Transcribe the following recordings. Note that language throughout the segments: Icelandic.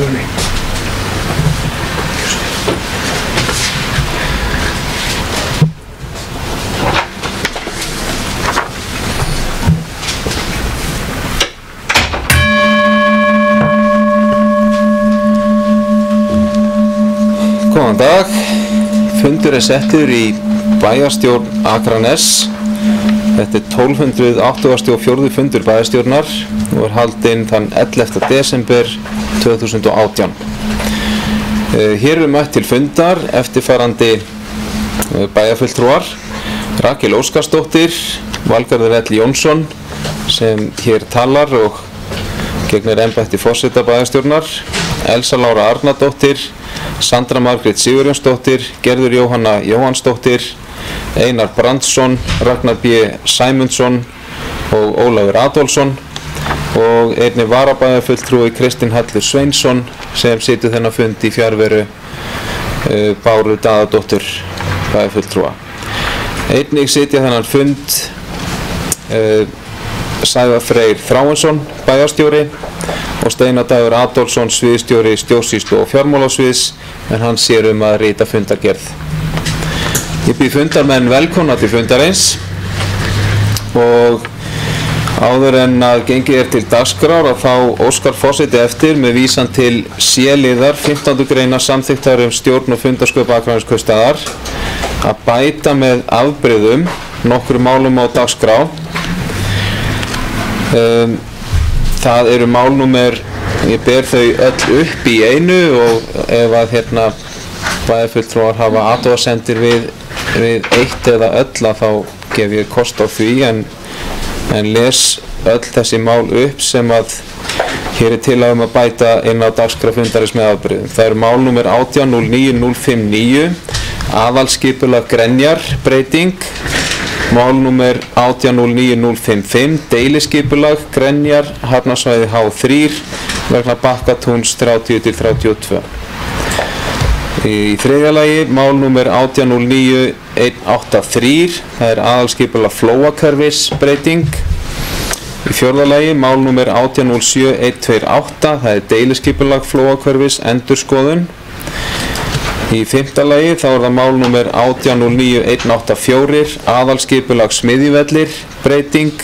Guðni. Góðan dag. Fundur settur í bæjarstjórn Akraness. Þetta 1284. fundur bæjarstjórnar og haldinn þann 11. desember 2018. Hér mætt til fundar eftirfarandi bæjarfulltrúar: Rakel Óskarsdóttir, Valgarður L. Jónsson sem hér talar og gegnir embætti forseta bæjarstjórnar, Elsa Lára Arnardóttir, Sandra Margrét Sigurjónsdóttir, Gerður Jóhanna Jóhannsdóttir, Einar Brandsson, Ragnar B. Sæmundsson og Ólafur Adolfsson og einnig varabæjarfulltrúi Kristinn Hallur Sveinsson sem situr þennan fund í fjarveru Báru Daðadóttur bæjarfulltrúa. Einnig sitja þennan fund Sævar Freyr Þráinsson bæjarstjóri og Steinar Dagur Adolfsson sviðsstjóri stjórnsýslu og fjármálasviðs, en hann sér að rita fundargerð. Ég býð fundarmenn velkomna til fundarins og áður en að gengið til dagskrár þá óskar forseti eftir með vísan til C-liðar 15. greinar samþykktar stjórn og fundarsköp Akraneskaupstaðar að bæta með afbrigðum nokkrum málum á dagskrá. Það eru málnúmer, ég ber þau öll upp í einu og ef að bæjarfulltrúar hafa athugasemdir við eitt eða öll þá gef ég kost á því, en les öll þessi mál upp sem að hér til að bæta inn á dagskrá fundarins með afbrigðum. Það eru málnúmer 1809059, aðalskipulag Grenjar breyting, málnúmer 1809055, deiliskipulag Grenjar, hafnarsvæði H3 vegna Bakkatúns 30-32. Í þriðja lagi málnúmer 1809183, það er aðalskipulag Flóakerfis breyting. Í fjórða lagi málnúmer 1807128, það er deiliskipulag Flóakerfis endurskoðun. Í fimmta lagi þá er það málnúmer 1809184, aðalskipulag Smiðjuvellir breyting.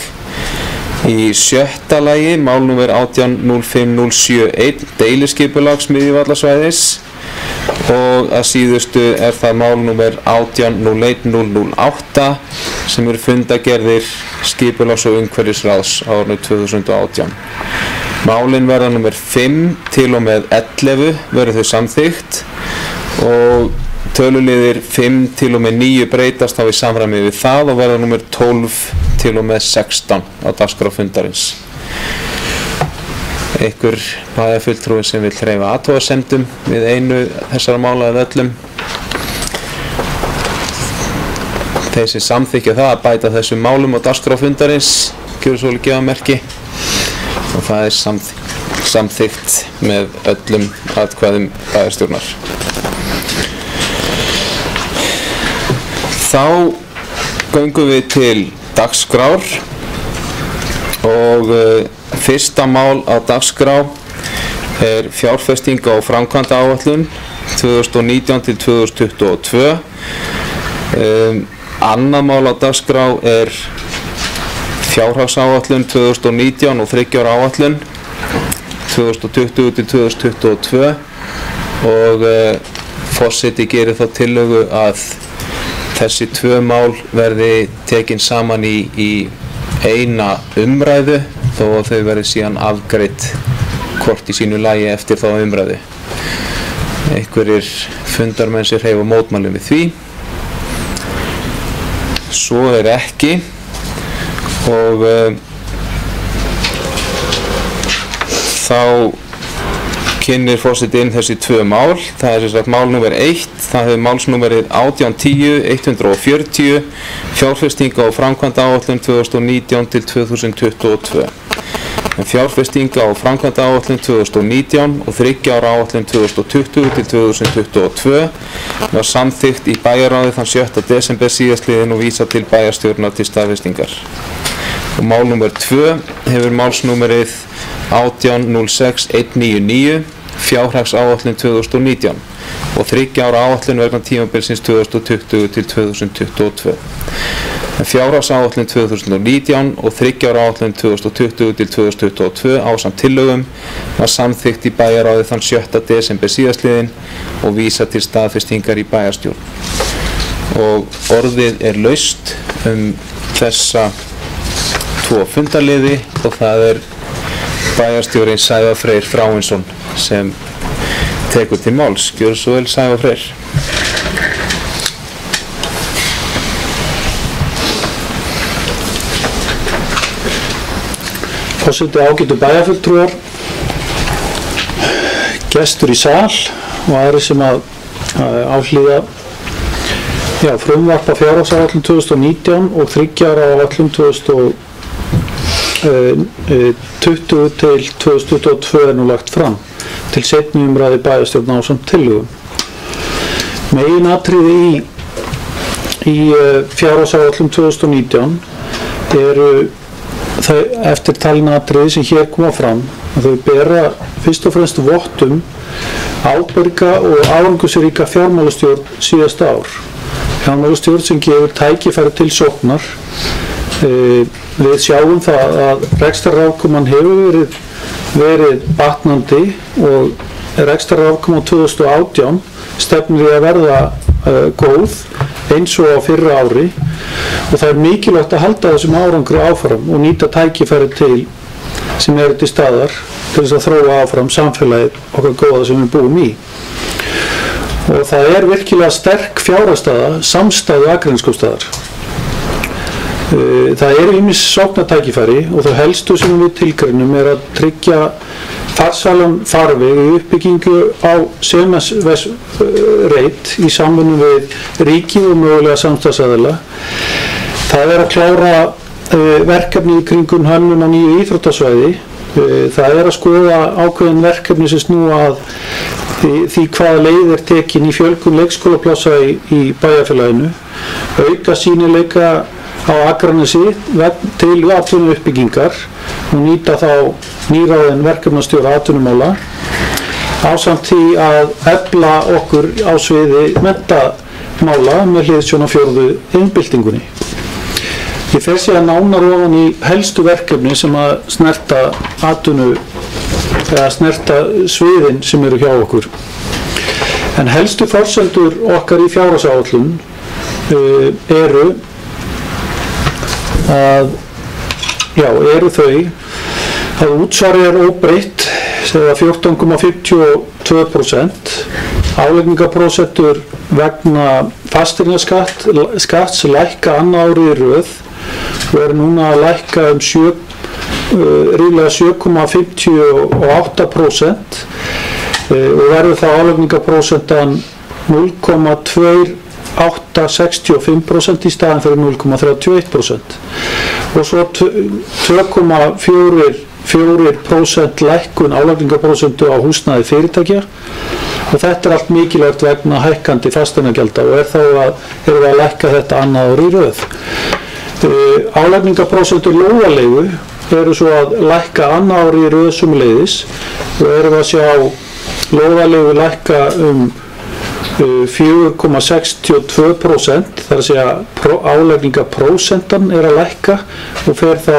Í sjötta lagi málnúmer 1805071, deiliskipulag Smiðjuvallarsvæðis. Og að síðustu er það málnúmer 1801008 sem eru fundagerðir skipulags- og umhverfisráðs á árinu 2018. Málin verða númer 5 til og með 11 verður þau samþykkt og töluliðir 5 til og með 9 breytast þá í samræmi við það og verða númer 12 til og með 16 á dagskrá fundarins. Einhver bæjarfulltrúi sem vill hreyfa athugasemdum við einu þessara mála eða öllum. Þeir sem samþykkja það að bæta þessum málum á dagskrá fundarins gjöru svo gefamerki og það er samþykkt með öllum atkvæðum bæjarstjórnar. Þá göngum við til dagskrár og fyrsta mál á dagskrá er fjárfestinga og framkvæmdaáætlun 2019-2022. Annað mál á dagskrá er fjárhagsáætlun 2019 og 3 ára áætlun 2020-2022 og forseti gerir þá tillögu að þessi 2 mál verði tekin saman í eina umræðu þó að þau verði síðan afgreidd hvort í sínu lagi eftir þá umræðu. Einhverjir fundarmenn sem hreyfa mótmælum við því. Svo er ekki og þá kynnir forseti inn þessi 2 mál. Það er sem sagt mál númer 1, það hefur málsnúmerið 1810-140, fjárfestinga og framkvæmdaáætlun 2019-2022. Fjárfestinga og framkvæmdaáætlun 2019 og 3 ára áætlun 2020-2022 var samþykkt í bæjarráði þann 7. desember síðastliðinn og vísað til bæjarstjórnar til staðfestingar. Og mál númer 2 hefur málsnúmerið 1806199, fjárhagsáætlun 2019 og 3 ára áætlun vegna tímabilsins 2020 til 2022. Fjárhagsáætlun 2019 og 3 ára áætlun 2020 til 2022 ásamt tillögum var samþykkt í bæjarráði þann 7. desember síðastliðinn og vísa til staðfestingar í bæjarstjórn. Og orðið laust þessa 2 fundarliði og það bæjarstjórinn Sævar Freyr Þráinsson sem tekur til máls. Gjörðu svo vel, Sævar Freyr. Forseti, ágætu bæjarfulltrúar, gestur í sal og aðrir sem áhlýða frumvarp á fjárhagsáætlun 2019 og 3 ára áætlun 2020 til 2022 nú lagt fram til seinni umræðu bæjarstjórn ásamt tillögum. Meginatriði í fjárhagsáætlun 2019 eru þau eftirtalin atriði sem hér koma fram að þau bera fyrst og fremst vottum ábyrga og árangursríka fjármálastjórn síðasta ár. Fjármálastjórn sem gefur tækifæri til sóknar. Við sjáum það að rekstrarafkoman hefur verið batnandi og rekstrarafkoma 2018 stefnir í að verða góð eins og á fyrra ári og það mikilvægt að halda þessum árangri áfram og nýta tækifæri til sem eru til staðar til þess að þróa áfram samfélagið okkar góða sem við búum í. Og það virkilega sterk fjárhagsstaða, samstæðu Akraneskaupstaðar. Það ýmis sóknartækifæri og þau helstu sem við tilgreinum að tryggja farsælan farveg í uppbyggingu á Suðurnesreit í samvinnu við ríkið og mögulega samstarfsaðila. Það að klára verkefni í kringum hönnun á nýju íþróttasvæði. Það að skoða ákveðin verkefni sem snúa að því hvaða leið tekin í fjölgun leikskólaplássa í bæjarfélaginu, auka sýnileika á Akranesi til atvinnuuppbyggingar og nýta þá nýráðinn verkefnastjóra atvinnumála ásamt því að efla okkur á sviði menntamála með hliðsjón af 4. iðnbyltingunni. Ég fer síðan nánar ofan í helstu verkefni sem að snerta snerta sviðin sem eru hjá okkur. En helstu forsendur okkar í fjárhagsáætlun eru þau að útsvarið óbreytt, það 14,52%, álagningarprósentur vegna fasteignaskatts lækka annað árið í röð og núna að lækka ríflega 7,58% og verður það álagningarprósentan 0,2865% í staðan fyrir 0,31% og svo 2,44% lækkun álagningarprósentu á húsnæði fyrirtækja og þetta allt mikilvægt vegna hækkandi fasteignagjalda og erum við að lækka þetta annað ár í röð. Álagningarprósentur lóðaleigu eru svo að lækka annað ár í röð sömuleiðis og erum við að sjá lóðaleigu lækka 4,62%, þar að segja álagningarprósentan að lækka og fer þá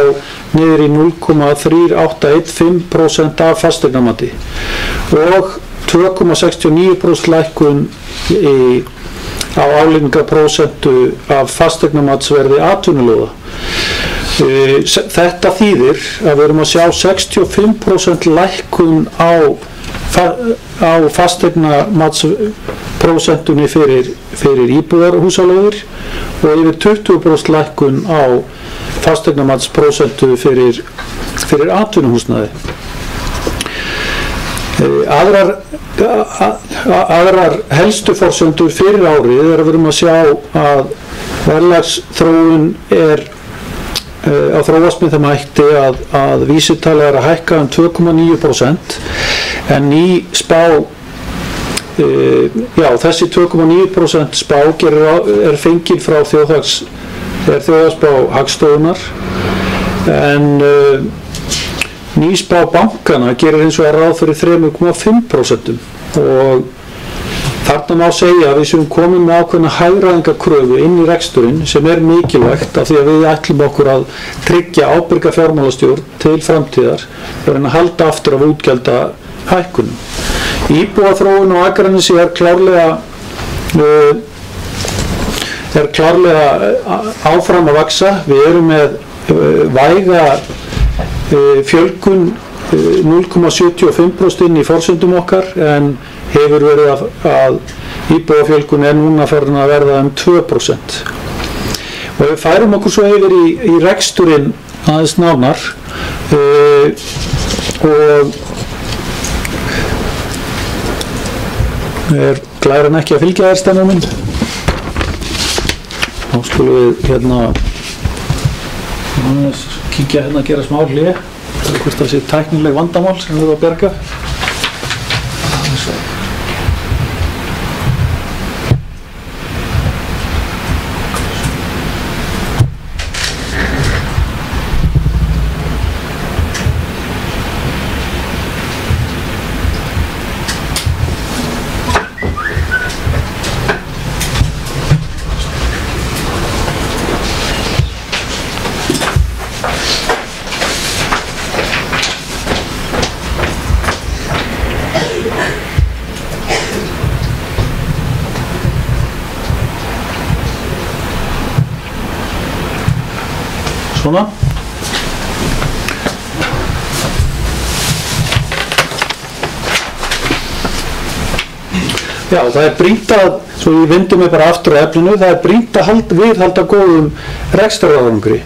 niður í 0,3815% af fasteignamati og 2,69% lækkun á álagningarprósentu af fasteignamatsverði atvinnulóða. Þetta þýðir að við erum að sjá 65% lækkun á fasteignamatsprosentunni fyrir íbúðarhúsalóðir og yfir 20% lækkun á fasteignamatsprosentu fyrir atvinnuhúsnæði. Aðrar helstu forsendur fyrir árið að við erum að sjá að verðlagsþróun að þróast með þeim hætti að vísitala að hækka 2,9% en ný spá, þessi 2,9% spá fengin frá þjóðhagsspá Hagstofunnar en Ný spá bankana gerir hins vegar ráð fyrir 3,5% og þarna má segja að við séum komin með ákveðna hagræðingarkröfu inn í reksturinn sem mikilvægt af því að við ætlum okkur að tryggja ábyrga fjármálastjórn til framtíðar og reyna að halda aftur af útgjaldahækkunum. Íbúaþróun á Akranesi klárlega áfram að vaxa. Við erum með væga fjölgun 0,75% inn í forsendum okkar en hefur verið að íbúafjölgun núna farin að verða 2%. Og við færum okkur svo yfir í reksturinn aðeins nánar og glæran ekki að fylgja þér Steinar minn. Þá skulum við kíkja að gera smá hlé. Það er hvort það sé tæknileg vandamál sem við erum að berga. Svona. Já, það er brýnt að, svo ég vindi mig bara aftur á efninu, það er brýnt að viðhalda góðum rekstrarárangri.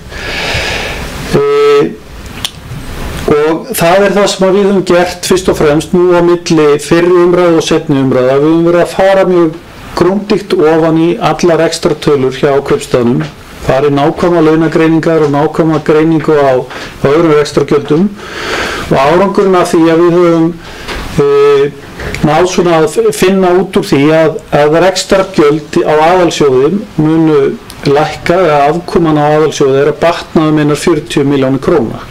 Og það er það sem við höfum gert fyrst og fremst nú á milli fyrri umræðu og seinni umræðu. Við höfum verið að fara mjög grundigt ofan í alla rekstrartölur hjá kaupstaðnum. Það nákvæma launagreiningar og nákvæma greiningu á öðrum rekstrargjöldum og árangurinn af því að við höfum náð svona að finna út úr því að rekstrargjöld á aðalsjóðum munu lækka eða afkoman á aðalsjóði að batna einar 40 milljónir króna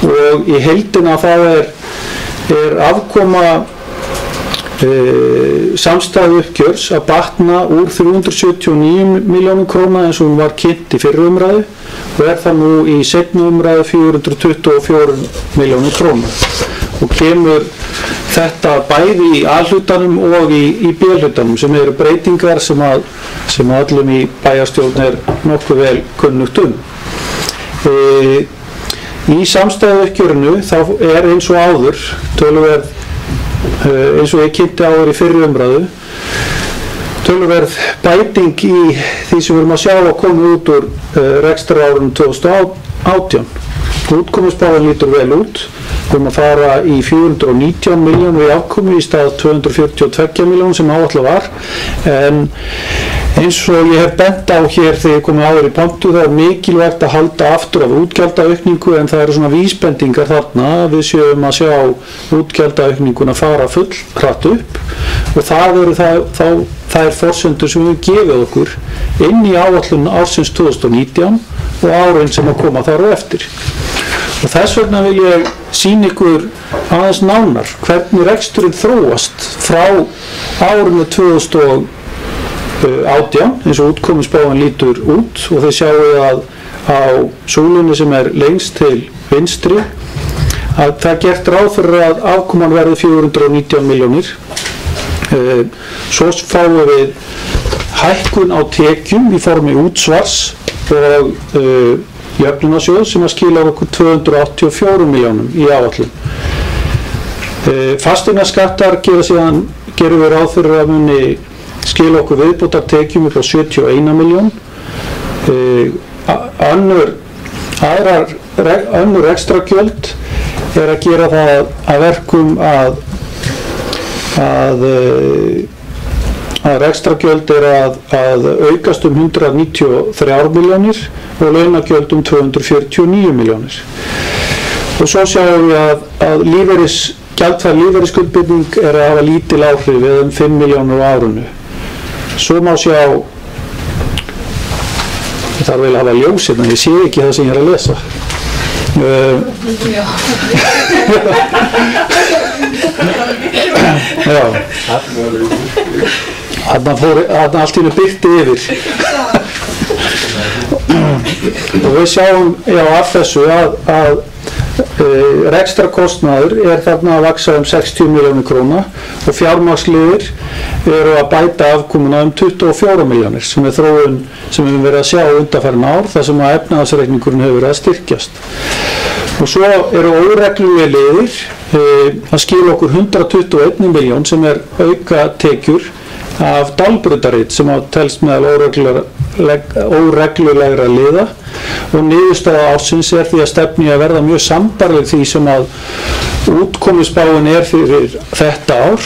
og í heildina það er afkoma samstæðu uppgjörs að batna úr 379 milljónum króna eins og hún var kynnt í fyrri umræðu og það nú í seinni umræðu 424 milljónum króna og kemur þetta bæði í A-hlutanum og í B-hlutanum sem eru breytingar sem öllum í bæjarstjórn nokkuð vel kunnugt Í samstæðu uppgjörinu þá eins og áður töluverð eins og ég kynnti áður í fyrri umræðu töluverð bæting í því sem við erum að sjá að koma út úr rekstrarárinu 2018. Útkomuspáin lítur vel út. Við erum að fara í 419 milljónir í afkomu í stað 242 milljónir sem áætlað var en eins og ég hef bent á hér þegar ég komið áður í pontu það mikilvægt að halda aftur af útgjaldaaukningu en það eru svona vísbendingar þarna við séum að sjá útgjaldaaukninguna fara full hratt upp og það er forsendur sem við gefið okkur inn í áætlun ársins 2019 og árin sem að koma þar á eftir. Og þess vegna vil ég sýna ykkur aðeins nánar hvernig reksturinn þróast frá árinu 2018 eins og útkomuspáin lítur út og þið sjáu að á súlunni sem lengst til vinstri að það gert ráð fyrir að afkoman verði 419 milljónir. Svo fáum við hækkun á tekjum í formi útsvars og jöfnunarsjóð sem að skila okkur 284 milljónum í áætlun. Fasteignaskattar gerum við ráð fyrir að muni skila okkur viðbótartekjum upp á 71 milljón. Önnur ekstragjöld að gera það að verkum að rekstragjöld að aukast 193 milljónir og launagjöld 249 milljónir. Og svo sjáum við að gjaldfær lífeyrisskuldbinding að hafa lítil áhrif eða 5 milljónir á árinu. Svo má sjá, ég þarf vel að hafa ljós hérna, ég sé ekki það sem ég að lesa. Já, þarna allt í hennu byrti yfir. Og við sjáum af þessu að rekstrakostnaður þarna að vaxa 60 milljónir króna og fjármagnsliðir eru að bæta afkomuna 24 milljónir sem þróun sem við verið að sjá undanfarin ár þar sem að efnahagsreikningurinn hefur verið að styrkjast. Og svo eru óreglulegir liðir, það skila okkur 121 miljón sem auka tekjur af dalbrutarit sem telst meðal óreglulegra liða og niðurstaða ársins því að stefni að verða mjög sambarleg því sem að útkomuspáin fyrir þetta ár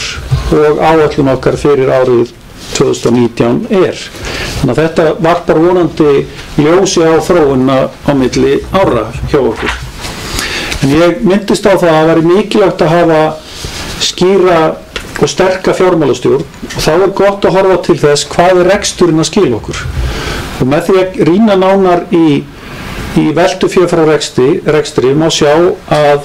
og áætlun okkar fyrir árið 2019 Þannig að þetta varpar vonandi ljósi á þróunna á milli ára hjá okkur. En ég myndist á það að það væri mikilvægt að hafa skýra og sterka fjármálastjórn og þá gott að horfa til þess hvað reksturinn að skila okkur. Og með því að rýna nánar í veltufé frá rekstri má sjá að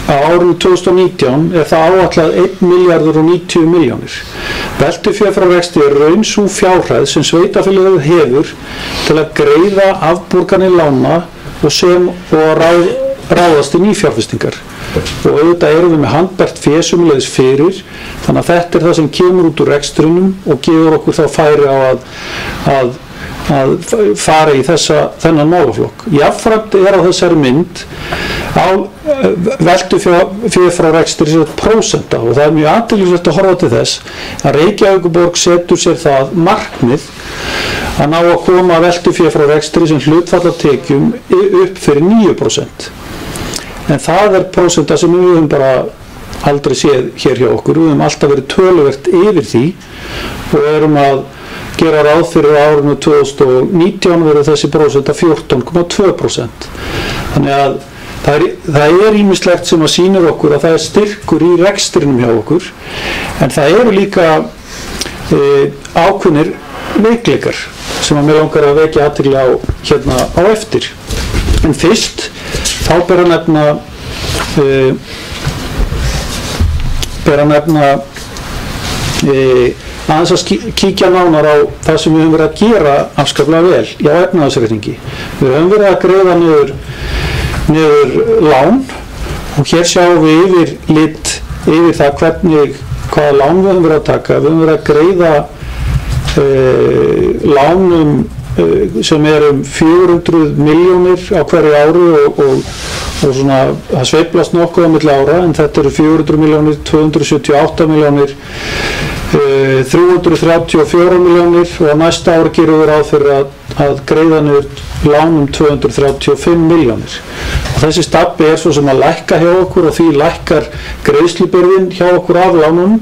á árinu 2019 það áætlað 1.090 milljónir. Veltufé frá rekstri raun sú fjárhæð sem sveitarfélagið hefur til að greiða afborganir lána og ráðast í nýfjárfestingar. Og auðvitað erum við með handbært fé sömuleiðis fyrir, þannig að þetta það sem kemur út úr rekstrinum og gefur okkur þá færi á að fara í þennan málaflokk. Jafnframt á þessari mynd á veltufé frá rekstri prósenta og það mjög athyglisvert að horfa til þess að Reykjavíkurborg setur sér það markmið að ná að koma veltufé frá rekstri sem hlutfall af tekjum upp fyrir 9%. En það prósenta sem við höfum bara aldrei séð hér hjá okkur. Við höfum alltaf verið töluvert yfir því og erum að gera ráð fyrir árinu 2019 verður þessi prósenta 14,2%. Þannig að það ýmislegt sem að sýnir okkur að það styrkur í rekstrinum hjá okkur, en það eru líka ákveðnir veikleikar sem að mig langar að vekja athygli á hérna á eftir. En fyrst þá ber að nefna aðeins að kíkja nánar á það sem við höfum verið að gera afskaplega vel á efnahagsreikningi. Við höfum verið að greiða niður lán og hér sjáum við yfir það hvaða lán við höfum verið að taka. Við höfum verið að greiða lánum sem 400 milljónir á hverju ári og svona, það sveiflast nokkuð á milli ára, en þetta eru 400 milljónir, 278 milljónir, 334 milljónir og á næsta ári gerum við ráð fyrir að greiða niður lánum 235 milljónir. Og þessi stabbi svo sem að lækka hjá okkur og því lækkar greiðslubyrðin hjá okkur af lánum,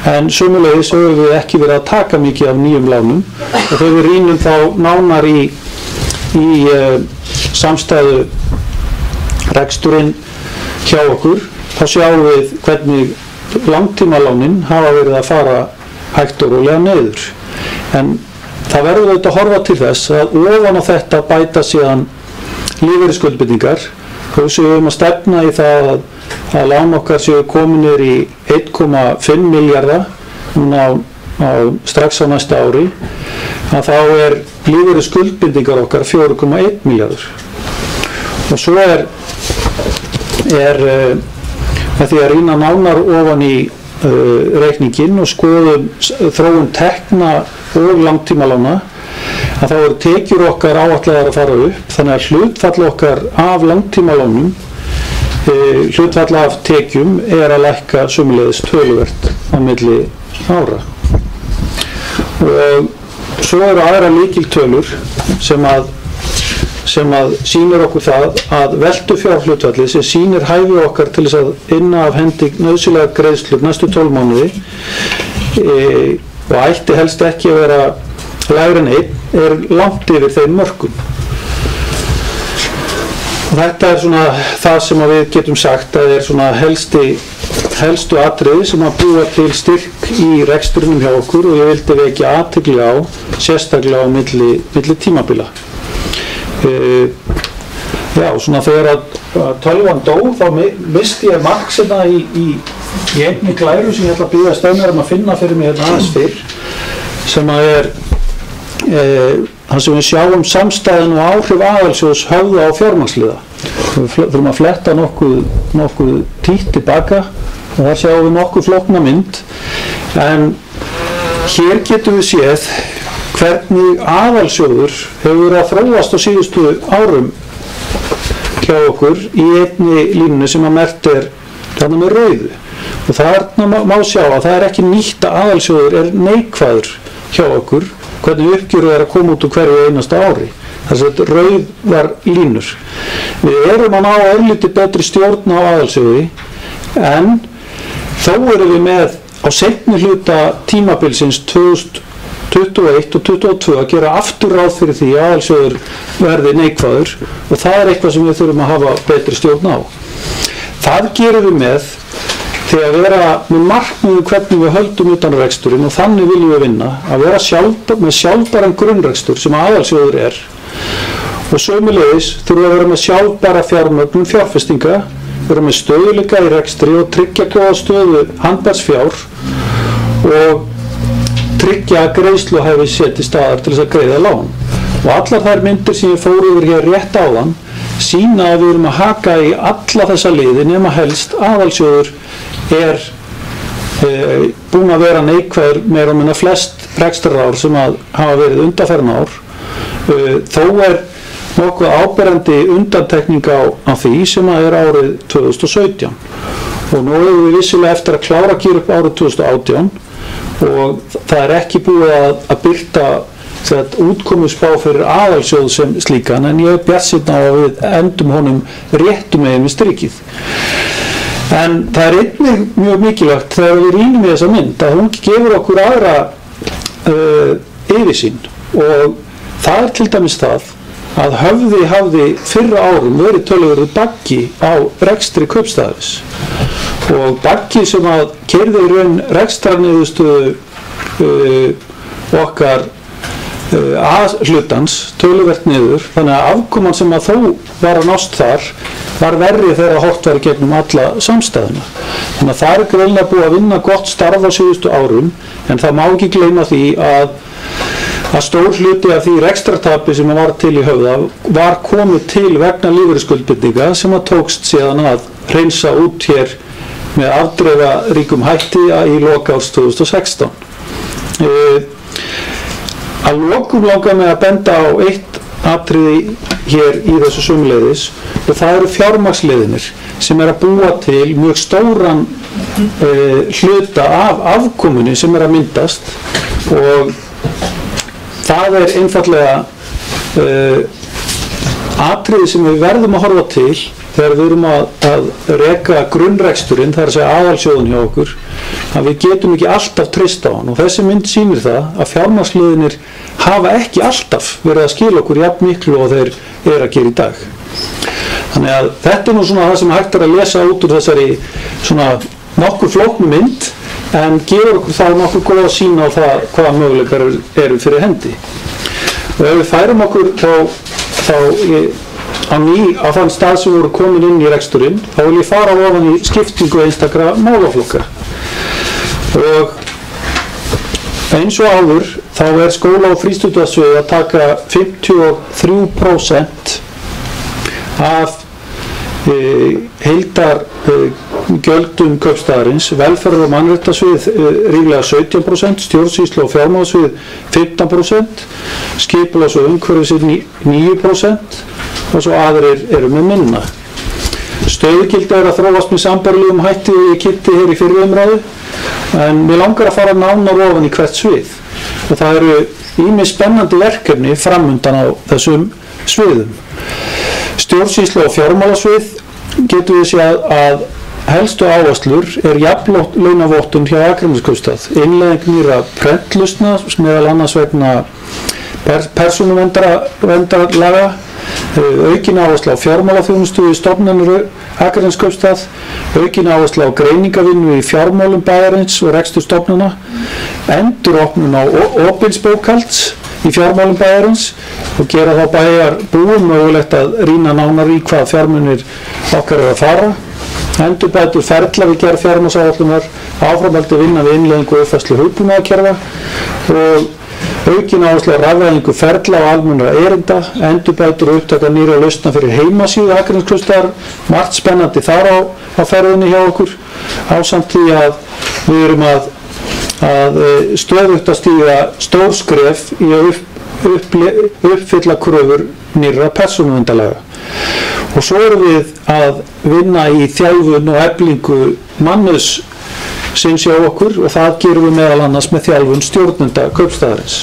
en sömuleiðis höfum við ekki verið að taka mikið af nýjum lánum og þegar við rýnum þá nánar í samstæðu reksturinn hjá okkur, þá sjáum við hvernig langtímalánin hafa verið að fara hægt og rólega niður. En það verður auðvitað að horfa til þess að ofan á þetta bæta síðan lífeyrisskuldbindingar og séum við að stefna í það að lán okkar séu kominir í 1,5 milljarða núna strax á næsta ári, að þá lífeyrisskuldbindingar okkar 4,1 milljarður. Og svo með því að rýna nánar ofan í reikningin og skoðum þróun tekna og langtímalána, að þá eru tekjur okkar áætlaðar að fara upp, þannig að hlutfall okkar af langtímalánum, hlutfall af tekjum að lækka sömuleiðis töluvert á milli ára. Og svo eru aðra lykiltölur sem að sýnir okkur það að veltufjárhlutfallið sem sýnir hæfi okkar til þess að inna af hendi nauðsynlegar greiðslur næstu 12 mánuði og ætti helst ekki að vera lægri en 1 langt yfir þeim mörkum. Og þetta svona það sem við getum sagt að svona helstu atriði sem að búa til styrk í rekstrinum hjá okkur og ég vildi vekja athygli á sérstaklega á milli tímabila. Já, svona þegar að tölvan dó þá misti ég marksina í einni glæru sem ég ætla að biðja Steinar að finna fyrir mig hérna aðeins fyrr, sem að það sem við sjáum samstæðin og áhrif aðalsjóðs höfðu á fjármagnsliða. Við þurfum að fletta nokkuð títt tilbaka og þar sjáum við nokkuð flókna mynd, en hér getum við séð hvernig aðalsjóður hefur verið að þróast á síðustu árum hjá okkur í einni línunni sem að merkt þarna með rauðu, og þarna má sjá að það ekki nýtt að aðalsjóður neikvæður hjá okkur, hvernig uppgjöru að koma út úr hverju einasta ári. Þess að rauðar línur. Við erum að ná örlítið betri stjórn á aðalsjóði, en þó erum við með á seinni hluta tímabilsins 2021 og 2022 að gera aftur ráð fyrir því að aðalsjóður verði neikvæður, og það eitthvað sem við þurfum að hafa betri stjórn á. Það gerum við með því að vera með markmiðu hvernig við höldum utan reksturinn, og þannig viljum við vinna, að vera með sjálfbæran grunnrekstur sem aðalsjóður og sömuleiðis þurfum við að vera með sjálfbæra fjármögnun fjárfestinga, vera með stöðuleika í rekstri og tryggja góða stöðu handbærsfjár og tryggja að greiðsluhæfi sé til staðar til þess að greiða lán. Og allar þær myndir sem ég fór yfir hér rétt áðan sýna að við erum að haka í alla þessa liði nema helst aðalsjóður búin að vera neikvæður meira og minna flest rekstrarár sem hafa verið undanfarin ár. Þó nokkuð áberandi undantekning á því sem árið 2017, og nú erum við vissilega eftir að klára að gera upp árið 2018 og það ekki búið að birta útkomuspá fyrir aðalsjóð sem slíkan, en ég bjartsýnn á að við endum honum réttum megin við strikið. En það einnig mjög mikilvægt þegar við rýnum í þessa mynd að hún gefur okkur aðra yfirsýn, og það til dæmis það að Höfði hafði fyrra árum verið töluverður baggi á rekstri kaupstaðarins, og baggi sem að keyrði í raun rekstrarniðurstöðu okkar hlutans töluvert niður, þannig að afkoman sem að þó var að nást þar var verri þegar horft var í gegnum alla samstæðuna. Þannig að það greinilega búið að vinna gott starf á síðustu árum, en það má ekki gleyma því að stór hluti af því rekstrartapi sem var til í Höfða var komið til vegna lífeyrisskuldbindinga sem að tókst síðan að hreinsa út hér með afdrifaríkum hætti í lok árs 2016. Að lokum langar mig að benda á eitt atriði hér í þessu sömuleiðis, og það eru fjármagnsliðirnir sem að búa til mjög stóran hluta af afkomunni sem að myndast, og það einfaldlega atriði sem við verðum að horfa til þegar við erum að reka grunnreksturinn, það er að segja aðalsjóðun hjá okkur, að við getum ekki alltaf treyst á hann, og þessi mynd sýnir það að fjármagnsliðirnir hafa ekki alltaf verið að skila okkur jafn miklu og þeir að gera í dag. Þannig að þetta nú svona það sem hægt að lesa út úr þessari svona nokkur flóknu mynd, en gefur okkur þá nokkur góða sýn á það hvaða möguleikar eru fyrir hendi. Og ef við færum okkur þá á þann stað sem voru komin inn í reksturinn, þá vil ég fara ofan í skiptingu einstakra málaflokka. Og eins og áður þá skóla- og frístundasviðið að taka 53% af heildargjöldum kaupstaðarins, velferðar- og mannréttindasvið ríflega 17%, stjórnsýslu- og fjármálasvið 15%, skipulags- og umhverfissvið 9%, og svo aðrir eru með minna. Stöðugildi að þróast með sambærilegum hætti og ég kynnti hér í fyrri umræðu, en mér langar að fara nánar ofan í hvert svið, og það eru ýmis spennandi verkefni framundan á þessum sviðum. Stjórnsýslu- og fjármálasvið getum við séð að helstu áherslur jafnlaunavottun hjá Akraneskaupstað, innleiðing nýrra prentlausna meðal annars vegna persónuverndarlaga, aukin áhersla á fjármálaþjónustu í stofnanir Akraneskaupstað, aukin áhersla á greiningavinnu í fjármálum bæjarins og rekstur stofnana, enduropnun á opins bókhalds, í fjármálum bæjarins og gera þá bæjarbúum mögulegt að rýna nánar í hvað fjármunir okkar að fara. Endurbætur ferla við gerð fjármagnsáætlunar, áframhaldi vinna við innleiðingu og uppfærslu hugbúnaðarkerfa og aukin áherslu á rafvæðingu ferla og almennra erinda, endurbætur og upptaka nýrra lausna fyrir heimasíðu Akranesklaustrar, margt spennandi þar á ferðinni hjá okkur, ásamt því að við erum að stöðugt að stíga stór skref í að uppfylla kröfur nýrra persónuverndarlaga. Og svo erum við að vinna í þjálfun og eflingu mannauðs sinns hjá okkur og það gerum við meðal annars með þjálfun stjórnenda kaupstaðarins.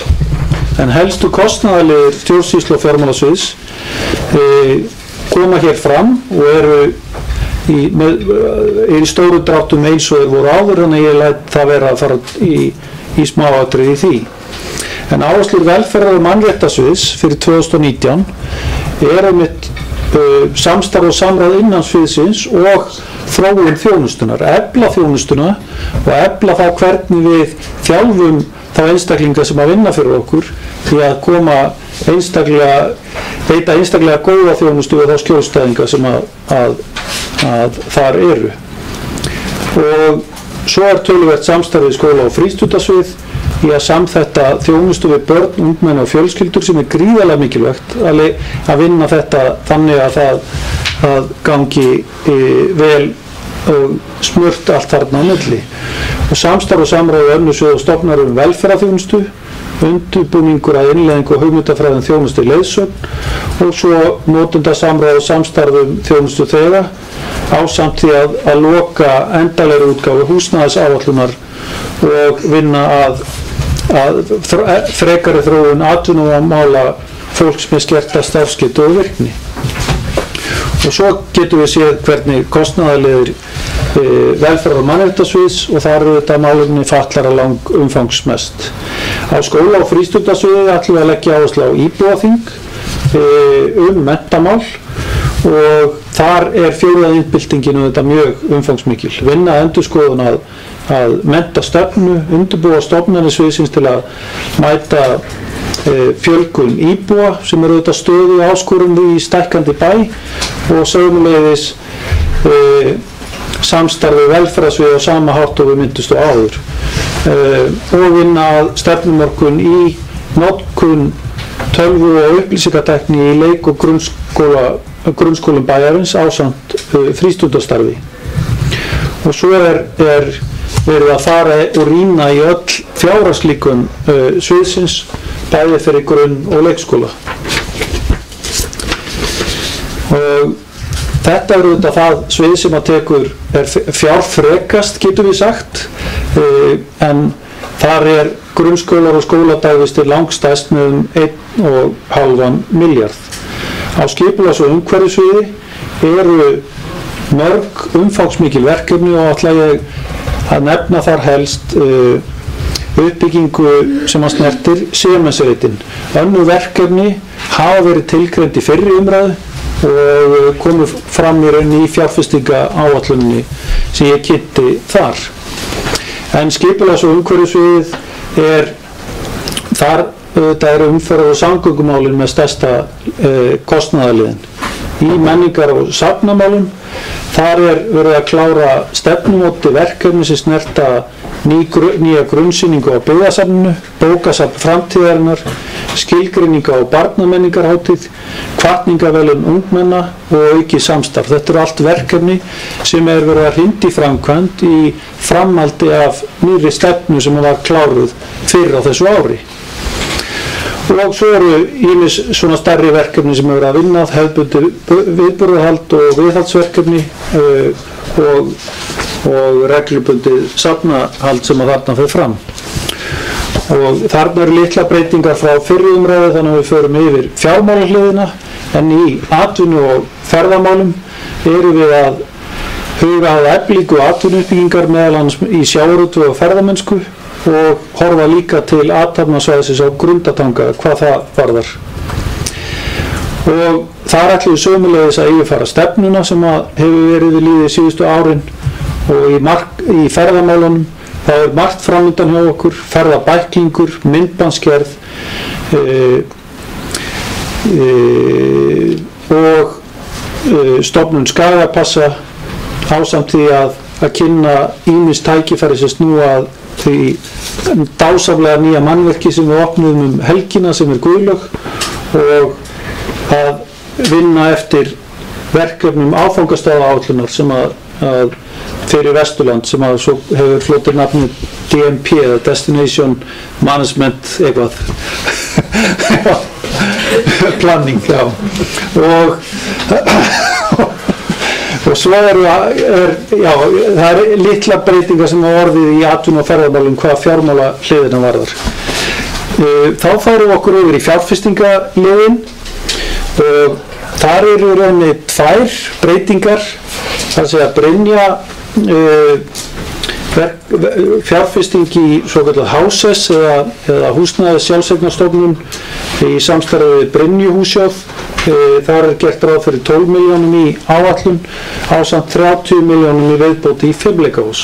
En helstu kostnaðarlegir stjórnsýslu og fjármálasviðs koma hér fram og eru í stóru dráttum eins og þeir voru áður, þannig að ég læt það vera að fara í smáatriði í því. En áherslur velferðar- og mannréttindasviðs fyrir 2019 einmitt samstarf og samráð innan sviðsins og þróun þjónustunnar, efla þjónustuna og efla það hvernig við þjálfum þá einstaklinga sem að vinna fyrir okkur því að veita einstaklega góða þjónustu við þá skjólstæðinga sem að þar eru. Og svo töluvert samstarfið skóla- og frístundasvið í að samþætta þjónustu við börn, ungmenni og fjölskyldur sem gríðarlega mikilvægt að vinna þetta þannig að það gangi vel og smurt allt þarna á milli. Og samstarf og samráð önnur svið og stofnar velferðarþjónustu, undirbúningur að innleiðingu og hugmyndafræðum þjónustu í leiðsögn og svo notendasamráð og samstarfum þjónustu þeirra ásamt því að loka endanlegri útgáfu húsnæðisáætlunar og vinna að frekari þróun atvinnumála fólks með skerta starfsgetu og virkni. Og svo getum við séð hvernig kostnaðarlegir velferðar- og mannréttindasviðs og þar eru þetta málefni fatlara lang umfangsmest. Á skóla- og frístundasviði ætlum við að leggja áherslu á íbúaþing menntamál og þar fjórða innbyltingin þetta mjög umfangsmikil. Vinna endurskoðun að mennta stefnu, undirbúa stofnanir sviðsins til að mæta fjölgun íbúa sem eru auðvitað stöðu áskorun í stækkandi bæ og sömuleiðis samstarfi velferðarsvið á sama hátt og við myndumst á áður og vinna að stefnumörkun í notkun tölvu og upplýsingatækni í leik- og grunnskólum bæjarins ásamt frístundastarfi. Og svo verið að fara og rýna í öll fjárhagslíkun sviðsins bæði fyrir grunn- og leikskóla. Og þetta auðvitað það svið sem að tekur fjárfrekast, getum við sagt, en þar grunnskólar og skóladagvistir langstæst með 1,5 milljarð. Á skipulags- og umhverfissviði eru mörg umfangsmikil verkefni og ætla ég að nefna þar helst uppbyggingu sem að snertir Siemens-reitin. Önnur verkefni hafa verið tilgreind í fyrri umræðu og komu fram í rauninni í fjárfestingaáætluninni sem ég kynnti þar. En skipulags- og umhverfissviðið þar eru umferðar- og samgöngumálin með stærsta kostnaðarliðin. Í menningar- og safnamálum þar verið að klára stefnumóti verkefni sem snerta nýja grunnsýningu á byggðasafninu, bókasafn framtíðarinnar, skilgreininga á barnamenningarhátíð, hvatningavelun ungmenna og aukið samstarf. Þetta eru allt verkefni sem verið að hrinda í framkvæmd í framhaldi af nýrri stefnu sem var kláruð fyrr á þessu ári. Og svo eru ýmis svona stærri verkefni sem verið að vinna, hefðbundið viðburðarhald og viðhaldsverkefni og reglubundið safnahald sem að þarna fer fram. Og þarna eru litla breytingar frá fyrri umræðu þannig að við förum yfir fjármálahliðina, en í atvinnu- og ferðamálum erum við að huga að eflingu atvinnuuppbyggingar meðal annars í sjávarútvegi og ferðamennsku og horfa líka til athafnasvæðisins á Grundartanga hvað það varðar. Og þar ætlum við sömuleiðis að yfirfara stefnuna sem hefur verið við lýði síðustu árin og í ferðamálunum það margt framundan hjá okkur, ferðabæklingur, myndbandsgerð, og stofnun Skagapassa ásamt því að kynna ýmis tækifæri sem snúa að því dásamlega nýja mannverki sem við opnuðum helgina sem Guðlaug og að vinna eftir verkefnum áfangastaðaáætlunar sem að fyrir Vesturland sem að svo hefur flotið nafni DMP eða Destination Management eitthvað planning, já og svo það litla breytingar sem hafa orðið í atvinnu- og ferðamálum hvað fjármála hliðina varðar. Þá færum okkur yfir í fjárfestingaliðin og þar eru í rauninni 2 breytingar, það sé að Brynja fjárfesting í svokallað HSS eða húsnæðis sjálfseignarstofnun í samstarfi við Brynjuhúsjóð. Þar gert ráð fyrir 12 milljónum í áætlun ásamt 30 milljónum í viðbóti í Fimleikahús.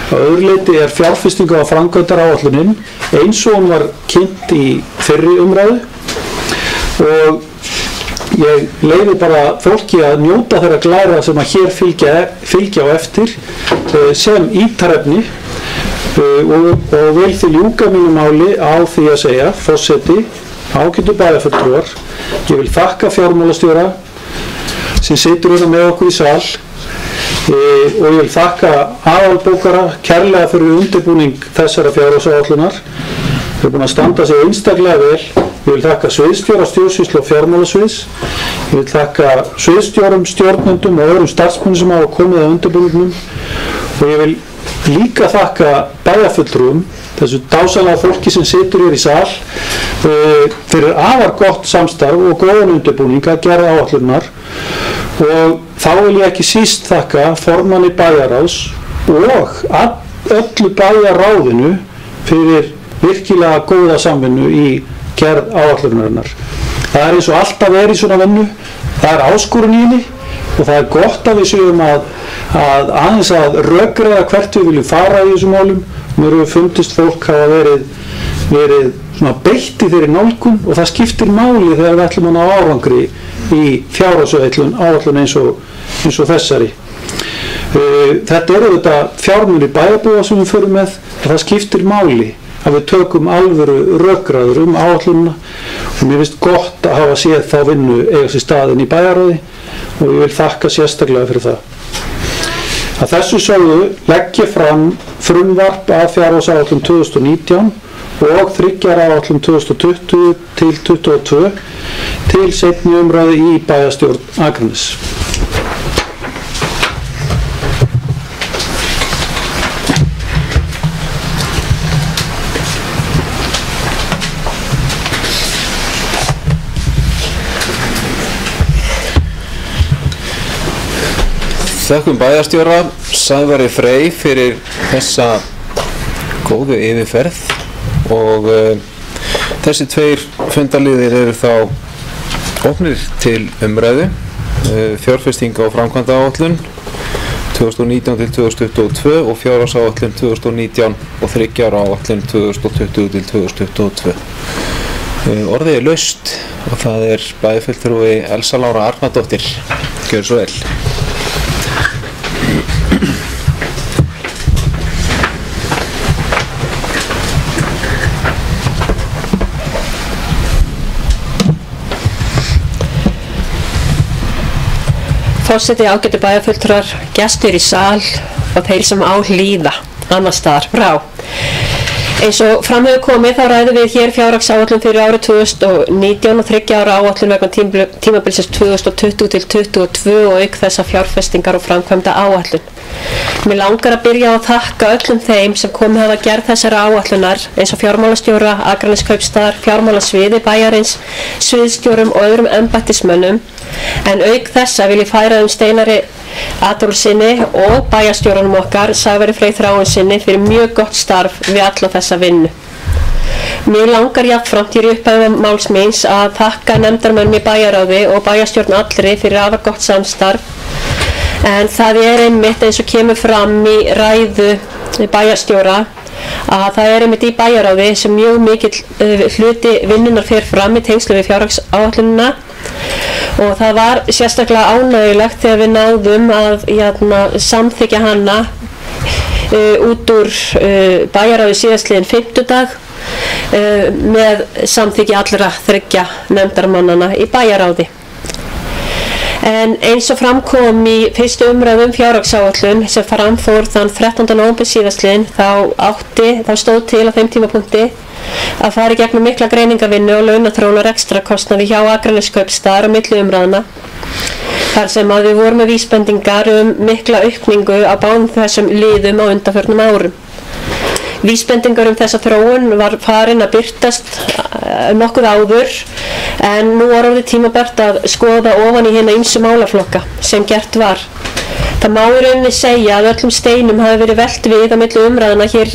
Að öðru leyti fjárfestingu á framkvæmdaráætlunin eins og hún var kynnt í fyrri umræðu og ég leyfi bara fólki að njóta þeirra glæra sem að hér fylgja á eftir sem ítarefni og vil því ljúka mínu máli á því að segja, forseti, ágætu bæjarfulltrúar, ég vil þakka fjármálastjóra sem situr hérna með okkur í sal og ég vil þakka aðalbókara kærlega fyrir undirbúning þessara fjárhagsáætlunar. Þau búin að standa sig einstaklega vel. Ég vil þakka sviðsstjóra stjórnsýslu og fjármálasviðs. Ég vil þakka sviðsstjórum, stjórnendum og öðrum starfsmönnum sem hafa komið að undirbúningnum og ég vil líka þakka bæjarfulltrúum, þessu dásamlega fólki sem situr hér í sal fyrir afar gott samstarf og góðan undirbúning að gera áætlunar og þá vil ég ekki síst þakka formanni bæjarráðs og öllu bæjarráðinu fyrir virkilega góða samvinnu í gerð áætlunarinnar. Það eins og alltaf í svona vinnu, það áskorun í henni og það gott að við séum að aðeins að rökræða hvert við viljum fara í þessum málum. Mér hefur fundist fólk hafa verið svona beitt í þeirri nálgun og það skiptir máli þegar við ætlum að ná árangri í fjárhagsáætlun eins og þessari. Þetta auðvitað fjármunir bæjarbúa sem við förum með og það skiptir máli að við tökum alvöru rökræður áætlunina og mér finnst gott að hafa séð þá vinnu eiga sér staðinn í bæjarráði og ég vil þakka sérstaklega fyrir það. Að þessu sögðu legg ég fram frumvarp að fjárhagsáætlun 2019 og 3 ára áætlun 2020 til 2022 til seinni umræðu í bæjarstjórn Akraness. Þakkum bæjarstjóra Sævari Frey fyrir þessa góðu yfirferð og þessi 2 fundarliðir eru þá opnir til umræðu, fjárfesting á framkvæmdaáætlun 2019 til 2022 og fjárhagsáætlun 2019 og 3 ára áætlun 2020 til 2022. Orðið laust og það bæjarfulltrúi Elsa Lára Arnardóttir. Gjörðu svo vel. Forseti, ágætu bæjarfulltrúar, gestir í sal og þeir sem á hlýða annars staðar frá. Eins og fram hefur komið þá ræðum við hér fjárhagsáætlun fyrir árið 2019 og 3 ára áætlun vegna tímabilsins 2020 til 2022 og auk þessa fjárfestingar og framkvæmda áætlun. Mér langar að byrja á að þakka öllum þeim sem komið hafa gerð þessara áætlunar eins og fjármálastjóra, Akraneskaupstaðar, fjármálasviði bæjarins, sviðsstjórum og öðrum embættismönnum. En auk þessa vil ég færa Steinari Adolfssyni og bæjarstjóranum okkar, Sævari Frey Þráinssyni, fyrir mjög gott starf við alla þessa vinnu. Mér langar jafnframt hér í upphafi máls míns að þakka nefndarmönnum í bæjarráði og bæjarstjórn allri fyrir afar gott samstarf. En það einmitt eins og kemur fram í ræðu bæjarstjóra að það einmitt í bæjarráði sem mjög mikill hluti vinnunar fer fram í tengslu við fjárhagsáætlunina og það var sérstaklega ánægjulegt þegar við náðum að samþykkja hana út úr bæjarráði síðastliðinn fimmtudag með samþykki allra 3 nefndarmannana í bæjarráði. En eins og framkom í fyrstu umræðu fjárhagsáætlun sem framfór þann 13. nóvember síðastliðinn þá stóð til á þeim tímapunkti að fara í gegnum mikla greiningavinnu og launaþróun og rekstrarkostnaði hjá Akraneskaupstað á milli umræðna þar sem að við vorum með vísbendingar mikla aukningu á báðum þessum liðum á undanförnum árum. Vísbendingar þessa þróun var farin að birtast nokkuð áður en nú var orðið tímabært að skoða ofan í hina ýmsu málaflokka sem gert var. Það má í rauninni segja að öllum steinum hafi verið velt við á milli umræðuna hér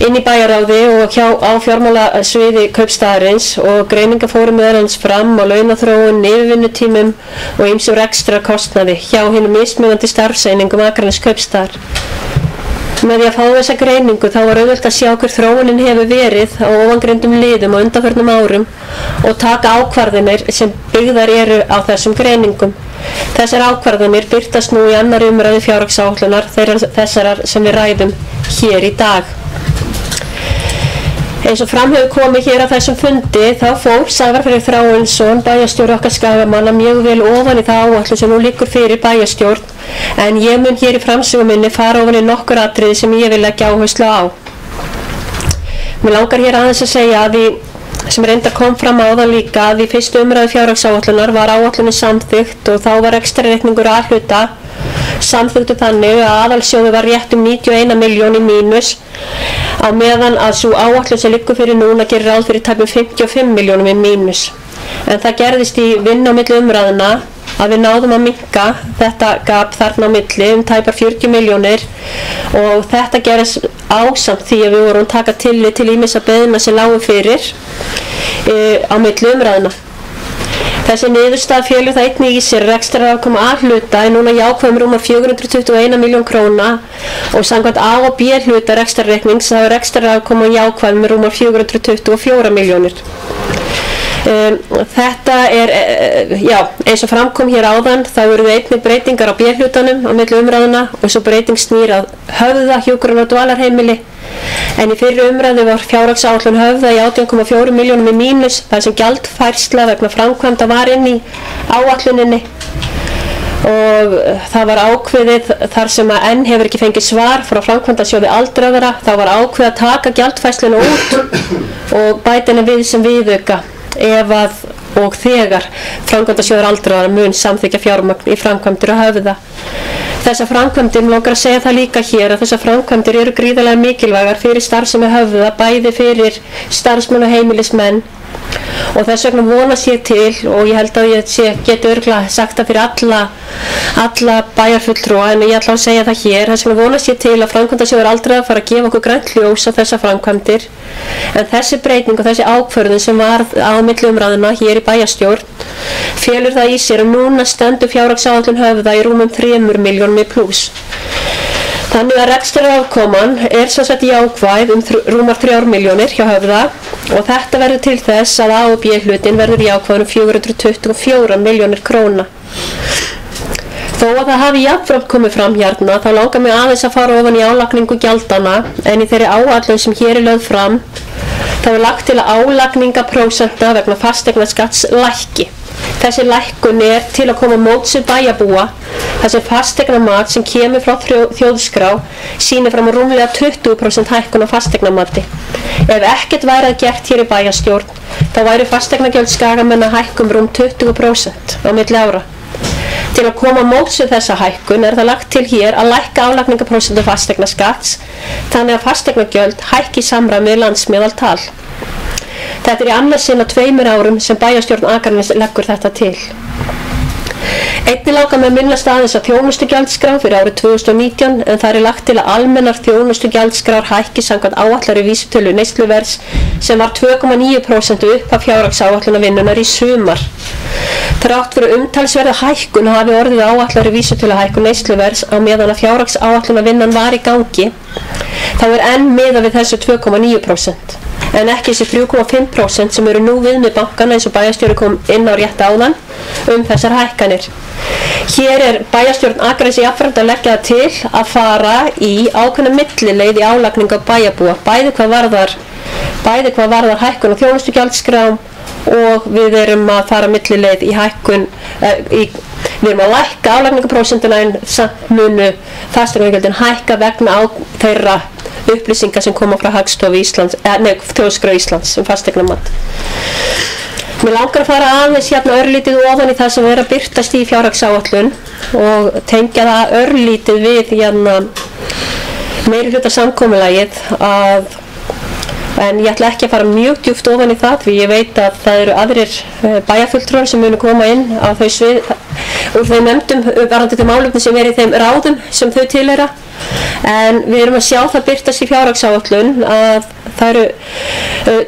inn í bæjarráði og á fjármálasviði kaupstaðarins og greiningar fóru meðal annars fram á launaþróun, yfirvinnutímum og ýmsum rekstrarkostnaði hjá hinum mismunandi starfseiningum Akraneskaupstaðar. Með því að fá þessa greiningu þá var auðvelt að sjá hver þróunin hefur verið á ofangreindum liðum á undanförnum árum og taka ákvarðanir sem byggðar eru á þessum greiningum. Þessar ákvarðanir birtast nú í annarri umræðu fjárhagsáætlunar þessarar sem við ræðum hér í dag. Eins og fram hefur komið hér á þessum fundi þá fór Sævar Freyr Þráinsson, bæjarstjóri okkar Skagamanna, mjög vel ofan í það áætlun sem nú liggur fyrir bæjarstjórn en ég mun hér í framsögu minni fara ofan í nokkur atriði sem ég vil leggja áherslu á. Mér langar hér aðeins að segja að sem reyndar kom fram áðan líka að í fyrstu umræðu fjárhagsáætlunar var áætlunin samþykkt og þá var rekstrarreikningur A-hluta samþykktu þannig að aðalsjóði var rétt 91 milljón í mínus á meðan að sú áætlun sem liggur fyrir núna gerir ráð fyrir tæpum 55 milljónum í mínus. En það gerðist í vinnu á milli umræðuna að við náðum að minnka þetta gap þarna á milli tæpar 40 milljónir og þetta gerðist ásamt því að við vorum taka tillit til ýmissa beiðna sem lágu fyrir á milli umræðuna. Þessi niðurstaða félur það einnig í sér rekstrarafkoma A-hluta er núna jákvæðum rúmar 421 milljón króna og samkvæmt A- og B-hluta rekstrarreiknings þá er rekstrarafkoma jákvæðum rúmar 424 milljónir. Þetta eins og framkom hér áðan þá eru einnig breytingar á B-hlutanum á milli umræðuna og svo breyting snýr að Höfða hjúkrunar- og dvalarheimili en í fyrri umræðu var fjárhagsáætlun Höfða í 18,4 milljónum í mínus þar sem gjaldfærsla vegna framkvæmda var inn í áætluninni og það var ákveðið þar sem að enn hefur ekki fengið svar frá framkvæmdasjóði aldraðra þá var ákveðið að taka gjaldfærsluna út og bæta henni við sem viðauka ef að og þegar framkvæmdasjóður aldraðra mun samþykkja fjármagn í framkvæmdir á Höfða. Þessar framkvæmdir, mig langar að segja það líka hér að þessar framkvæmdir eru gríðarlega mikilvægar fyrir starfsemi Höfða, bæði fyrir starfsmenn og heimilismenn og þess vegna vonast ég til og ég held að ég geti örugglega sagt það fyrir alla bæjarfulltrúa en ég ætla að segja það hér, þess vegna vonast ég til að framkvæmdasjóður aldraðra fara að gefa okkur grænt ljós á þessar framkvæmdir en þessi breyting og þessi ákvörðun sem var á milli umræðuna hér í bæjarstjórn felur það í sér og núna stendur fjárhagsáætlun Höfða í rúmum 3 milljónum í plús. Þannig að rekstrarafkoman er sem sagt jákvæð rúmar 3 milljónir hjá Höfða og þetta verður til þess að A- og B-hlutin verður jákvæður 424 milljónir króna. Þó að það hafi jafnframt komið fram hérna þá langar mig aðeins að fara ofan í álagningu gjaldana en í þeirri áætlun sem hér er lögð fram þá er lagt til að álagningaprósenta vegna fasteignaskatts lækki. Þessi lækkun er til að koma móts við bæjarbúa þar sem fasteignamat sem kemur frá þjóðskrá sýnir fram á rúmlega 20% hækkun á fasteignamati. Ef ekkert væri að gert hér í bæjarstjórn þá væri fasteignagjöld Skagamenn að hækka rúm 20% á milli ára. Til að koma móts við þessa hækkun er það lagt til hér að lækka álagningaprósentu fasteignaskatts þannig að fasteignagjöld hækki í samræmi við landsmeðaltal. Þetta er í annars sinn á 2 árum sem bæjarstjórn Akraness leggur þetta til. Einnig langar mig að minnast aðeins á þjónustugjaldskrá fyrir árið 2019 en það er lagt til að almennar þjónustugjaldskrár hækki samkvæmt áætlari vísitölu neysluverðs sem var 2,9% upp af fjárhagsáætlunarvinnunnar í sumar. Þrátt fyrir umtalsverða hækkun hafi orðið áætlari vísitöluhækkun neysluverðs á meðan að fjárhagsáætlunarvinnan var í gangi þá enn miðað við þessu 2,9% en ekki þessi 3,5% sem eru nú við bankana eins og bæjarstjóri kom inn á rétt áðan þessar hækkanir. Hér bæjarstjórn Akraness jafnframt að leggja það til að fara í ákveðna millileið í álagningu á bæjarbúa, bæði hvað varðar hækkun á þjónustugjaldskrám og við erum að fara millileið í hækkun, við erum að lækka álagningaprósentuna en samt munu fasteignagjöldin hækka vegna þeirra upplýsingar sem koma frá Hagstofu Íslands, Þjóðskrá Íslands fasteignamat. Mér langar að fara aðeins örlítið ofan í það sem að birtast í fjárhagsáætlun og tengja það örlítið við meirihlutasamkomulagið en ég ætla ekki að fara mjög djúpt ofan í það því ég veit að það eru aðrir bæjarfulltrúar sem munu koma inn á þau svið úr þeim nefndum varðandi þau málefni sem í þeim ráðum sem þau tilheyra. En við erum að sjá það birtast í fjárhagsáætlun að það eru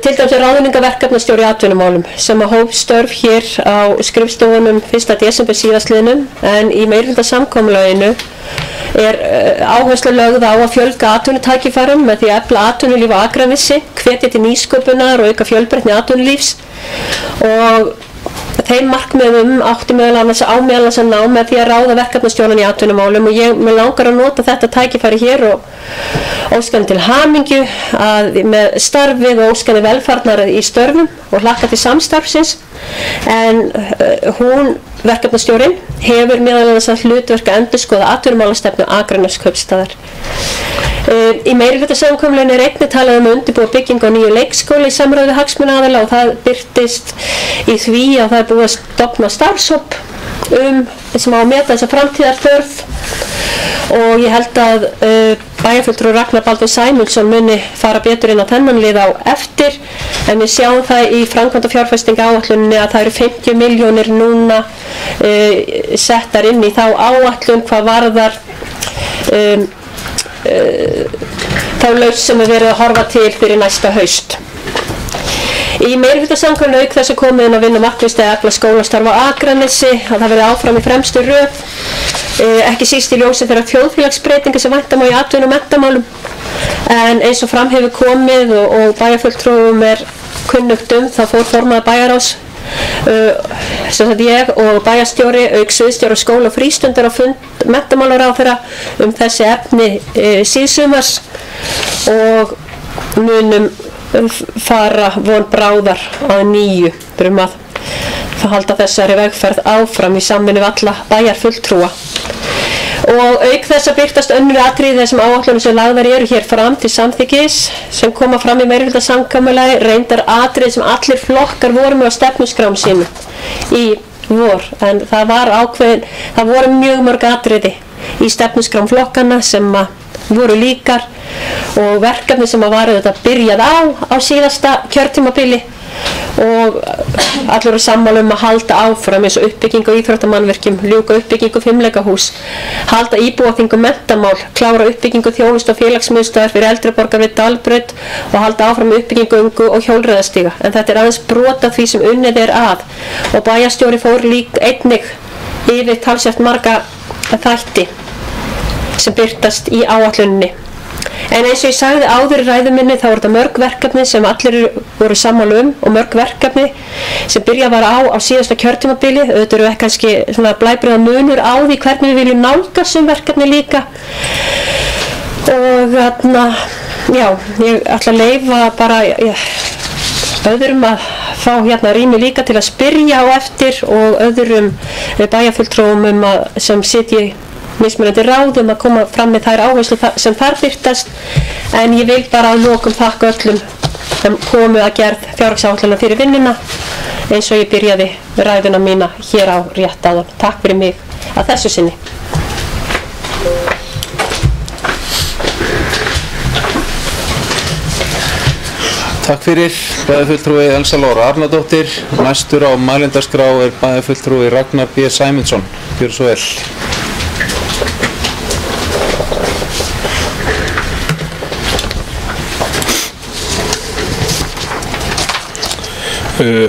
til dæmis ráðningarverkefnastjóri í atvinnumálum sem að hóf störf hér á skrifstofunum 1. desember síðastliðnum en í meirihlutasamkomulaginu áhersla lögð á að fjölga atvinnutækifærum með því að efla atvinnulíf á Akranesi, hvetja til nýsköpunar og auka fjölbreytni atvinnulífs og þeim markmiðum átti meðal annars að ná með því að ráða verkefnastjóran í atvinnumálum og mig langar að nota þetta tækifæri hér og óskandi til hamingju með starfið og óskandi velfarnar í störfum og hlakka til samstarfsins en verkefnastjórinn hefur meðal annars að hlutverk að endurskoða atvinnumálastefnu Akraneskaupstaðar. Í meirihlutasamkomulaginu einnig talað að undirbúa byggingu á nýju leikskóla í samráði við hagsmunaaðila og það birtist í því að það búið að stofna starfshóp sem á að meta þessa framtíðarþörf og ég held að bæjarfulltrúi Ragnar Baldur Sæmundsson muni fara betur inn á þennan lið á eftir en við sjáum það í framkvæmda og fjárfestingaáætluninni að það eru 50 milljónir núna settar inn í þá áætlun hvað varðar þá lausn sem verið að horfa til fyrir næsta haust. Í meirihlutasamkomulaginu auk þess að komið inn að vinna markvisst að efla skólastarf á Akranesi, að það verði áfram í fremstu röð, ekki síst í ljósi þeirra þjóðfélagsbreytinga sem vænta má í atvinnu og menntamálum. En eins og fram hefur komið og bæjarfulltrúum kunnugt þá fór formaður bæjarráðs, sem sagt ég og bæjarstjóri auk sviðsstjóri skóla og frístundar á fund menntamálaráðherra þessi efni síðsumars og munum fara von bráðar að nýju að halda þessari vegferð áfram í samvinnu við alla bæjarfulltrúa. Og auk þess að birtast önnur atriði þessum áætlunum sem lagðar eru hér fram til samþykkis sem koma fram í meirihlutasamkomulagi reyndar atriði sem allir flokkar voru með á stefnuskrám sínu í vor en það voru mjög mörg atriði í stefnuskrám flokkana sem voru líkar og verkefni sem var auðvitað byrjað á síðasta kjörtímabili og allir eru sammála að halda áfram eins og uppbyggingu íþróttamannvirkjum, ljúka uppbyggingu fimleikahús, halda íbúaþingu menntamál, klára uppbyggingu þjónustu og félagsmiðstöðvar fyrir eldri borgara við Dalbraut og halda áfram uppbyggingu ungu og hjólreiðastíga. En þetta aðeins brot af því sem unnið að og bæjarstjóri fór einnig yfir talsvert marga þætti sem birtast í áætluninni. En eins og ég sagði áður í ræðu minni þá voru þetta mörg verkefni sem allir voru sammála og mörg verkefni sem byrjað var á síðasta kjörtímabili, auðvitað eru ekki kannski svona blæbrigða munur á því hvernig við viljum nálgast verkefni líka og já, ég ætla að leyfa bara öðrum að fá rými líka til að spyrja á eftir og öðrum bæjarfulltrúum sem sitja í mismunandi ráðum að koma fram með þær áherslu sem þar birtast en ég vil bara að lokum þakka öllum sem komu að gerð fjárhagsáætlana fyrir vinnuna eins og ég byrjaði ræðuna mína hér á rétt áðan. Takk fyrir mig að þessu sinni. Takk fyrir bæjarfulltrúi Elsa Lára Arnardóttir. Næstur á mælendaskrá bæjarfulltrúi Ragnar B. Sæmundsson. Gjörðu svo vel.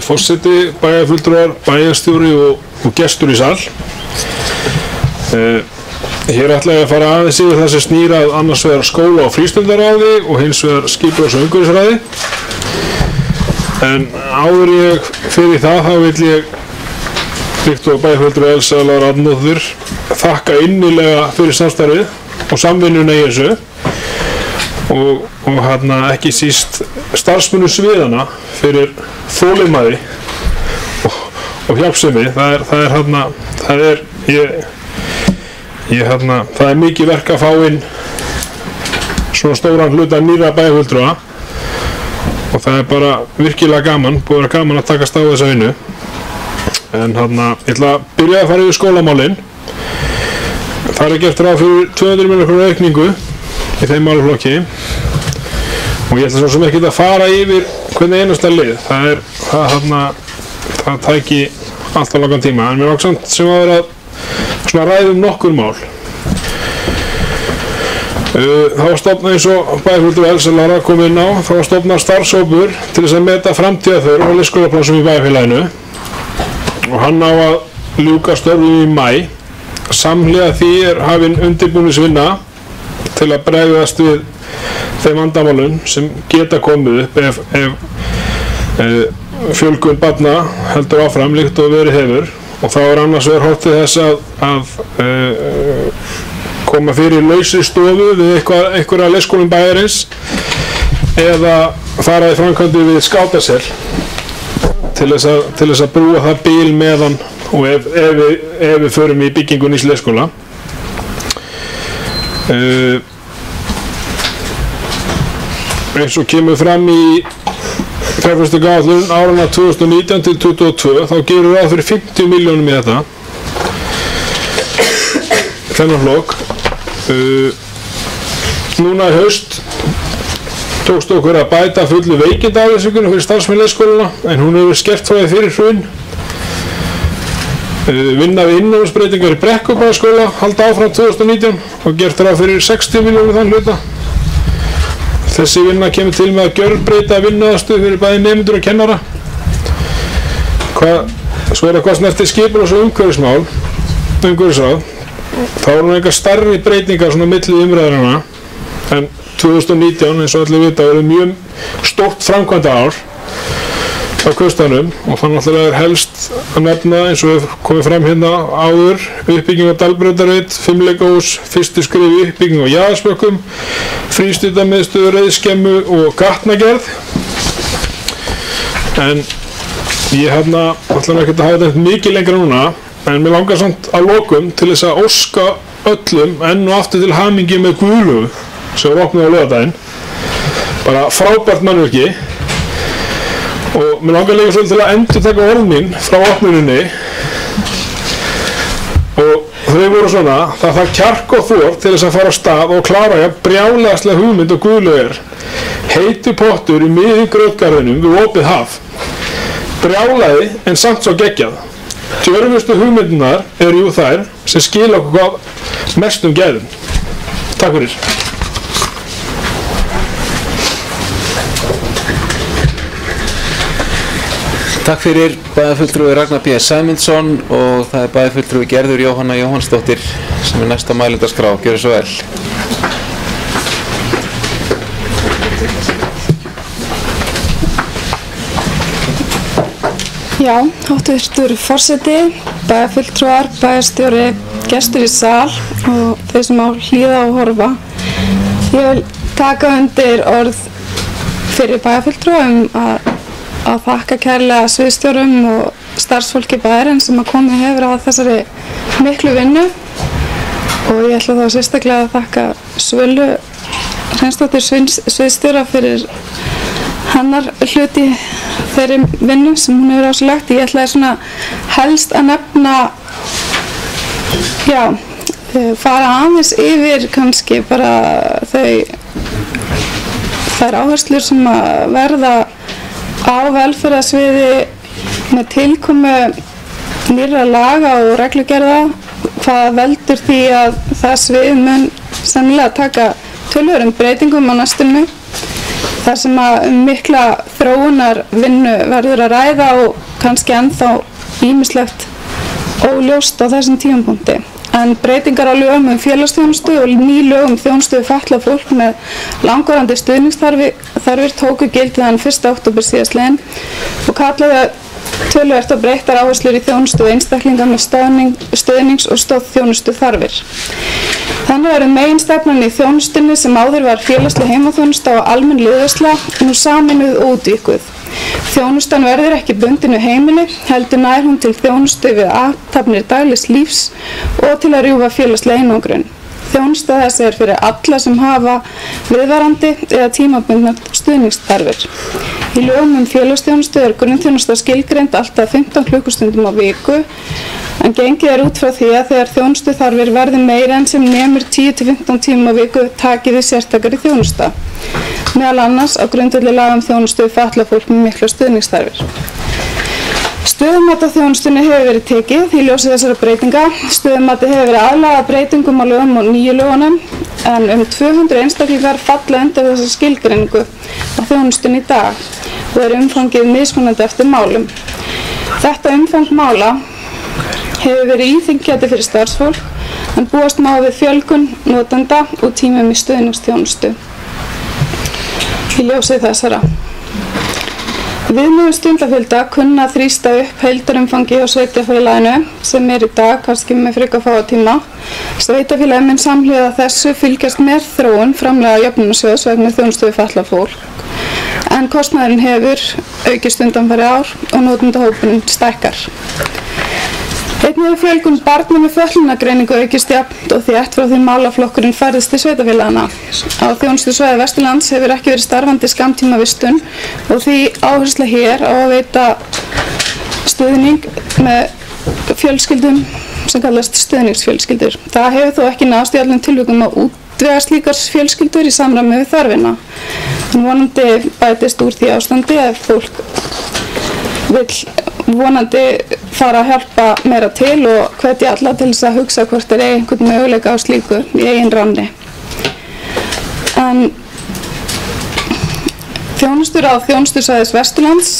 Forseti, bæjarfulltrúar, bæjarstjóri og gestur í sal. Hér ætla ég að fara aðeins yfir það sem snýr að annars vegar skóla- og frístundaráði og hins vegar skipulags- og umhverfisráði. En áður ég fyrir það, þá vil ég, líkt og bæjarfulltrúi Elsa Lára Árnadóttir, þakka innilega fyrir samstarfið og samvinnuna í þessu og ekki síst starfsmönnum sviðana fyrir þolinmæði og hjálpsemi. Það er mikið verk að fá inn svona stóran hluta nýra bæjarfulltrúa og það er bara virkilega gaman, búið að vera gaman að takast á þessa vinnu. En ég ætla að byrja að fara yfir skólamálin. Það er gert ráð fyrir 200 milljóna króna aukningu í þeim málaflokki og ég ætla svo sem ekki að fara yfir hvernig einasta lið. Það tæki alltaf langan tíma, en mér var samt sem að vera svona ræðum nokkur mál. Það var stofnað, eins og bæjarfulltrúi Elsa Lára kom inn á, það var stofnað starfshópur til þess að meta framtíðarþörf á leikskólaplássum í bæjarfélaginu og hann á að ljúka störfum í maí. Samhliða því er hafin undirbúningsvinna til að bregðast við þeim vandamálum sem geta komið upp ef fjölgun barna heldur áfram líkt og verið hefur. Og þá er annars vegar horft til þess að koma fyrir lausri stofu við einhverja leikskólum bæjarins eða fara í framkvæmdir við skátasel til þess að brúa það bil meðan og ef við förum í byggingu nýs leikskóla. Eins og kemur fram í fjárfestingaráætlun áranna 2019 til 2022 þá gerum við ráð fyrir 50 milljónum í þetta þennan flokk. Núna í haust tókst okkur að bæta fullu veikindaaflýsingunni fyrir starfsmenn leikskólana en hún hefur skert frá því fyrir hrun. Vinna við innnámsbreytingar í Brekkubæjarskóla halda áfram 2019 og gert ráð fyrir 60 milljónum þann hluta. Þessi vinna kemur til með að gjörbreyta vinnuaðstöðu fyrir bæði nemendur og kennara. Svo er það hvað snertir skipulags- og umhverfisráð. Þá eru einhver stærri breytingar svona milli umræðurina en 2019 eins og allir vita verður mjög stórt framkvæmdaár á Kaustanum og þannig náttúrulega er helst að nefna eins og við komum fram hérna áður uppbygging á Dalbrautarveit, Fimleikahús, fyrstu skrif í uppbygging á Jaðarsbökkum, frístundamiðstöð, reiðskemmu og gatnagerð. En ég ætla ekki að hafa þetta mikið lengra núna en mér langar samt að lokum til þess að óska öllum enn og aftur til hamingju með Guðlaugu sem var opnuð á laugardaginn. Bara frábært mannvirki. Og mér langar líka svolítið til að endurtaka orð mín frá opnuninni og þau voru svona: það þarf kjark og þor til þess að fara á stað og klára brjálæðislega hugmynd og Guðlaug er heitur pottur í miðju grjótgarðinum við opið haf, brjálæði en samt svo geggjað. Djörfustu hugmyndunar eru jú þær sem skila okkur mestum gæðum. Takk fyrir. Takk fyrir bæjarfulltrúi Ragnar B. Sæmundsson og það er bæjarfulltrúi Gerður Jóhanna Jóhannsdóttir sem er næsta mælendaskrá. Gjörðu svo vel. Já, háttvirtur forseti, bæjarfulltrúar, bæjarstjóri, gestur í sal og þeir sem á hlýða og horfa. Ég vil taka undir orð fyrir bæjarfulltrúa að þakka kærlega sviðsstjórum og starfsfólki bæjarins sem að komið hefur að þessari miklu vinnu og ég ætla þá sérstaklega að þakka Svölu Hreinsdóttur sviðsstjóra fyrir hennar hluti þeirri vinnu sem hún hefur á sig lagt. Ég ætlaði svona helst að nefna, fara aðeins yfir kannski bara þær áherslur sem að verða á velferðarsviði með tilkomu nýrra laga og reglugerða, hvað veldur því að það svið mun sennilega taka töluverðum breytingum á næstunni, þar sem að mikla þróunarvinnu verður að ræða og kannski ennþá ýmislegt óljóst á þessum tímapunkti. en breytingar á lögum félagsþjónustu og ný lög þjónustu við fatlað fólk með langvarandi stuðningsþarfir tóku gildi þann 1. október síðastliðinn og kallaði töluvert og breyttar áherslur í þjónustu og einstaklinga með stuðnings- og stoðþjónustu þarfir. Þannig verður meginstefnan í þjónustunni sem áður var félagsleg heimaþjónusta og almenn liðveisla nú sameinuð og útvíkkuð. Þjónustan verður ekki bundin við heimili, heldur nær hún til þjónustu við athafnir daglegs lífs og til að rjúfa félagslega einangrun. Þjónusta þessi er fyrir alla sem hafa viðvarandi eða tímabundnar stuðningsþarfir. Í lögum félagsþjónustu er grunnþjónusta skilgreind alltaf 15 klukkustundum á viku, en gengið er út frá því að þegar þjónustuþarfir verði meira en sem nemur 10-15 tíma á viku takið við sérstakari þjónusta, meðal annars á grundvelli laga þjónustu við fatlað fólk með miklar stuðningsþarfir. Stöðumat á þjónustunni hefur verið tekið í ljósi þessara breytinga. Stöðumati hefur verið aðlagað breytingum á lögum og nýju lögunum, en 200 einstaklingar falla undir þessa skilgreiningu á þjónustunni í dag og umfangið mismunandi eftir málum. Þetta umfang mála hefur verið íþyngjandi fyrir starfsfólk, en búast má við fjölgun notenda og tímum í stuðningsþjónustu. Í ljósi þessara. Viðmiðun stundafjölda kunna að þrýsta upp heildarumfangi á sveitarfélaginu sem í dag kannski með frekar fáa tíma. Sveitarfélagið mun samhliða þessu fylgjast með þróun framlaga jöfnunarsjóðs vegna þjónustu við fatlað fólk, en kostnaðurinn hefur aukist undanfari ár og notendahópurinn stækkar. Einnig hefur fjölgun barna með fötlunargreiningu aukist jafnt og þétt frá því málaflokkurinn færðist til sveitarfélaganna. Á þjónustusvæði Vesturlands hefur ekki verið starfandi skammtímavistun og því áhersla hér á að veita stuðning með fjölskyldum sem kallast stuðningsfjölskyldur. Það hefur þó ekki náðst í öllum tilvikum að útvega slíkar fjölskyldur í samræmi við þörfina. En vonandi bætist úr því ástandi ef fólk vill vonandi fara að hjálpa meira til og hvetja alla til þess að hugsa hvort þeir eigi einhvern möguleika á slíku í eigin ranni. En þjónustusvæðis Vesturlands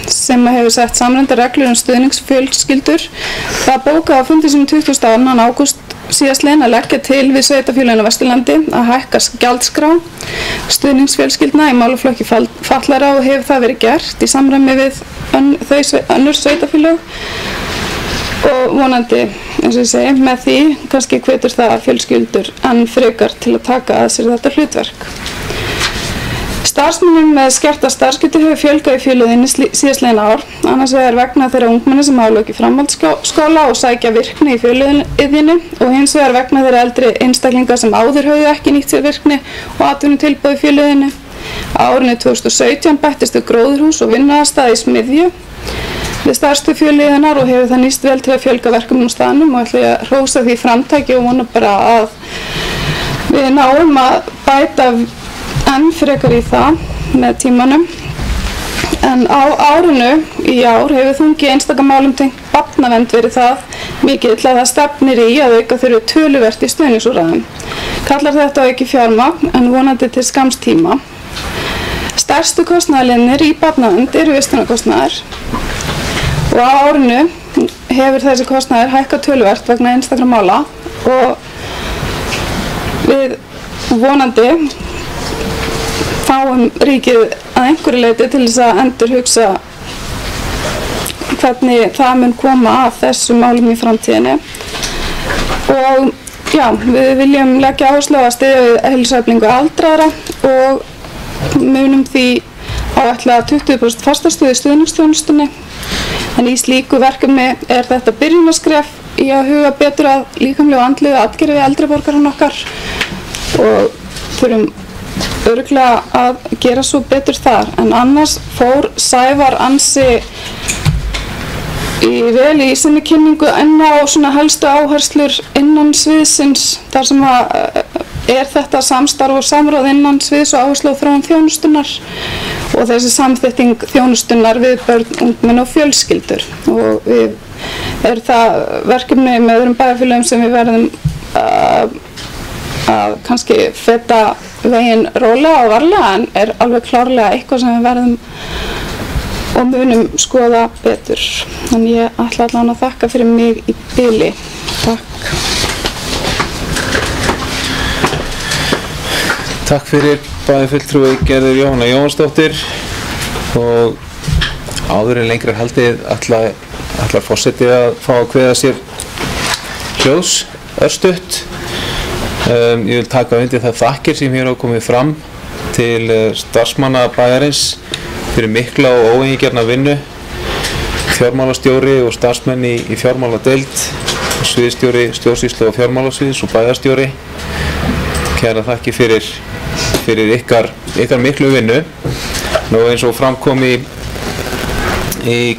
sem hefur sett samræmdar reglur stuðningsfjölskyldur, það bókaði á fundi sínum 22. ágúst síðastliðinn að leggja til við sveitarfélögin á Vesturlandi að hækka gjaldskrá stuðningsfjölskyldna í málaflokki fatlaðra og hefur það verið gert í samræmi við önnur sveitarfélög og vonandi, eins og ég segi, með því kannski hvetur það fjölskyldur enn frekar til að taka að sér þetta hlutverk. Starfsmönnum með skerta starfsgetu hefur fjölgað í félöginni síðastliðin ár, annars vegar vegna þeirra ungmenni sem hafa lokið framhaldsskóla og sækja virkni í félöginni og hins vegar vegna þeirra eldri einstaklinga sem áður höfðu ekki nýtt sér virkni og atvinnutilboð í félöginni. Á árinu 2017 bættist við gróðurhús og vinnuaðstaða í Smiðju við stærstu félöginnar og hefur það nýst vel til að fjölga verkefnum á staðnum og ætla ég að hrósa því framtaki og vona bara að við náum að bæta enn frekar í það með tímanum. En á árinu í ár hefur þungi einstakamálum tengt barnavernd verið það mikill að það stefnir í að auka þurfi töluvert í stuðningsúrræðum. Kallar þetta auki fjármagn en vonandi til skamms tíma. Stærstu kostnaðarliðir í barnavernd eru vistunarkostnaðar og á árinu hefur þessi kostnaður hækkað töluvert vegna einstakra mála og við vonandi fáum ríkið að einhverju leyti til þess að endurhugsa hvernig það mun koma að þessum málum í framtíðinni. Og já, við viljum leggja áherslu á að styðja við heilsueflingu aldraðra og munum því áætla 20% fastastöðu í stuðningsþjónustunni. En í slíku verkefni er þetta byrjunarskref í að huga betur að líkamlegu og andlegu atgervi við eldri borgarana okkar og þurfum örugglega að gera svo betur þar, en annars fór Sævar ansi vel í sinni kynningu enn á svona helstu áherslur innan sviðsins þar sem er þetta samstarf og samráð innan sviðs og áherslu á þróun þjónustunnar og þessi samþætting þjónustunnar við börn, ungmenni og fjölskyldur og er það verkefni með öðrum bæjarfélögum sem við verðum að kannski feta veginn rólega og varlega en er alveg klárlega eitthvað sem við verðum og munum skoða betur. En ég ætla allan að þakka fyrir mig í bili. Takk. Takk fyrir bæjarfulltrúi Gerður Jóhanna Jóhannsdóttir og áður en lengra haldið ætlar forseti að fá að kveða sér hljóðs örstutt. Ég vil taka undir það þakkir sem hér hafa komið fram til starfsmanna bæjarins fyrir mikla og óeigingjarna vinnu, fjármálastjóri og starfsmenn í fjármáladeild, sviðstjóri stjórnsýslu og fjármálasviðs og bæjarstjóri. Kæra þakki fyrir ykkar miklu vinnu. Nú eins og framkom í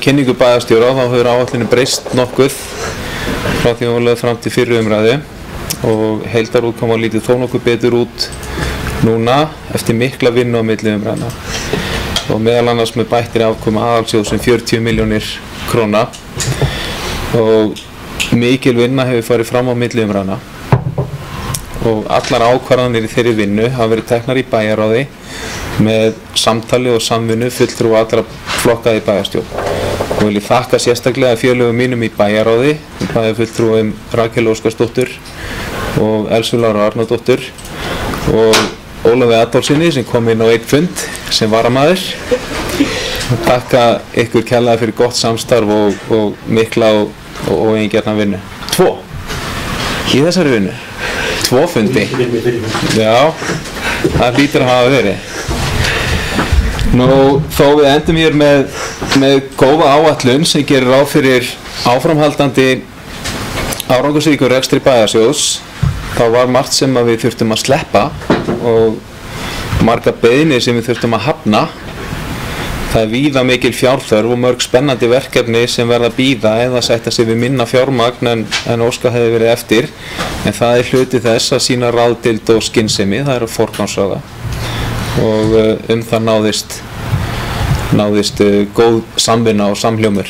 kynningu bæjarstjóra þá hefur áætlunin breyst nokkuð frá því hún var lögð fram til fyrri umræðu og heildarútkoma lítið þó nokkuð betur út núna eftir mikla vinnu á milli umræðna og meðal annars með bættri afkomu aðalsjóðs 40 milljónir króna og mikil vinna hefur farið fram á milli umræðna og allar ákvarðanir í þeirri vinnu hafa verið teknar í bæjarráði með samtali og samvinnu fulltrúa allra flokka í bæjarstjórn. Og vil ég þakka sérstaklega félögum mínum í bæjarráði, bæjarfulltrúum Rakel Óskarsdóttur og Elsu Láru Arnardóttur og Ólafi Adolfssyni sem kom inn á einn fund sem varamaður. Þakka ykkur kærlega fyrir gott samstarf og mikla og eigingjarna vinnu. 2 í þessari vinnu. 2 fundi. Já, það hlýtur að hafa verið. Nú, þó við endum hér með góða áætlun sem gerir ráð fyrir áframhaldandi árangursríkur rekstri bæjarsjóðs, þá var margt sem að við þurftum að sleppa og marga beiðnir sem við þurftum að hafna. Það er víða mikil fjárþörf og mörg spennandi verkefni sem verða að bíða eða sætta sig við minna fjármagn en óskað hefði verið eftir, en það er hluti þess að sýna ráðdeild og skynsemi, það er að forgangsraða og það náðist góð samvinna og samhljómur.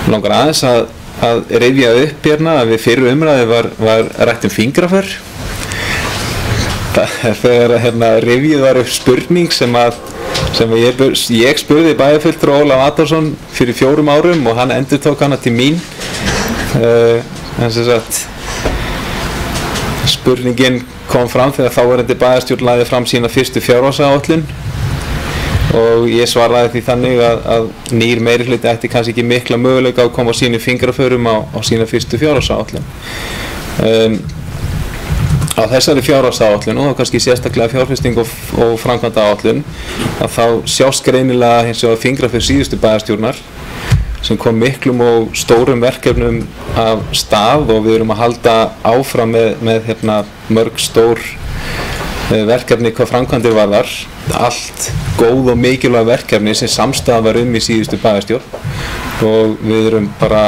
Langar aðeins að rifja upp hérna að við fyrri umræðu var rætt fingraför. Þegar rifjuð var upp spurning sem ég spurði bæjarfulltrúa Ólaf Adolfsson fyrir 4 árum og hann endurtók hana til mín. En sem sagt, spurningin kom fram þegar þáverandi bæjarstjórn lagði fram sína fyrstu fjárhagsáætlun og ég svaraði því þannig að nýr meirihluti ætti kannski ekki mikla möguleika að koma á sínu fingraförum á sína fyrstu fjárhagsáætlun. Á þessari fjárhagsáætlun og þá kannski sérstaklega fjárfesting og framkvæmdaáætlun að þá sjást greinilega hins vegar fingraför síðustu bæjarstjórnar sem kom miklum og stórum verkefnum af stað og við erum að halda áfram með mörg stór verkefni hvað framkvæmdir varðar. Allt góð og mikilvæg verkefni sem samstaða var í síðustu bæjarstjórn og við erum bara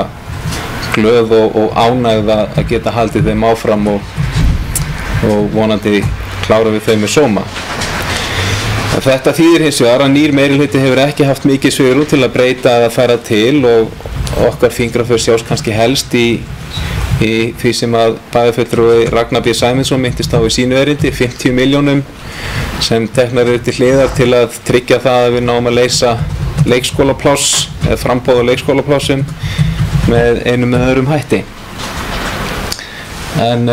glöð og ánægð að geta haldið þeim áfram og vonandi klára við þau með sóma. Þetta þýðir hins vegar að nýr meirihluti hefur ekki haft mikið svigrúm til að breyta eða færa til og okkar fingraför sjást kannski helst í því sem að bæjarfulltrúi Ragnar B. Sæmundsson minntist á í sínu erindi, 50 milljónum sem teknar eru til hliðar til að tryggja það að við náum að leysa leikskólapláss eða framboð á leikskólaplássum með einum eða öðrum hætti. En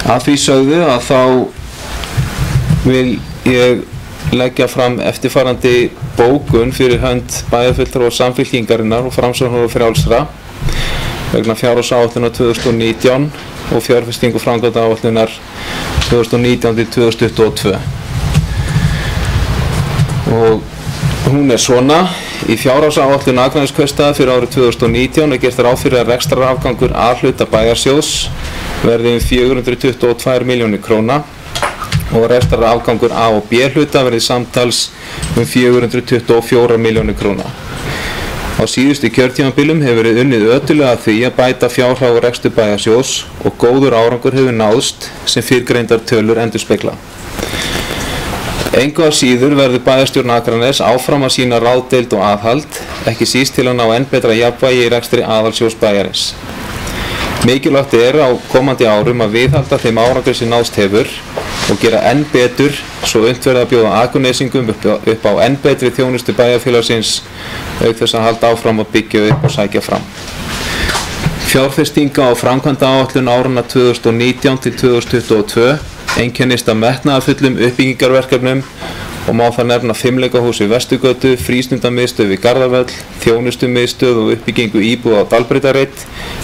að því sögðu að þá vil ég leggja fram eftirfarandi bókun fyrir hönd bæjarfulltrúa Samfylkingarinnar og Framsóknar og Frjálsra vegna fjárhagsáætlunar 2019 og fjárfestingu framkvæmdaáætlunar 2019 til 2022. Og hún er svona: í fjárhagsáætlun Akraneskaupstaðar fyrir árið 2019 er gert ráð fyrir að rekstrarafgangur A-hluta bæjarsjóðs verði 422 milljónir króna og rekstrarafgangur A- og B-hluta verði samtals 424 milljónir króna. Á síðustu kjörtímabilum hefur verið unnið ötullega að því að bæta fjárhag og rekstur bæjarsjóðs og góður árangur hefur náðst sem fyrrgreindar tölur endurspegla. Engu að síður verður bæjarstjórn Akraness áfram að sýna ráðdeild og aðhald, ekki síst til að ná enn betra jafnvægi í rekstri aðalsjóðs bæjarins. Mikilvægt er á komandi árum að viðhalda þeim árangri sem náðst hefur og gera enn betur svo unnt verði að bjóða Akurnesingum upp á enn betri þjónustu bæjarfélagsins auk þess að halda áfram að byggja upp og sækja fram. Fjárfestinga- og framkvæmdaáætlun áranna 2019 til 2022 einkennist af metnaðarfullum uppbyggingarverkefnum og má það nefna fimleikahús við Vesturgötu, frístundamiðstöð við Garðavöll, þjónustumiðstöð og uppbyggingu íbúða á Dalbreytarreit,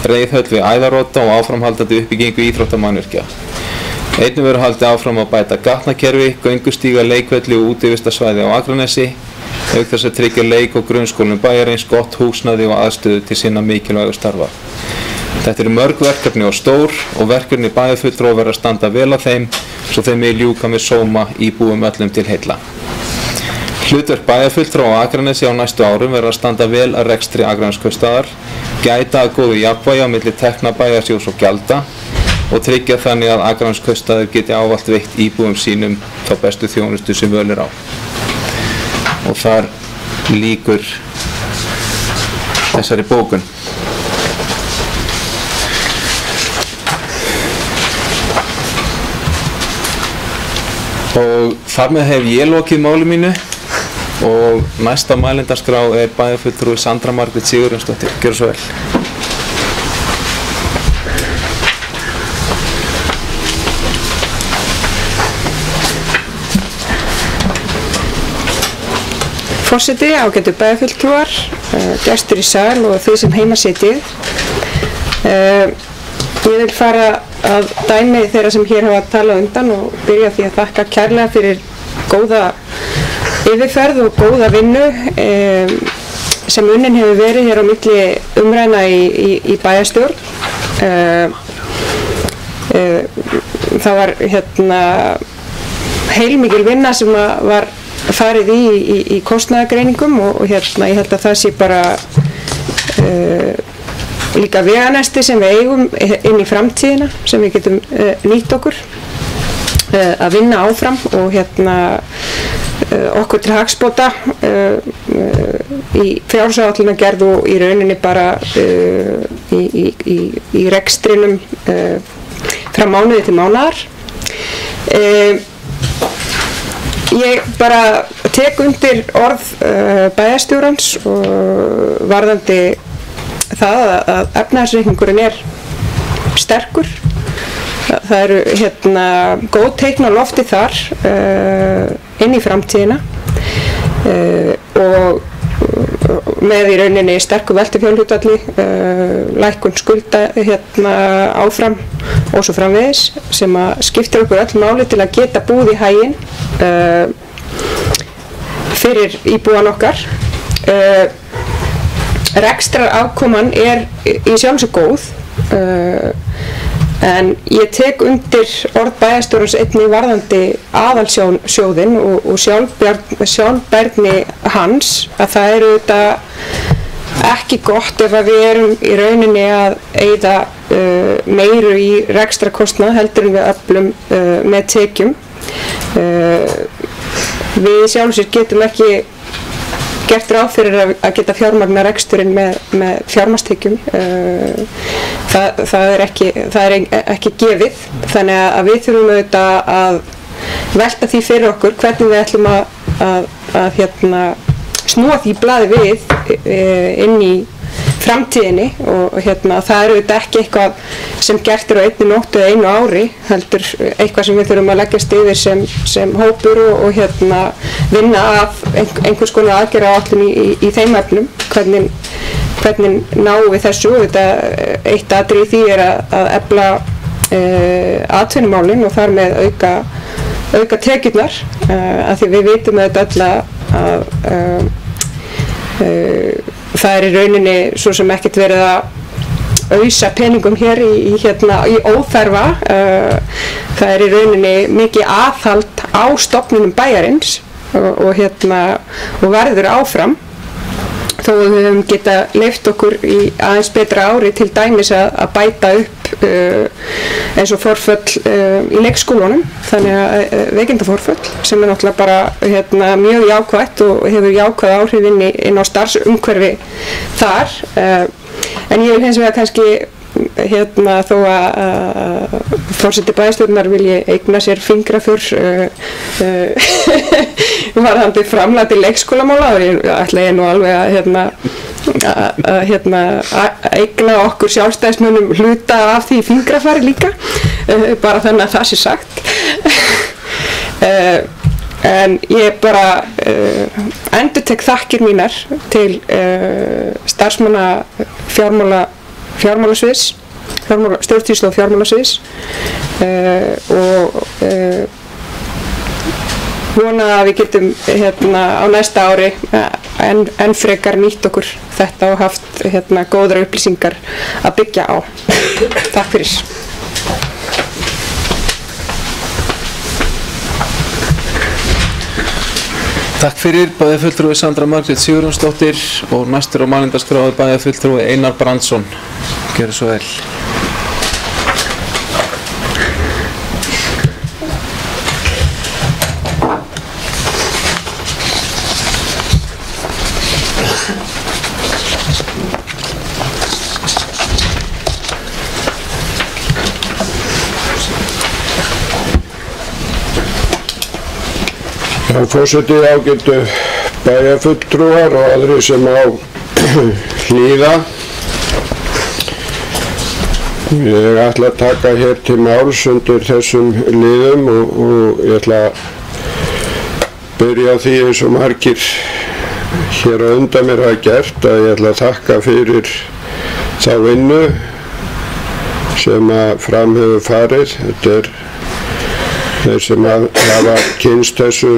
reiðhöll við Æðarodda og áframhaldandi uppbyggingu íþróttamannvirkja. Einnig verður haldið áfram að bæta gatnakerfi, göngustíga, leikvelli og útivistarsvæði á Akranesi, auk þess að tryggja leik- og grunnskólum bæjarins gott húsnæði og aðstöðu til sinna mikilvægu starfa. Þetta eru mörg verkefni og stór og verkefni bæjarfulltrúa verða að standa vel að þeim svo þeim megi ljúka með sóma íbúum öllum til heilla. Hlutverk bæjarfulltrúa á Akranesi á næstu árum verða að standa vel að rekstri Akraneskaupstaðar, gæta að góðu jafnvægi á milli tekna bæjarsjóðs og gjalda og tryggja þannig að Akraneskaupstaður geti ávallt veitt íbúum sínum þá bestu þjónustu sem völ er á. Og þar lýkur þessari bókun. Og þar með hef ég lokið máli mínu og næsta mælendaskrá er bæjarfulltrúi Sandra Margrét Sigurjónsdóttir. Gjörðu svo vel. Forseti, ágætu bæjarfulltrúar, gestur í sal og þið sem heima sitjið. Ég vil fara að dæmi þeirra sem hér hafa talað undan og byrja því að þakka kærlega fyrir góða yfirferð og góða vinnu sem unnin hefur verið hér á milli umræðna í bæjarstjórn. Það var heilmikil vinna sem var farið í kostnaðargreiningum og ég held að það sé bara líka veganesti sem við eigum inn í framtíðina sem við getum nýtt okkur að vinna áfram og okkur til hagsbóta í fjárhagsáætlunargerð og í rauninni bara í rekstrinum frá mánuði til mánaðar. Ég bara tek undir orð bæjarstjórans og varðandi það að efnahagsreikningurinn er sterkur. Það eru góð teikn á lofti þar inn í framtíðina og með í rauninni sterku veltufjárhlutfalli, lækkun skulda áfram og svo framvegis sem að skiptir okkur öll máli til að geta búið í haginn fyrir íbúan okkar. Rekstrarafkoman er í sjálfu sér góð en ég tek undir orð bæjarstjórans einnig varðandi aðalsjóðinn og sjálfbærni hans að það eru auðvitað ekki gott ef að við erum í rauninni að eyða meiru í rekstrakostnað heldur en við öflum með tekjum. Við sjálfu sér getum ekki gert ráð fyrir að geta fjármagna reksturinn með fjármagnstekjum. Það er ekki gefið, þannig að við þurfum auðvitað að velta því fyrir okkur hvernig við ætlum að snúa því blaði við inn í framtíðinni og það er auðvitað ekki eitthvað sem gert er á einni nóttu eða einu ári, heldur eitthvað sem við þurfum að leggjast yfir sem hópur og vinna af einhvers konar aðgerðaáætlun í þeim efnum, hvernig náum við þessu. Eitt atriði í því er að efla atvinnumálin og þar með auka tekjurnar, af því við vitum auðvitað öll að það er í rauninni svo sem ekkert verið að ausa peningum hér í óþarfa. Það er í rauninni mikið aðhald á stofnunum bæjarins og verður áfram þó að við höfum geta leyft okkur í aðeins betra ári til dæmis að bæta upp eins og forföll í leikskólunum, þannig að veikindaforföll sem er náttúrulega bara mjög jákvætt og hefur jákvæð áhrif inn á starfsumhverfi þar. En ég vil hins vegar kannski þó að forseti bæjarstjórnar vilji eigna sér fingraför varðandi framlag til leikskólamála og ætla ég nú alveg að eigna okkur sjálfstæðismönnum hluta af því fingrafari líka, bara þannig að það sé sagt. En ég bara endurtek þakkir mínar til starfsmanna fjármálasviðs, stjórnsýslu og fjármálasviðs og vona að við getum á næsta ári enn frekar nýtt okkur þetta og haft góðar upplýsingar að byggja á. Takk fyrir. Takk fyrir bæjarfulltrúi Sandra Margrét Sigurjónsdóttir og næstur á mælendaskrá bæjarfulltrúi Einar Brandsson. Gjörðu svo vel. Forseti, ágætu bæjarfulltrúar og aðrir sem á hlýða. Ég ætla að taka hér til máls undir þessum liðum og ég ætla að byrja á því eins og margir hér á undan mér hafa gert að ég ætla að þakka fyrir þá vinnu sem að fram hefur farið. Þetta þeir sem hafa kynst þessu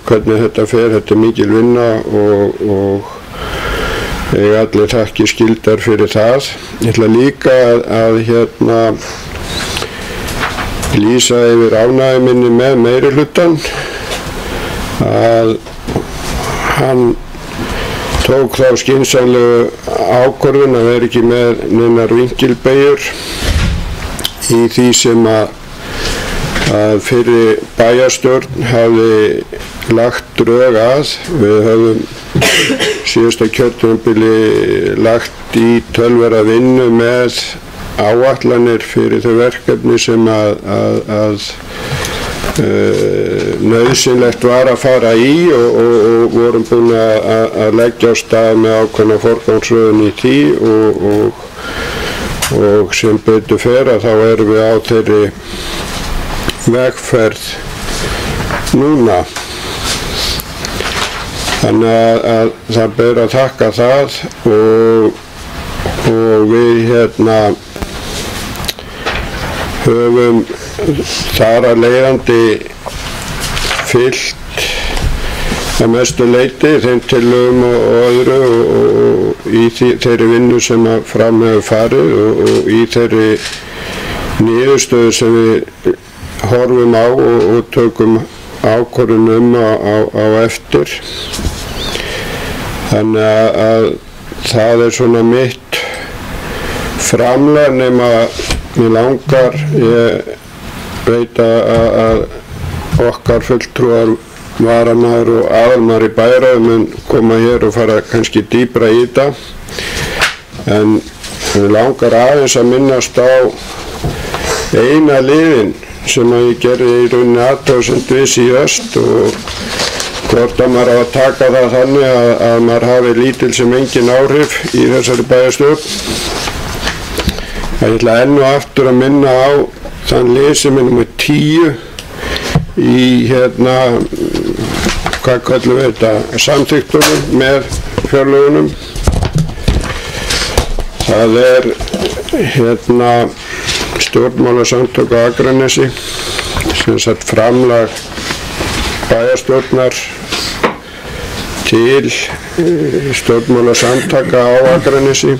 hvernig þetta fer, þetta mikil vinna og ég allir þakki skildar fyrir það. Ég ætla líka að lýsa yfir ánægju minni með meirihlutann að hann tók þá skynsamlegu ákvörðun að vera ekki með neinar vinkilbeigjur í því sem að fyrir bæjarstjórn hafði lagt drög að. Við höfum síðasta kjörtímabili lagt í tölverða vinnu með áætlanir fyrir þau verkefni sem að nauðsynlegt var að fara í og vorum búin að leggja á stað með ákveðna forgangsröðun í því og sem betur fer að þá erum við á þeirri vegferð núna. Þannig að það ber að þakka það og við höfum þar að leiðandi fylgt að mestu leyti þeim tillögum og öðru og í þeirri vinnu sem að fram hefur farið og í þeirri niðurstöðu sem við horfum á og tökum ákvörðun á eftir. Þannig að það svona mitt framlag nema mér langar, ég veit að okkar fulltrúar varamaður og aðalmaður í bæjarráði mun koma hér og fara kannski dýpra í þetta en mér langar aðeins að minnast á eina liðin sem að ég gerði í rauninni athugasemd við síðast og hvort að maður á að taka það þannig að maður hafi lítil sem engin áhrif í þessari bæjarstjórn. Ég ætla enn og aftur að minna á þann lið sem er númer 10 í hvað kallum við þetta, samþykktunum með fjárlögunum. Það er stjórnmálasamtök á Akranesi sem sagt framlag bæjarstjórnar til stjórnmálasamtaka á Akranesi.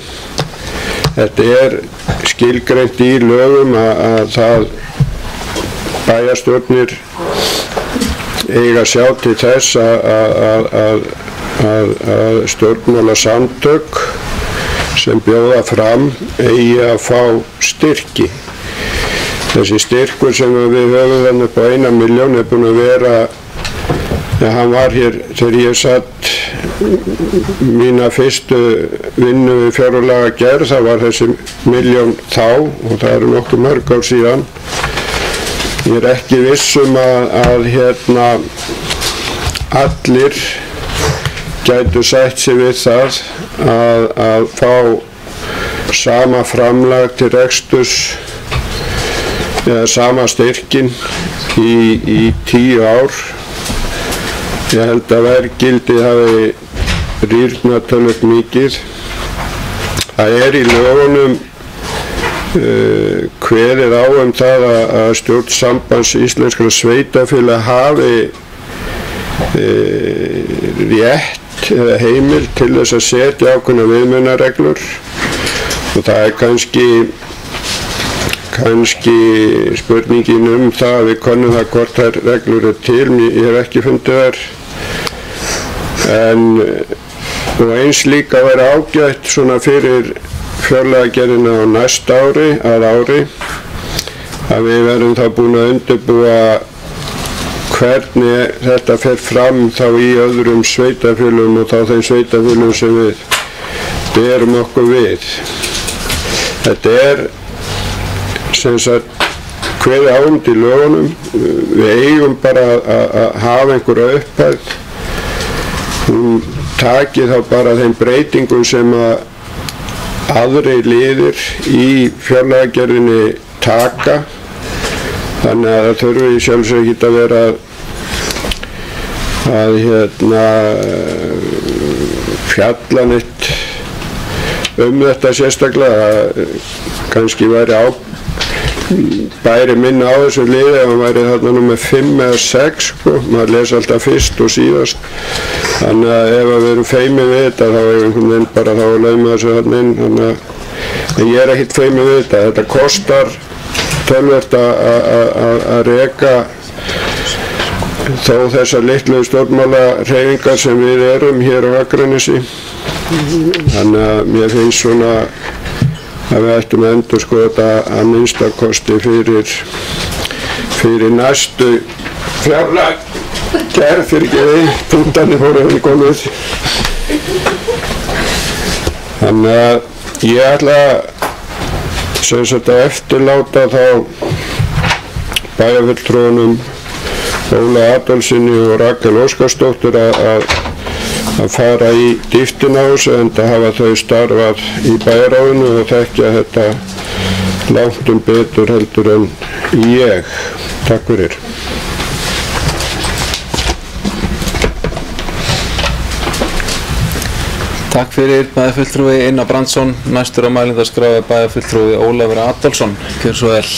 Þetta er skilgreint í lögum að það bæjarstjórnir eiga að sjá til þess að stjórnmálasamtök sem bjóða fram eigi að fá styrki. Þessi styrkur sem við höfum þannig upp á 1 milljón er búin að vera, hann var hér þegar ég satt mína fyrstu vinnu við fjárlagagerð, það var þessi 1 milljón þá og það eru nokkuð mörg ár síðan. Ég er ekki viss að allir gætu sætt sig við það að fá sama framlag til reksturs eða sama styrkin í 10 ár. Ég held að verðgildið hafi rýrnað töluvert mikið. Það í lögunum kveðið á það að stjórn Sambands íslenskra sveitarfélaga hafi rétt eða heimild til þess að setja ákveðnar viðmiðunarreglur og það kannski spurningin það að við könnum það hvort þær reglur til, ég hef ekki fundið þær og eins líka væri ágætt svona fyrir fjárlagagerðina á næsta ári að við verðum þá búin að undirbúa hvernig þetta fer fram þá í öðrum sveitarfélögum og þá þeim sveitarfélögum sem við berum okkur við. Þetta sem sagt kveðið á í lögunum, við eigum bara að hafa einhverja upphæð, hún taki þá bara þeim breytingum sem að aðri liðir í fjárlagagerðinni taka, þannig að það þurfi í sjálfsög ekki að vera að fjalla neitt þetta sérstaklega, kannski væri bæri minna á þessu liði ef hann væri þarna númer 5 eða 6 maður lesa alltaf fyrst og síðast, þannig að ef við erum feimið við þetta þá er einhvern veginn bara þá að lauma þessu þarna inn, en ég ekkert feimið við þetta kostar tölvert að reka þó þessar litlu stjórnmálahreyfingar sem við erum hér á Akranesi, þannig að mér finnst svona að við ættum að endurskoða þetta að minnstakosti fyrir næstu fjárlagagerð fyrir punktarnir fóru í gólfið. Þannig að ég ætla sem sagt að eftirláta þá bæjarfulltrúunum Óla Adolfssyni og Rakel Óskarsdóttur að fara í dýptina á þessu, enda hafa þau starfað í bæjarráðinu og þekkja þetta langtum betur heldur en ég. Takk fyrir. Takk fyrir bæjarfulltrúi Einar Brandsson. Næstur á mælendaskrá bæjarfulltrúi Ólafur Adolfsson. Gjör svo vel.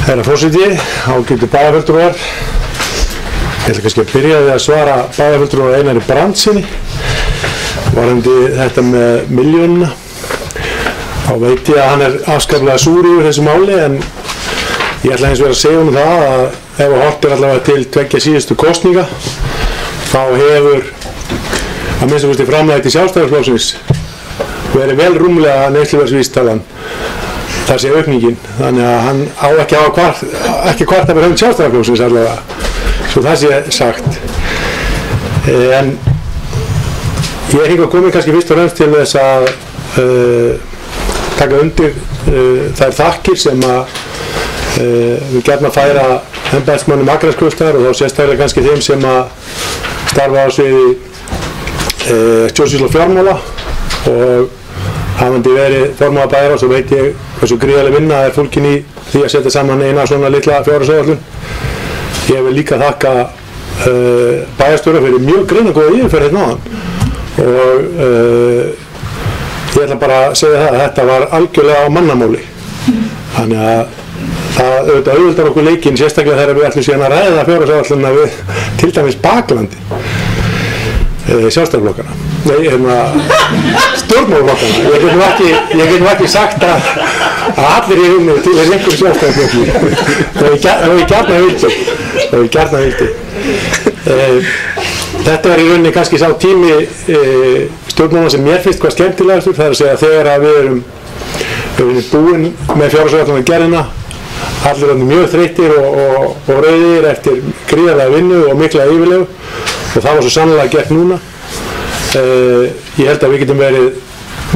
Herra forseti, ágætu bæjarfulltrúar. Ég ætla kannski að byrja að svara bæjarfulltrúar Einari Brandssyni varðandi þetta með milljónina. Þá veit ég að hann afskaplega súr yfir þessu máli, en ég ætla hins vegar að segja það að ef við horfum allavega til 2 síðustu kosninga þá hefur að minnsta kosti framlagið til Sjálfstæðisflokksins verið vel rúmlega neysluverðsvísitalan. Það sé aukningin, þannig að hann á ekki að hafa ekki kvarta með höfund Sjálfstæðisflokksins allavega, svo það sé sagt. En ég er hingað komið kannski fyrst og fremst til þess að taka undir þær þakkir sem að við gjarnan færa embættismönnum Akranesskrifstofunnar og þá sérstaklega kannski þeim sem að starfa á sviði stjórnsýslu og fjármála, og hafandi verið formaður bæjarráðs og veit ég hversu gríðarleg vinna er fólkin í því að setja saman eina svona litla fjárhagsáætlun. Ég vil líka þakka bæjarstjóra fyrir mjög greinargóða yfirferð hérna áðan, og ég ætla bara að segja það að þetta var algjörlega á mannamáli, þannig að það auðveldar okkur leikinn, sérstaklega þegar við ætlum síðan að ræða fjárhagsáætlunina við til dæmis baklandi Sjálfstæðisflokkana. Nei, stjórnmálaflokkana. Ég get nú ekki sagt að allir í hugni til þess einhverju Sjálfstæðisflokki. Það er gjarnan vildi. Þetta er í rauninni kannski sá tími stjórnmálanna sem mér finnst hvað skemmtilegastur, það er að segja þegar að við erum búin með fjárhagsáætlunargerðina, allir er mjög þreyttir og rauðir eftir gríðarlega vinnu og mikla yfirlegu, og það var svo sannlega gert núna. Ég held að við getum verið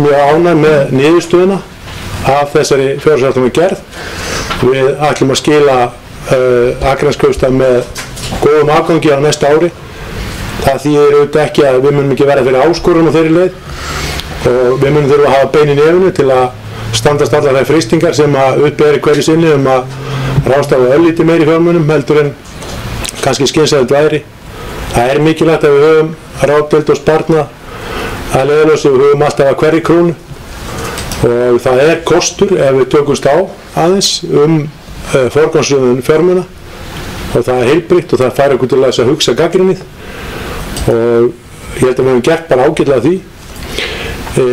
mjög ánægð með niðurstöðuna af þessari fjárhagsáætlun gerð. Við ætlum að skila Akraneskaupstað með góðum afgangi á næsta ári. Það þýðir auðvitað ekki að við munum ekki verða fyrir áskorun á þeirri leið og við munum þurfa að hafa bein í nefnu til að standast allar þær freistingar sem að uppberi hverju sinni að ráðstafa örlítið meiri fjármunum heldur en kannski skynsamlegt væri. Það mikilvægt að við höfum ráðdeild og sparnað að leiðarljósi, við höfum alltaf að hverri krónu og það kostur ef við tökumst á aðeins forgangsröðun fjármuna og það heilbrigt og það fær okkur til að hugsa gagnrýnið og ég held að við höfum gert bara ágætlega því. Því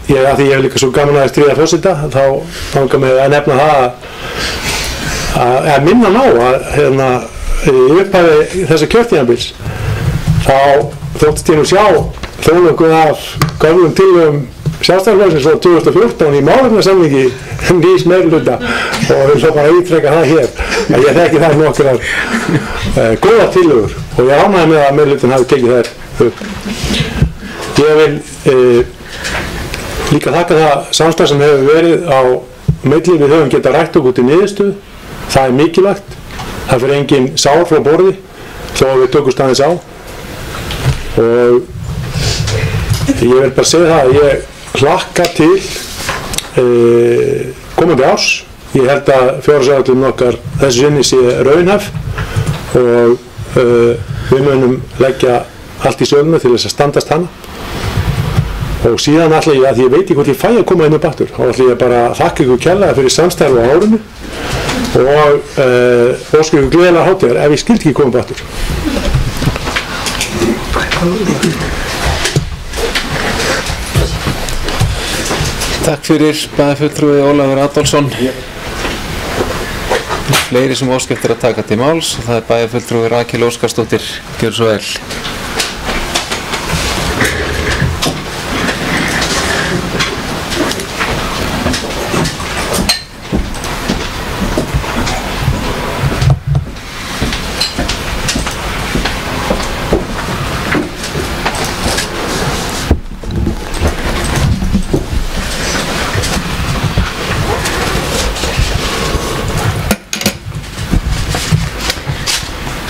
ég hef líka svo gaman að stríða forseta þá langar mig að nefna það að minna ná að í upphafi þessa kjörtímabils þá þóttist ég nú sjá þó nokkuð af gömlum tillögum Sjálfstæðisflokksins frá 2014 í málefnasamningi nýs meirihluta og vil svo bara ítreka það hér að ég þekki þær nokkrar góða tillögur og ég ánægði með að meirihlutin hafi tekið þær upp. Ég vil líka þakka það samstarf sem hefur verið á milli, við höfum getað rætt okkur til niðurstöðu, það mikilvægt, það fyrir engin sár frá borði þó að við tökumst aðeins á og ég vil bara segja það að ég hlakka til komandi árs. Ég held að fjárhagsáætlun okkar þessu sinni sé raunhæf og við munum leggja allt í söluna til þess að standast hana og síðan ætla ég að því ég veit ekki hvort ég fæ að koma inn upp aftur þá ætla ég bara að þakka ykkur kærlega fyrir samstarfi á árinu og óska ykkur gleðilega hátíðar ef ég skildi ekki koma upp aftur. Takk fyrir bæjarfulltrúi Ólafur Adolfsson. Fleiri sem óska eftir að taka til máls og það bæjarfulltrúi Rakel Óskarsdóttir. Gjörðu svo vel.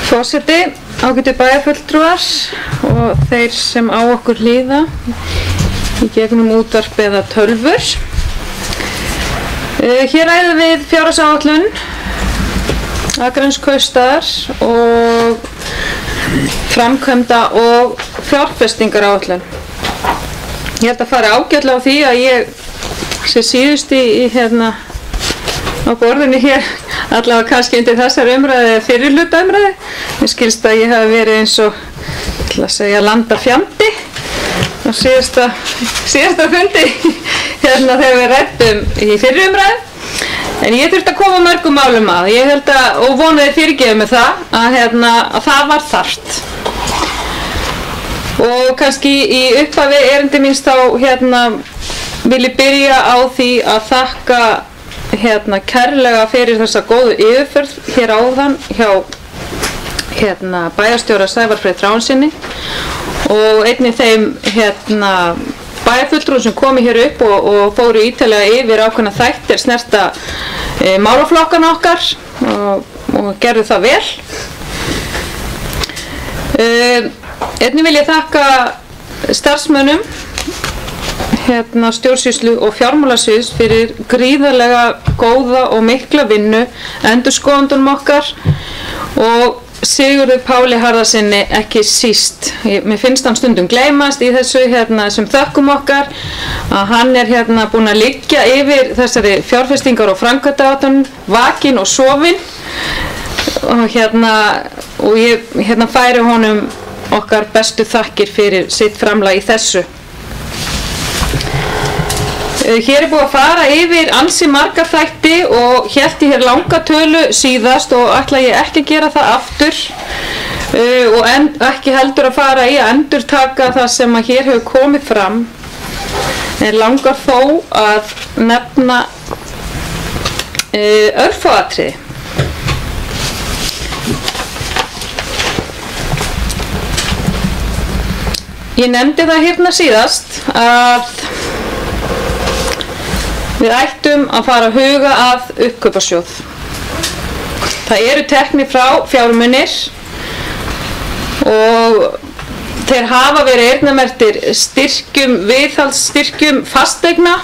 Forseti, ágætu bæjarfulltrúar og þeir sem á okkur hlýða í gegnum útvarp eða tölvur. Hér ræðum við fjárhagsáætlun Akraneskaupstaðar og framkvæmda og fjárfestingaráætlun. Ég held að fara ágætlega á því að ég sé síðust í á borðinu hér allavega kannski undir þessar umræði eða fyrir hluta umræði. Mér skilst að ég hafi verið eins og landarfjandi á síðasta fundi þegar við ræddum í fyrir umræði. En ég þurfti að koma mörgum málum að. Ég held að, og vonaði fyrirgefið með það, að það var þarft. Og kannski í upphafi erindi míns þá vil ég byrja á því að þakka kærlega fyrir þessa góðu yfirferð hér áðan hjá bæjarstjóra Sævar Freyr Þráinssyni og einnig þeim bæjarfulltrúum sem komu hér upp og fóru ítarlega yfir ákveðna þættir snerta málaflokkana okkar og gerðu það vel. Einnig vil ég þakka starfsmönnum stjórnsýslu og fjármálasviðs fyrir gríðarlega góða og mikla vinnu, endurskoðendunum okkar og Sigurður Páli Harðarsyni ekki síst. Mér finnst hann stundum gleymast í þessum þökkum okkar að hann búinn að liggja yfir þessari fjárfestingar og framkvæmdaáætlun, vakinn og sofinn og ég færi honum okkar bestu þakkir fyrir sitt framlag í þessu. Hér búið að fara yfir ansi marga þætti og hélt ég hér langa tölu síðast og ætla ég ekki að gera það aftur og ekki heldur að fara í að endurtaka það sem að hér hefur komið fram. En langar þó að nefna örfá atriði. Í Ég nefndi það hérna síðast að við ættum að fara að huga að uppkaupasjóð. Það eru teknir frá fjármunir og þeir hafa verið eyrnamerktir styrkjum, viðhaldsstyrkjum fasteigna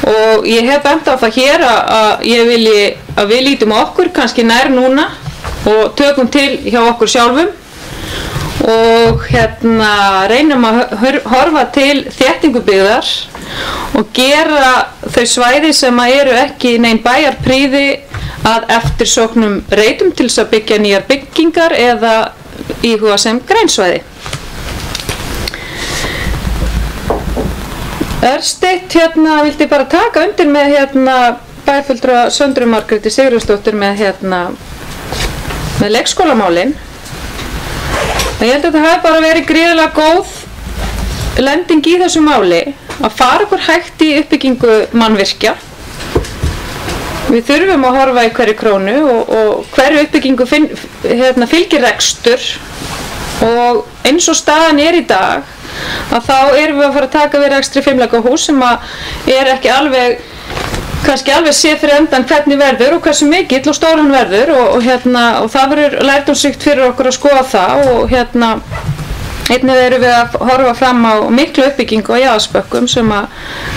og ég hef bent á það hér að ég vilji að við lítum okkur kannski nær núna og tökum til hjá okkur sjálfum og reynum að horfa til þéttingu byggðar og gera þau svæði sem eru ekki nein bæjarprýði að eftirsóknum reitum til þess að byggja nýjar byggingar eða íhuga sem grænsvæði. Örsteitt vildi bara taka undir með bæjarfulltrúa Söndru Margréti Sigurjónsdóttur með leikskólamálin. Ég held að það hafi bara verið gríðarlega góð lending í þessu máli að fara okkur hægt í uppbyggingu mannvirkja. Við þurfum að horfa í hverju krónu og hverju uppbyggingu fylgir rekstur og eins og staðan er í dag að þá erum við að fara að taka við rekstri fimleikahús sem er ekki kannski alveg séð fyrir endan hvernig verður og hversu mikill og stór hann verður og það verður lærdómsríkt fyrir okkur að skoða það og einnig erum við að horfa fram á miklu uppbyggingu á jaðarspökkum sem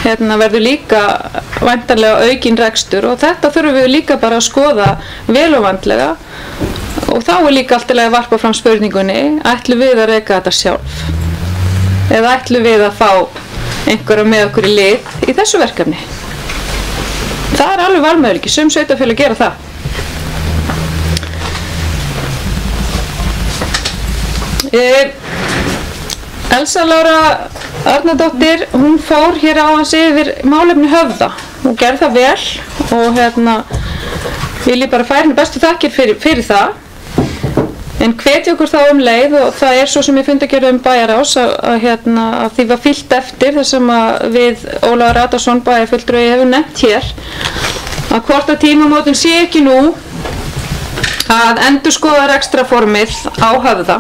verður líka væntanlega aukinn rekstur og þetta þurfum við líka bara að skoða vel og vandlega og þá er líka allt í lagi að varpa fram spurningunni, ætlum við að reka þetta sjálf eða ætlum við að fá einhverja með okkur í lið í þessu verkefni. Það er alveg valmöguleiki, sum sveitarfélög gera það. Elsa Lára Arnardóttir, hún fór hér áðan yfir málefni Höfða. Hún gerði það vel og vil ég bara færa henni bestu þakkir fyrir það. En hvetja okkur þá leið og það er svo sem ég fundargerð Bæjarás að því var fylgt eftir þar sem við Ólafur Radarsson bæjarfulltrúi hefur nefnt hér að hvort að tímamótin sé ekki nú að endurskoða rekstrarformið á Höfða.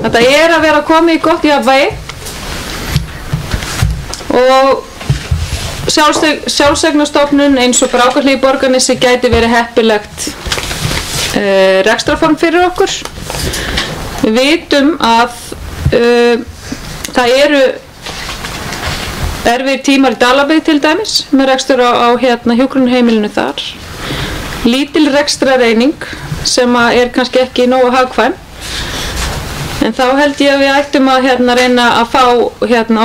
Þetta er að vera komið í gott jafnvægi og sjálfseignarstofnun eins og Brákarhlíð í Borgarnesi gæti verið heppilegt rekstrarform fyrir okkur. Við vitum að það eru erfiðir tímar í Dalabyggð til dæmis með rekstur á hjúkrunarheimilinu þar. Lítil rekstrareining sem er kannski ekki nógu hagkvæm en þá held ég að við ættum að reyna að fá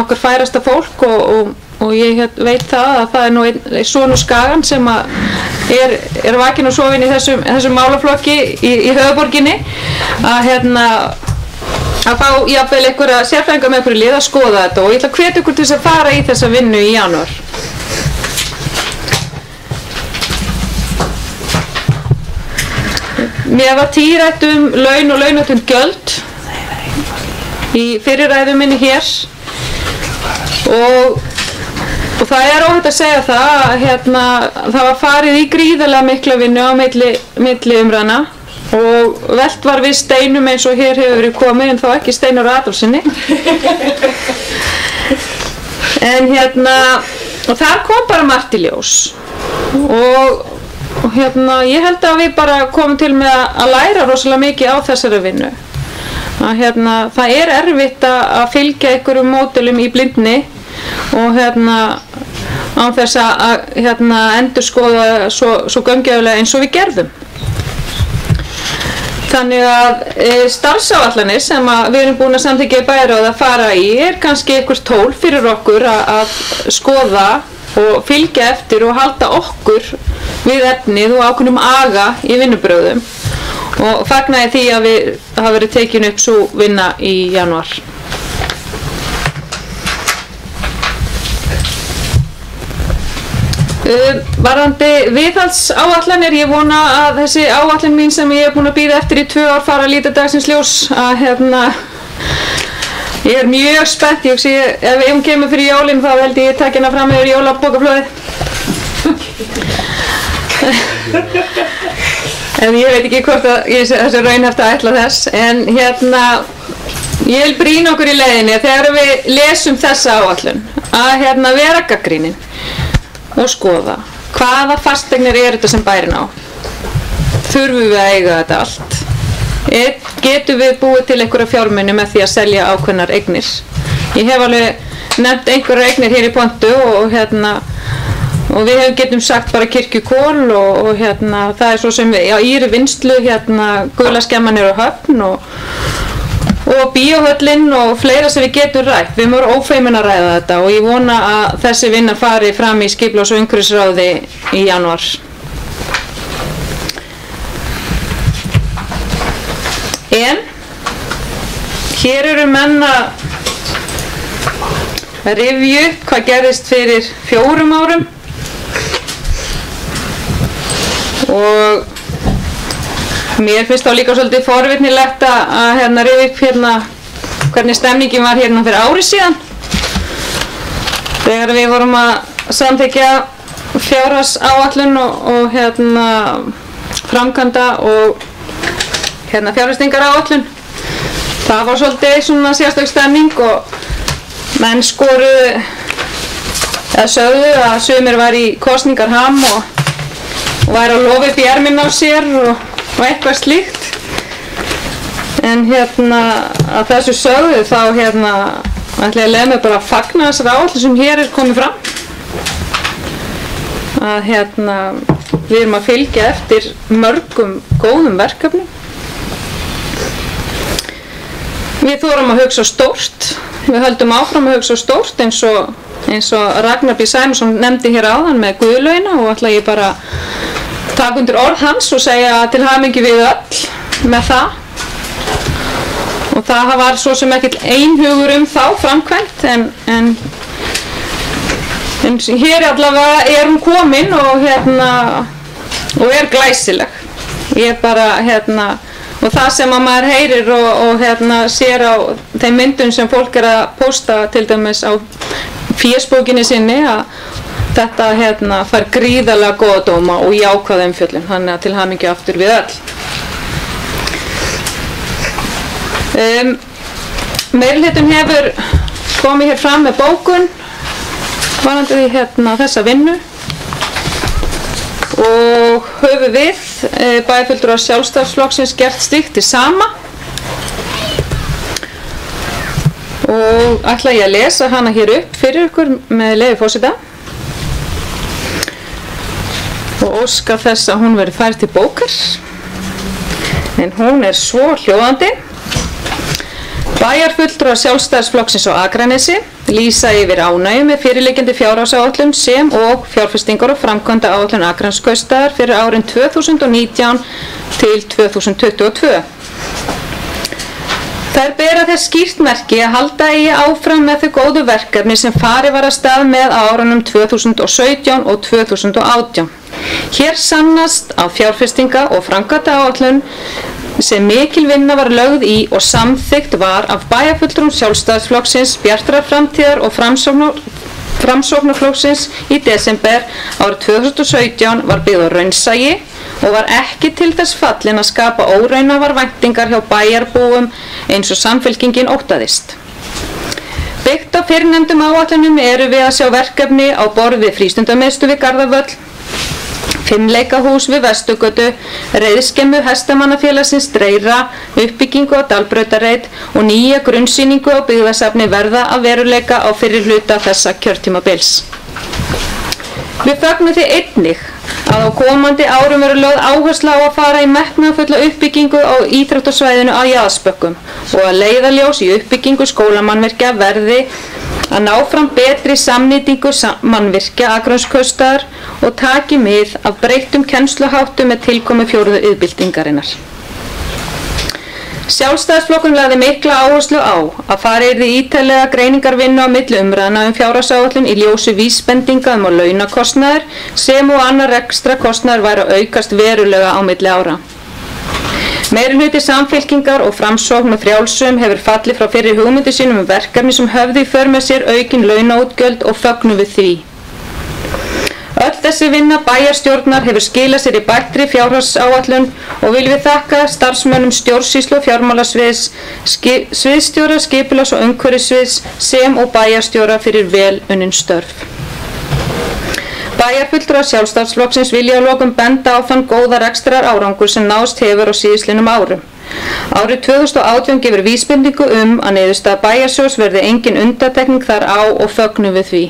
okkar færasta fólk og ég veit það að það er nú einn sonur Skagan sem er vakinn og sofinn í þessum málaflokki í höfuðborginni að fá jafnvel einhverja sérfræðinga með einhverju lið að skoða þetta og ég ætla að hvetja ykkur til þess að fara í þessa vinnu í janúar. Mér var tíðrætt laun og launatengd gjöld í fyrirræðu minni hér og það er óhætt að segja það að það var farið í gríðarlega mikla vinnu á milli umræðna og velt var við steinum eins og hér hefur verið komið en þá ekki Steinar Adolfsssyni en og þar kom bara margt í ljós og ég held að við bara komum til með að læra rosalega mikið á þessari vinnu að það er erfitt að fylgja einhverjum módelum í blindni og án þess að endurskoða svo gaumgæfilega eins og við gerðum. Þannig að starfsáætlanir sem við erum búin að samþykkja í bæjarráð að fara í er kannski eitthvað tól fyrir okkur að skoða og fylgja eftir og halda okkur við efnið og ákveðnum aga í vinnubrögðum og fagnaði því að við hafa verið tekin upp svo vinna í janúar. Varðandi viðhaldsáætlanir, ég vona að þessi áætlun mín sem ég er búin að bíða eftir í 2 ár fara að líta dagsins ljós að ég er mjög spennt, ég sé ef hún kemur fyrir jólin þá held ég takk hérna fram yfir jólabókaflóðið en ég veit ekki hvort að ég sé þessi raunhæft að ætla þess en Ég vil brýna okkur í leiðinni þegar við lesum þessa áætlun að vera gagnrýnin og skoða hvaða fasteignir þetta sem bærin á. Þurfum við að eiga þetta allt? Getum við búið til einhverja fjármuni með því að selja ákveðnar eignir? Ég hef alveg nefnt einhverjar eignir hér í pontu og við getum sagt bara kirkjukól og það svo sem við, Íri vinnslu, Gulaskemman á Höfn og bíóhöllin og fleira sem við getum rætt. Við erum ófeimin að ræða þetta og ég vona að þessi vinna fari fram í skipulags- og umhverfisráði í janúar. En hér eru menn að rifja upp hvað gerðist fyrir 4 árum og mér finnst þá líka svolítið forvitnilegt að rifja upp hvernig stemningin var fyrir ári síðan þegar við vorum að samþykkja fjárhagsáætlun og framkvæmda og fjárfestingaráætlun. Það var svolítið svona sérstök stemning og menn skoruðu eða sögðu að sumir var í kosningarham og væri að lofa upp í erminn á sér og eitthvað slíkt. En að þessu sögðu þá ætla ég að leyfa mig bara að fagna þessari áætlun sem hér komið fram. Að við erum að fylgja eftir mörgum góðum verkefnum. Við þorum að hugsa stórt. Við höldum áfram að hugsa stórt eins og Ragnar B. Sæmundsson nefndi hér áðan með guðlauna og ætla ég bara taka undir orð hans og segja til hamingju við öll með það. Og það var svo sem ekkert einhugur þá framkvæmt en hér allavega hún komin og glæsileg. Ég bara og það sem að maður heyrir og sér á þeim myndum sem fólk að posta til dæmis á fésbókinni sinni að þetta fær gríðarlega góða dóma og jákvæða umfjöllun, þannig að til hamingju aftur við öll. Meirihlutinn hefur komið hér fram með bókun varðandi þessa vinnu og höfum við bæjarfulltrúar Sjálfstæðisflokksins gert slíkt sama og ætla ég að lesa hana hér upp fyrir ykkur með leyfi forseta og óska þess að hún verði færð til bókar en hún svo hljóðandi. Bæjarfulltrúar Sjálfstæðisflokksins á Akranesi lýsa yfir ánægju með fyrirliggjandi fjárhagsáætlun sem og fjárfestingar og framkvæmda áætlun Akranskaupstaðar fyrir árin 2019 til 2022. Þær bera þess skýrt merki að halda eigi áfram með þau góðu verkefni sem farið var af stað með á árunum 2017 og 2018. Hér sannast á fjárfestinga og framkvæmda áætlun sem mikil vinna var lögð í og samþykkt var af bæjarfulltrúum Sjálfstæðisflokksins, Bjartrar framtíðar og Framsóknarflokksins í desember árið 2017 var byggð á raunsæi og var ekki til þess fallin að skapa óraunhæfar væntingar hjá bæjarbúum eins og Samfylkingin óttaðist. Byggt á fyrrnefndum áætlunum við að sjá verkefni á borð við frístundamiðstöð við Garðavöll, 5 leikahús við Vesturgötu, reiðskemmu Hestamannafélagsins Dreyra, uppbyggingu á Dalbrautarreit og nýja grunnsýningu á byggðasafni verða að veruleika á fyrri hluta þessa kjörtímabils. Við fögnum því einnig að á komandi árum verður lögð áhersla á að fara í metnaðarfulla uppbyggingu á íþróttasvæðinu á Jaðarsbökkum og að leiðarljós í uppbyggingu skólamannvirkja verði að ná fram betri samnýtingu mannvirkja Akranskaupstaðar og taki mið af breyttum kennsluháttum með tilkomu 4. iðnbyltingarinnar. Sjálfstæðisflokkurinn lagði mikla áherslu á að fara yrði ítarlega greiningarvinnu á milli umræðna fjárhagsáætlun í ljósi vísbendinga á launakostnaðar sem og annar rekstrakostnaðar væri að aukast verulega á milli ára. Meirihluti Samfylkingar og Framsókn og Frjálsum hefur fallið frá fyrri hugmyndi sínum verkefni sem höfðu í för með sér aukin launaútgjöld og fögnum við því. Öll þessi vinna bæjarstjórnar hefur skilað sér í bættri fjárhagsáætlun og viljum við þakka starfsmönnum stjórnsýslu og fjármálasviðs, sviðsstjóra, skipulags- og umhverfissviðs sem og bæjarstjóra fyrir vel unnin störf. Bæjarfulltrúar Sjálfstæðisflokksins vilja að lokum benda á þann góða rekstrar árangur sem náðst hefur á síðastliðnum árum. Árið 2018 gefur vísbendingu að niðurstaða bæjarsjóðs verði engin undantekning þar á og fögnum við því.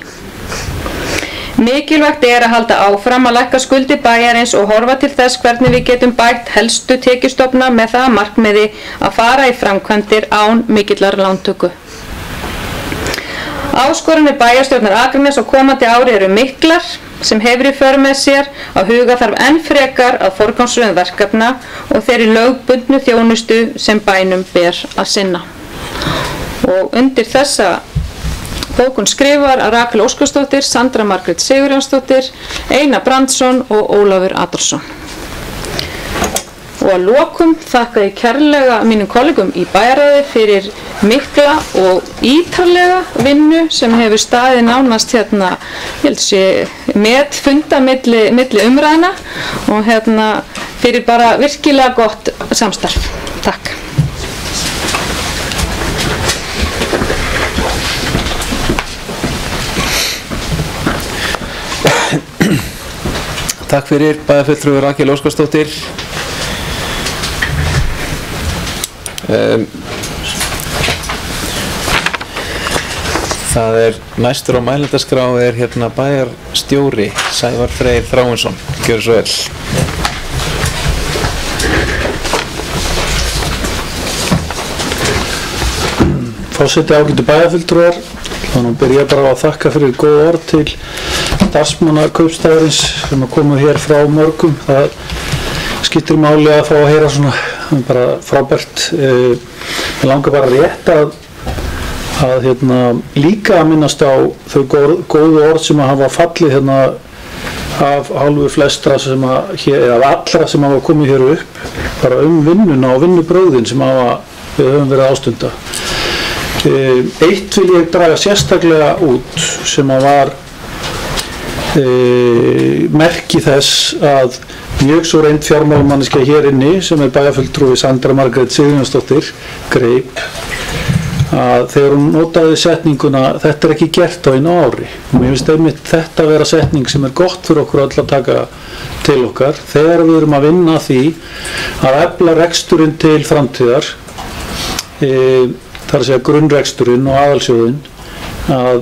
Mikilvægt að halda áfram að lækka skuldir bæjarins og horfa til þess hvernig við getum bætt helstu tekjustofna með það að markmiði að fara í framkvæmdir án mikillar lántöku. Áskoranir bæjarstjórnar Akraness á komandi ári eru miklar sem hefur í för með sér að huga þarf enn frekar að forgangsröðun verkefna og þeirri lögbundnu þjónustu sem bænum ber að sinna. Og undir þessa bókun skrifar Rakel Óskarsdóttir, Sandra Margrét Sigurjónsdóttir, Einar Brandsson og Ólafur Adolfsson. Og að lokum þakka ég kærlega mínum kollegum í bæjarráði fyrir mikla og ítarlega vinnu sem hefur staðið nánast með funda milli umræðna og fyrir bara virkilega gott samstarf. Takk. Takk fyrir bæjarfulltrúi Rakel Óskarsdóttir. Það næstur á mælendaskrá bæjarstjóri Sævar Freyr Þráinsson. Gjörðu svo vel. Forseti, ágætu bæjarfulltrúar, þannig byrja bara að þakka fyrir góð orð til starfsmanna kaupstaðarins sem að koma hér frá mörgum. Það skiptir máli að fá að heyra svona bara frábært. Ég langar bara rétt að líka að minnast á þau góðu orð sem að hafa fallið af hálfu flestra sem að eða allra sem hafa komið hér upp bara vinnuna og vinnubrögðin sem við höfum verið að ástunda. Eitt vil ég draga sérstaklega út sem að var merki þess að mjög svo reynd fjármálamanneskja hér inni sem bæjarfulltrúi Sandra Margrét Sigurjónsdóttir greip að þegar hún notaði setninguna þetta ekki gert á einu ári og mér finnst einmitt þetta að vera setning sem gott fyrir okkur öll að taka til okkar þegar við erum að vinna því að efla reksturinn til framtíðar þar að segja grunnreksturinn og aðalsjóðinn að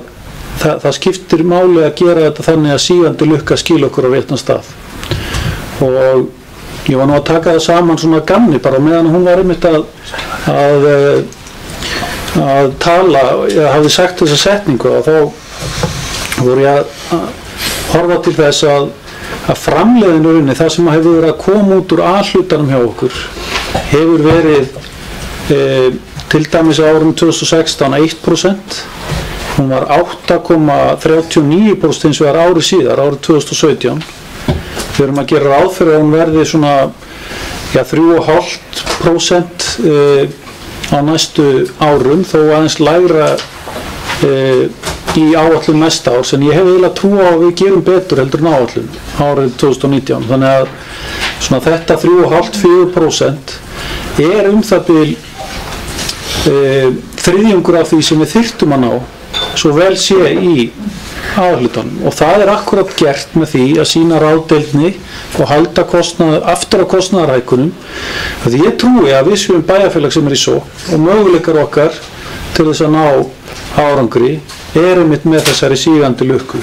það skiptir máli að gera þetta þannig að sígandi lukka skil okkur á réttan stað og ég var nú að taka það saman svona gamni bara meðan hún var einmitt að tala, ég hafði sagt þessa setningu og þá voru ég að horfa til þess að framleiðinu það sem hefur verið að koma út úr A-hlutanum hjá okkur hefur verið til dæmis á árunum 2016 1%, hún var 8,39% hins vegar árið síðar, árið 2017. Við erum að gera ráð fyrir að hún verði svona 3,5% á næstu árum, þó aðeins lægra í áætlun næsta árs, en ég hef eiginlega trú á að við gerum betur heldur en áætlun árið 2019. Þannig að svona þetta 3,5–4% það bil þriðjungur af því sem við þyrftum að ná, svo vel sé í áhlutunum. Og það akkurat gert með því að sýna ráðdeildni og halda aftur á kostnaðarhækkunum. Því ég trúi að við séum bæjarfélag sem í sókn og möguleikar okkar til þess að ná árangri einmitt með þessari sígandi lukku.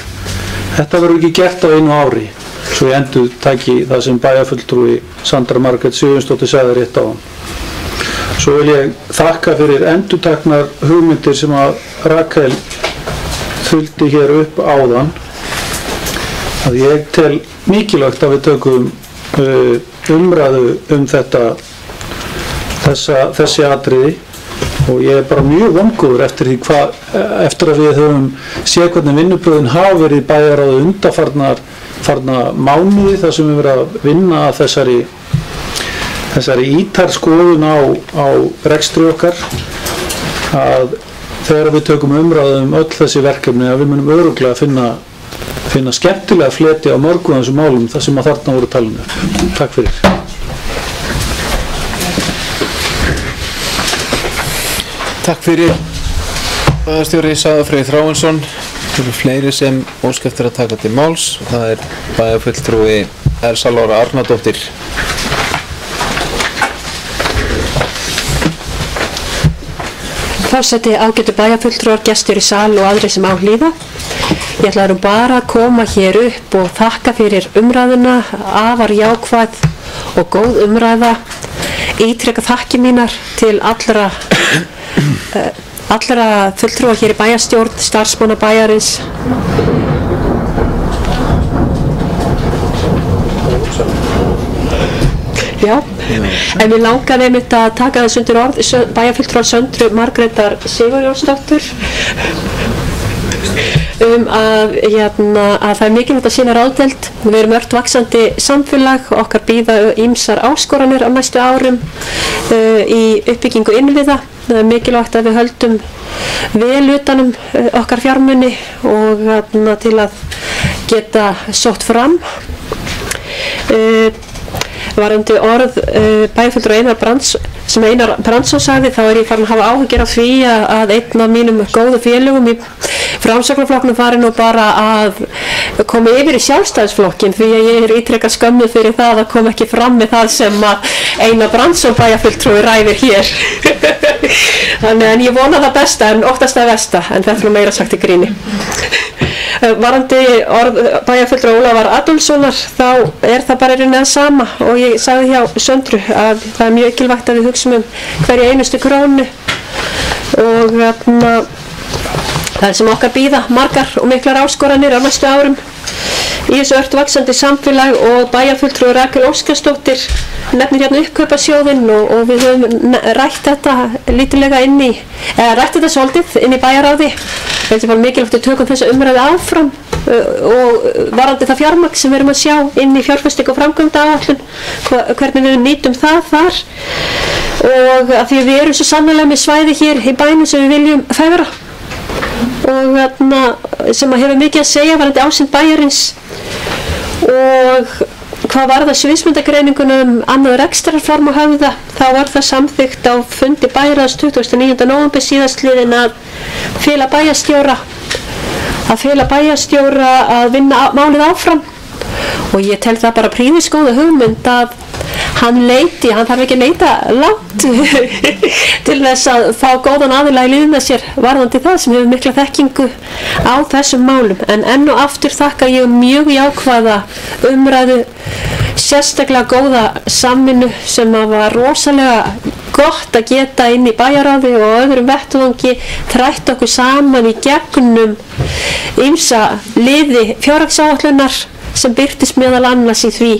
Þetta verður ekki gert á einu ári, svo ég endurtaki það sem bæjarfulltrúi Sandra Margrét Sigurjónsdóttir sagði rétt á hann. Svo vil ég þakka fyrir endurteknar hugmyndir sem að Rakel fylgdi hér upp áðan. Að ég tel mikilvægt að við tökum umræðu þessi atriði og ég bara mjög vongóður eftir að við höfum séð hvernig vinnubrögðin hafa verið í bæjarráði undanfarna mánuði þar sem við verðum að vinna að þessari ítarskoðun á rekstri okkar, að þegar við tökum umræðu öll þessi verkefni að við munum örugglega finna finna skemmtilega fleti á mörgum af þessum málum þar sem að þarna voru talin upp. Takk fyrir. Takk fyrir bæjarstjóri Sævar Freyr Þráinsson. Það eru fleiri sem óska eftir að taka til máls. Það er bæjarfulltrúi Elsa Lára Arnardóttir. Forseti, ágætu bæjarfulltrúar, gestir í sal og aðrir sem á hlýða. Ég ætla bara að koma hér upp og þakka fyrir umræðuna, afar jákvæð og góð umræða. Ítreka þakki mínar til allra fulltrúa hér í bæjarstjórn, starfsmanna bæjarins. Já, en við langaði einmitt að taka þess undir orð bæjarfulltrúar Söndru Margrétar Sigurjónsdóttur að það er mikilvægt að sýna ráðdeild. Við erum ört vaxandi samfélag, okkar bíða ýmsar áskoranir á næstu árum í uppbyggingu innviða. Það er mikilvægt að við höldum vel utanum okkar fjármuni og til að geta sótt fram. Varðandi orð bæjarfulltrúa Einar Brandsson sagði, þá er ég farin að hafa áhyggjur af því að einn af mínum góðu félögum í Framsóknarflokknum fari nú bara að koma yfir í Sjálfstæðisflokkin, því að ég er ítrekað skömmuð fyrir það að koma ekki fram með það sem að Einar Brandsson bæjarfulltrúi ræðir hér. Þannig en ég vona það besta en óttast það versta, en þetta er nú meira sagt í gríni. Varðandi orð bæjarfulltrúa Ólafar Adolfssonar, þá er það bara það sama og ég sagði hjá Söndru að það er mjög mikilvægt að við hugsum hverja einustu krónu og það er sem okkar bíða margar og miklar áskoranir á næstu árum í þessu ört vaxandi samfélag og bæjarfulltrúi Rakel Óskarsdóttir nefnir hérna uppkaupasjóðinn og við höfum rætt þetta lítilega rætt þetta svolítið inn í bæjaráði. Það er bara mikilvægt að tökum þessa umræðu áfram og varðandi það fjármagn sem við erum að sjá inn í fjárfesting og framkvæmdaáætlun, hvernig við nýtum það þar og að því við erum svo sannarlega með svæði hér í bænum sem við viljum fegra og sem að hefur mikið að segja varðandi ásýnd bæjarins og hvað var það sviðsmyndagreininguna annað rekstrarform á Höfða, þá var það samþykkt á fundi bæjarráðs 29. nóvember síðastliðinn að fela bæjarstjóra að vinna málið áfram og ég tel það bara príðisgóða hugmynd að hann þarf ekki að leita langt til þess að fá góðan aðila í liði með sér varðandi það sem hefur mikla þekkingu á þessum málum. En enn og aftur þakka ég mjög jákvæða umræðu, sérstaklega góða samvinnu sem var rosalega gott að geta inn í bæjaráði og öðrum vettvangi trætt okkur saman í gegnum ýmsa liði fjárhagsáætlunar sem birtist meðal annars í því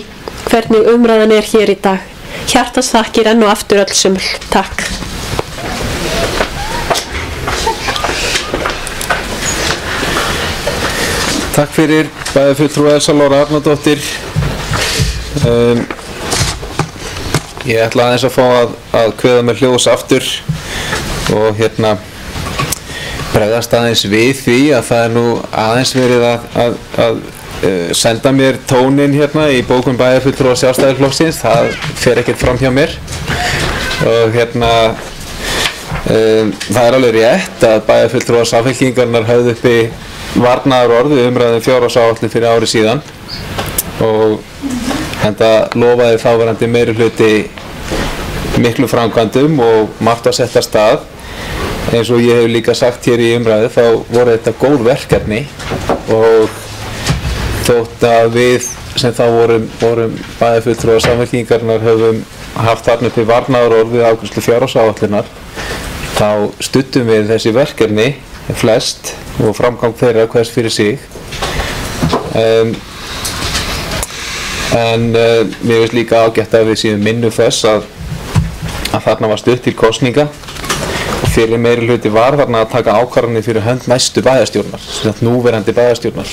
hvernig umræðan er hér í dag. Hjartans þakkir enn og aftur öll sumul. Takk. Takk fyrir bæjarfulltrúi Elsa Lára Arnardóttir. Ég ætla aðeins að fá að kveða með hljós aftur og bregðast aðeins við því að það er nú aðeins verið að senda mér tónin í bókum bæjarfulltrúa Sjálfstæðisflokksins, það fer ekkert fram hjá mér og það er alveg rétt að bæjarfulltrúa Samfylkingarinnar höfðu uppi varnaðarorð við umræðum fjárhagsáætlun fyrir ári síðan og enda lofaði þáverandi meirihluti miklu framkvæmdum og margt að setja af stað. Eins og ég hef líka sagt hér í umræðu þá voru þetta góð verkefni og þótt að við sem þá vorum bæjarfulltrúar Samfylkingarinnar höfum haft þarna uppi varnaðarorð við afgreiðslu fjárhagsáætlunar, þá studdum við þessi verkefni flest og framgang þeirra hvers fyrir sig. En mér finnst líka ágætt að við séum minnum þess að þarna var stutt til kosninga og fyrir meirihluti var þarna að taka ákvarðanir fyrir hönd næstu bæjarstjórnar, núverandi bæjarstjórnar.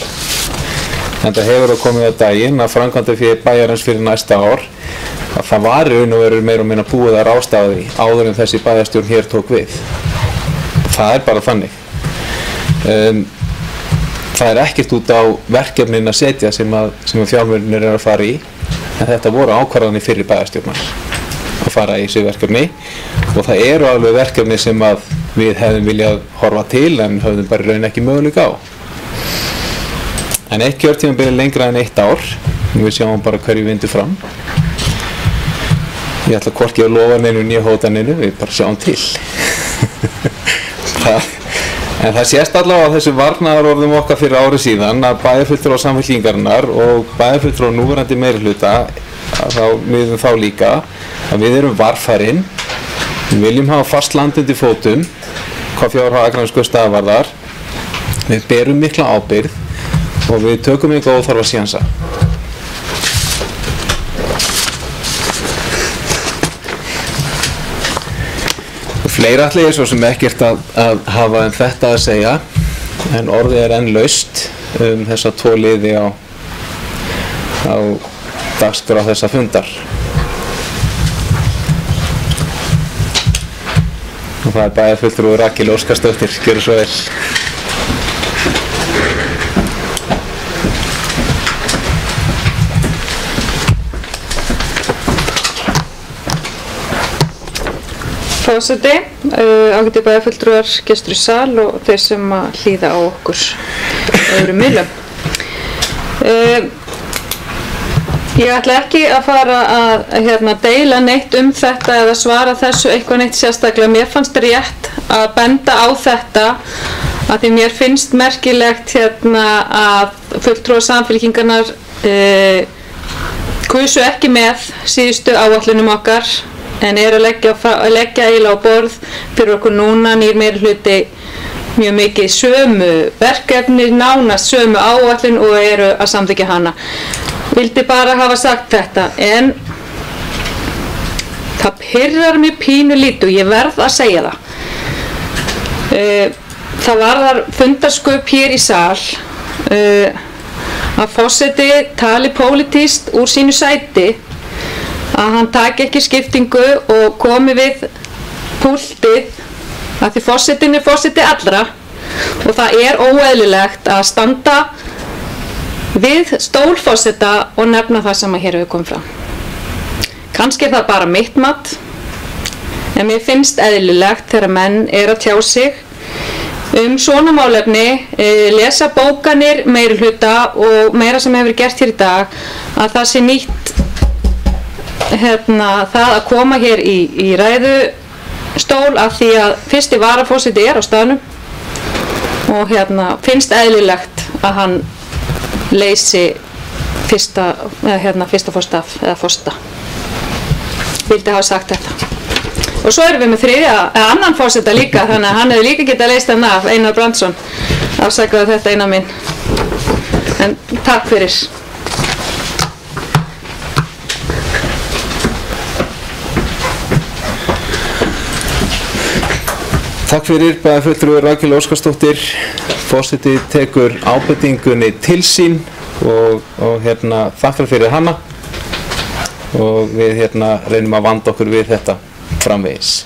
En það hefur komið á daginn að framkvæmdafé bæjarins fyrir næsta ár að það var í raun og veru meira og minna búið að ráðstafa því áður en þessi bæjarstjórn hér tók við. Það er bara þannig. það ekkert út á verkefnin að setja sem að fjármunir að fara í, en þetta voru ákvarðanir fyrir bæjarstjórnar að fara í þessu verkefni, og það eru alveg verkefni sem að við hefðum viljað horfa til en höfðum bara raun ekki möguleika á. En eitt kjörtímabil er lengra en 1 ár, við sjáum bara hverju vindur fram. Ég ætla hvorki að lofa neinu nýja hóta neinu, við bara sjáum til. En það sést allavega á þessu varnaðarorðum okkar fyrir ári síðan að bæjarfulltrúar Samfylkingarinnar og bæjarfulltrúar núverandi meirihluta, þá líka, að við erum varfærin, við viljum hafa fast land undir fótum, hvað fjárhag Akraneskautsstaða varðar, við berum mikla ábyrgð og við tökum eitthvað óþarfa sénsa. Fleira ætla ég svo sem ekkert að hafa þetta að segja, en orðið er enn laust þessa 2 liði á dagskrá þessa fundar. Og það er bæjarfulltrúi Rakel Óskarsdóttir, gjörðu svo vel. Forseti, ágæti bæjarfulltrúar, gestur í sal og þeir sem að hlýða á okkur öðrum miðlum. Ég ætla ekki að fara að deila neitt þetta eða svara þessu eitthvað neitt sérstaklega. Mér fannst rétt að benda á þetta að því mér finnst merkilegt að fulltrúar Samfylkingarinnar kusu ekki með síðustu áætlunum okkar, en að leggja eiginlega á borð fyrir okkur núna nýr meirihluti mjög mikið sömu verkefni, nánast sömu áætlun og eru að samþykkja hana. Vildi bara hafa sagt þetta, en það pirrar mig pínu lítið og ég verð að segja það. Það varðar fundarsköp hér í sal að forseti tali pólitískt úr sínu sæti, að hann taki ekki skiptingu og komi við púltið, að því forsetinn er forseti allra og það er óeðlilegt að standa við stól forseta og nefna það sem að hér hefur komið fram. Kannski er það bara mitt mat, en mér finnst eðlilegt þegar menn er að tjá sig svona málefni, lesa bókanir meirihluta og meira sem hefur gert hér í dag, að það sé nýtt það að koma hér í ræðustól af því að fyrsti varaforseti er á staðnum og finnst eðlilegt að hann leysi fyrsta forseta af eða forseta. Vildi hafa sagt þetta. Og svo erum við með annan forseta líka, þannig að hann hefði líka getað leyst hann af, Einar Brandsson. Afsakaðu þetta, Einar minn. En takk fyrir. Takk fyrir, bæjarfulltrúi Rakel Óskarsdóttir. Forseti tekur ábendingunni til sín og þakkar fyrir hana og við reynum að vanda okkur við þetta framvegis.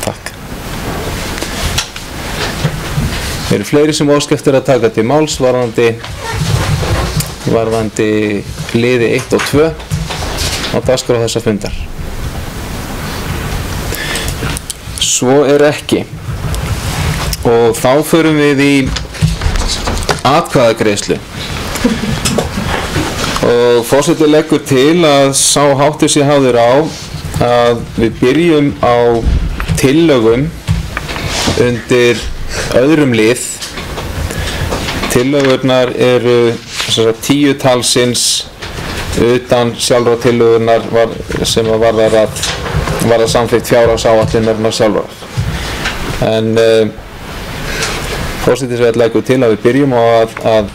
Takk. Það eru fleiri sem óska eftir að taka til máls varðandi liði 1 og 2 á dagskrá þessa fundar. Svo er ekki. Og þá förum við í atkvæðagreiðslu og forseti leggur til að sá háttur sé hafður á að við byrjum á tillögum undir öðrum lið. Tillögurnar eru 10 talsins utan sjálfra tillögurnar sem varðar samþykkt fjárhagsáætlunarinnar sjálfrar. En forseti leggur til að við byrjum á að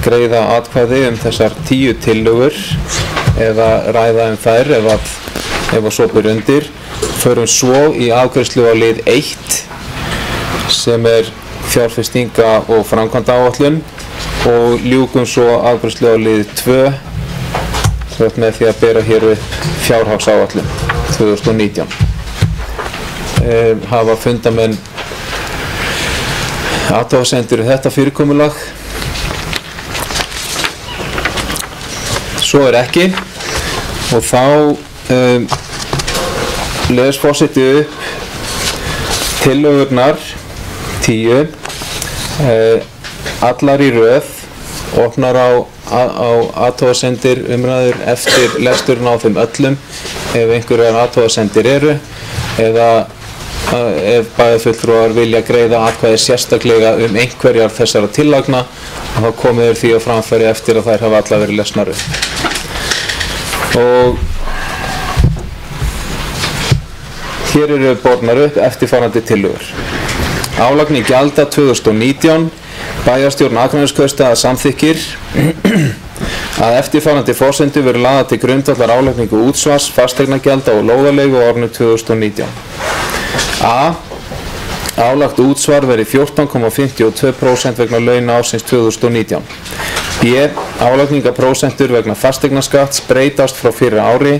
greiða atkvæði þessar 10 tillögur eða ræða þær ef svo ber undir. Förum svo í afgreiðslu á lið 1 sem er fjárfestinga- og framkvæmdaáætlun og ljúkum svo afgreiðslu á lið 2 með því að bera hér upp fjárhagsáætlun 2019. Hafa fundamenn athugasemdir þetta fyrirkomulag? Svo er ekki og þá les forseti upp tillögurnar 10 allar í röð, opnar á athugasemdir umræður eftir lesturinn á þeim öllum ef einhverjar athugasemdir eru, eða ef bæjarfulltrúar vilja greiða atkvæði sérstaklega einhverjar þessara tillagna, þá komið þeir því á framfæri eftir að þær hafa allar verið lesnar upp. Og hér eru bornar upp eftirfarandi tillögur. Álagning gjalda 2019. Bæjarstjórn Akraneskaupstaðar samþykkir að eftirfarandi forsendur verið lagðar til grundvallar álagningu útsvars, fasteignagjalda og lóðarleigu á árinu 2019. A. Álagt útsvar verið 14,52% vegna launa ársins 2019. B. Álagningaprósentur vegna fasteignaskatts breytast frá fyrra ári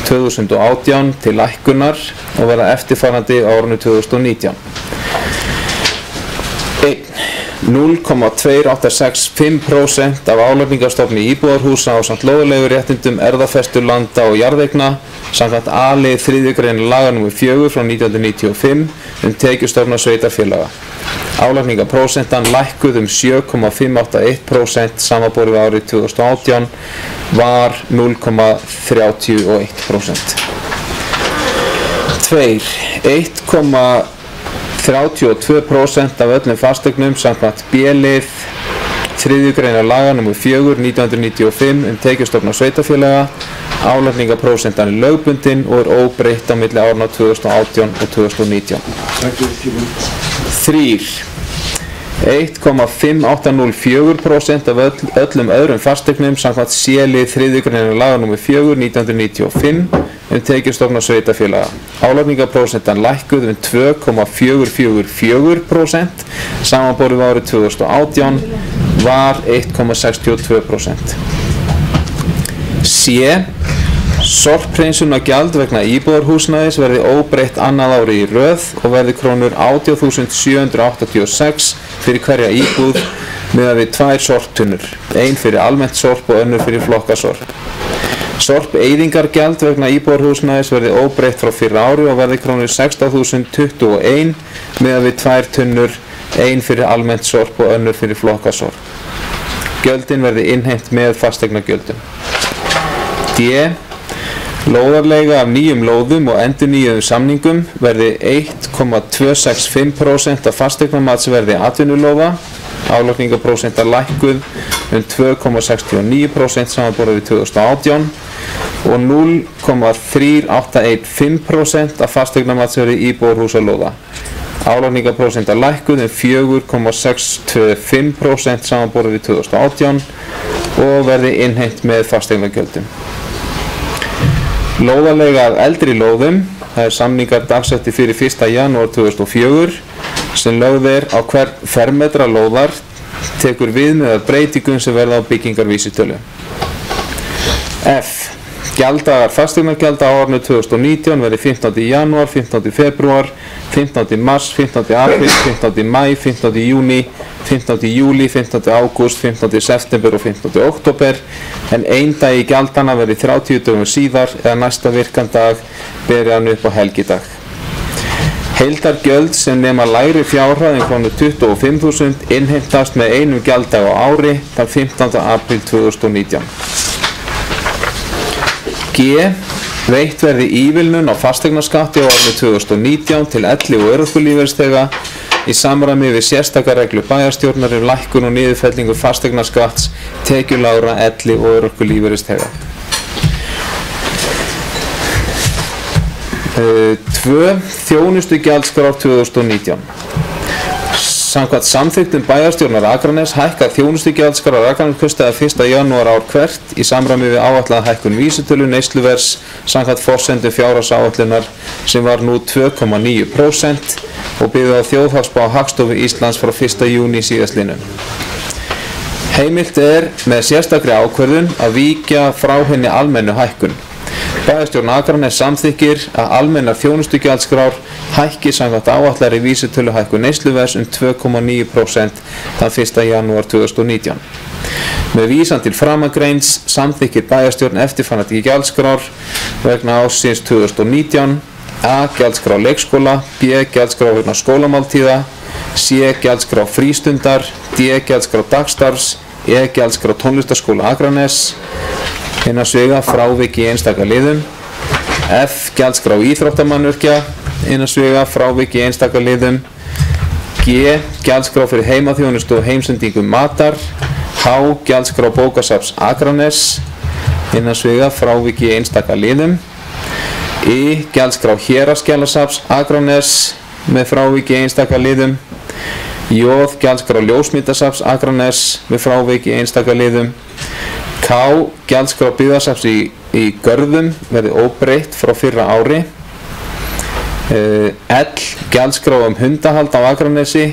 2018 til lækkunar og verða eftirfarandi á árinu 2019. 1. 0,2865% af álagningastofni íbúðarhúsa ásamt lóðarleiguréttindum, erfðafestu, landa og jarðeigna samkvæmt A-lið 3. grein laga nr. 4 frá 1995 tekjustofna sveitarfélaga. Álagningaprósentan lækkuð 7,581%, samanborið við árið 2018 var 0,31%. 2. 1,32% af öllum fasteignum samkvæmt B-lið 3. greinar laga nr. 4 1995 tekjustofna sveitarfélaga. Álagningaprósentan er lögbundin og er óbreytt á milli árna 2018 og 2019. 3. 1,5804% af öllum öðrum fasteignum samkvæmt C-lið 3. greinar laga nr. 4 1995 tekjustofna sveitarfélaga. Álagningaprósentan lækkuð 2,444%, samanborið við árið 2018 var 1,62%. C. Sorphreinsunargjald vegna íbúðarhúsnæðis verði óbreytt annað ári í röð og verði krónur 18.786 fyrir hverja íbúð miðað við 2 sorptunnur, ein fyrir almennt sorp og önnur fyrir flokkasorp. Sorpeyðingargjald vegna íbúðarhúsnæðis verði óbreytt frá fyrra ári og verði krónur 16.021 miðað við 2 tunnur, ein fyrir almennt sorp og önnur fyrir flokkasorp. Gjöldin verði innheimt með fasteignagjöldum. D. Lóðarleiga af nýjum lóðum og endurnýjuðum samningum verði 1,265% af fasteignamatsverði atvinnulóða. Álagningaprósenta lækkuð 2,69% samanborið við 2018 og 0,3815% af fasteignamatsverði íbúðarhúsalóða. Álagningaprósenta lækkuð 4,625% samanborið við 2018 og verði innheimt með fasteignagjöldum. Lóðarleiga af eldri lóðum, það er samningar dagsettir fyrir 1. janúar 2004 sem lögð er á hvern fermetra lóðar, tekur við með breytingum sem verða á byggingarvísitölu. F. Gjalddagar fasteignagjalda á árinu 2019 verði 15. janúar, 15. febrúar, 15. mars, 15. apríl, 15. maí, 15. júní, 15. júlí, 15. ágúst, 15. september og 15. október, en ein dag í gjaldana verði 30 dögum síðar eða næsta virkandag beri hann upp á helgidag. Heildargjöld sem nema lægri fjárhæð en krónur 25.000 innheimtast með einum gjalddag á ári þann 15. apríl 2019. G. Veitt verði ívilnun á fasteignaskatti á árinu 2019 til elli- og örorkulífeyrisþega í samræmi við sérstakar reglur bæjarstjórnar lækkun og niðurfellingu fasteignaskatts tekjulágra elli- og örorkulífeyrisþega. 2. Þjónustugjaldskrár 2019. Samkvæmt samþykktum bæjarstjórnar Akraness hækkar þjónustugjaldskrár Akraneskaupstaðar 1. janúar ár hvert í samræmi við áætlaða hækkun vísitölu neysluvers samkvæmt forsendum fjárhagsáætlunar sem var nú 2,9% og byggði á þjóðhagsspá Hagstofu Íslands frá 1. júní síðastliðnum. Heimilt er með sérstakri ákvörðun að víkja frá henni almennu hækkun. Bæjarstjórn Akraness samþykkir að almennar þjónustugjaldskrár hækki samkvæmt áætlaðri vísitöluhækkun neysluvers 2,9% þann 1. janúar 2019. Með vísan til framangreinds samþykkir bæjarstjórn eftirfarandi gjaldskrár vegna ársins 2019: A. Gjaldskrá leikskóla, B. Gjaldskrá vegna skólamáltíða, C. Gjaldskrá frístundar, D. Gjaldskrá dagstarfs, E. Gjaldskrá tónlistarskóla Akranes, annars vegar frávik í einstaka liðum, F. Gjaldskrá íþróttamannvirkja, annars vegar frávik í einstaka liðum, G. Gjaldskrá fyrir heimaþjónustu og heimsendingum matar, H. Gjaldskrá bókasafns Akranes, annars vegar frávik í einstaka liðum, I. Gjaldskrá héraðsskjalasafns Akranes með frávik í einstaka liðum, J. Gjaldskrá ljósmyndasafns Akranes með frávik í einstaka liðum, K. Gjaldskrá byggðasafns í Görðum verði óbreytt frá fyrra ári, L. Gjaldskrá hundahald á Akranesi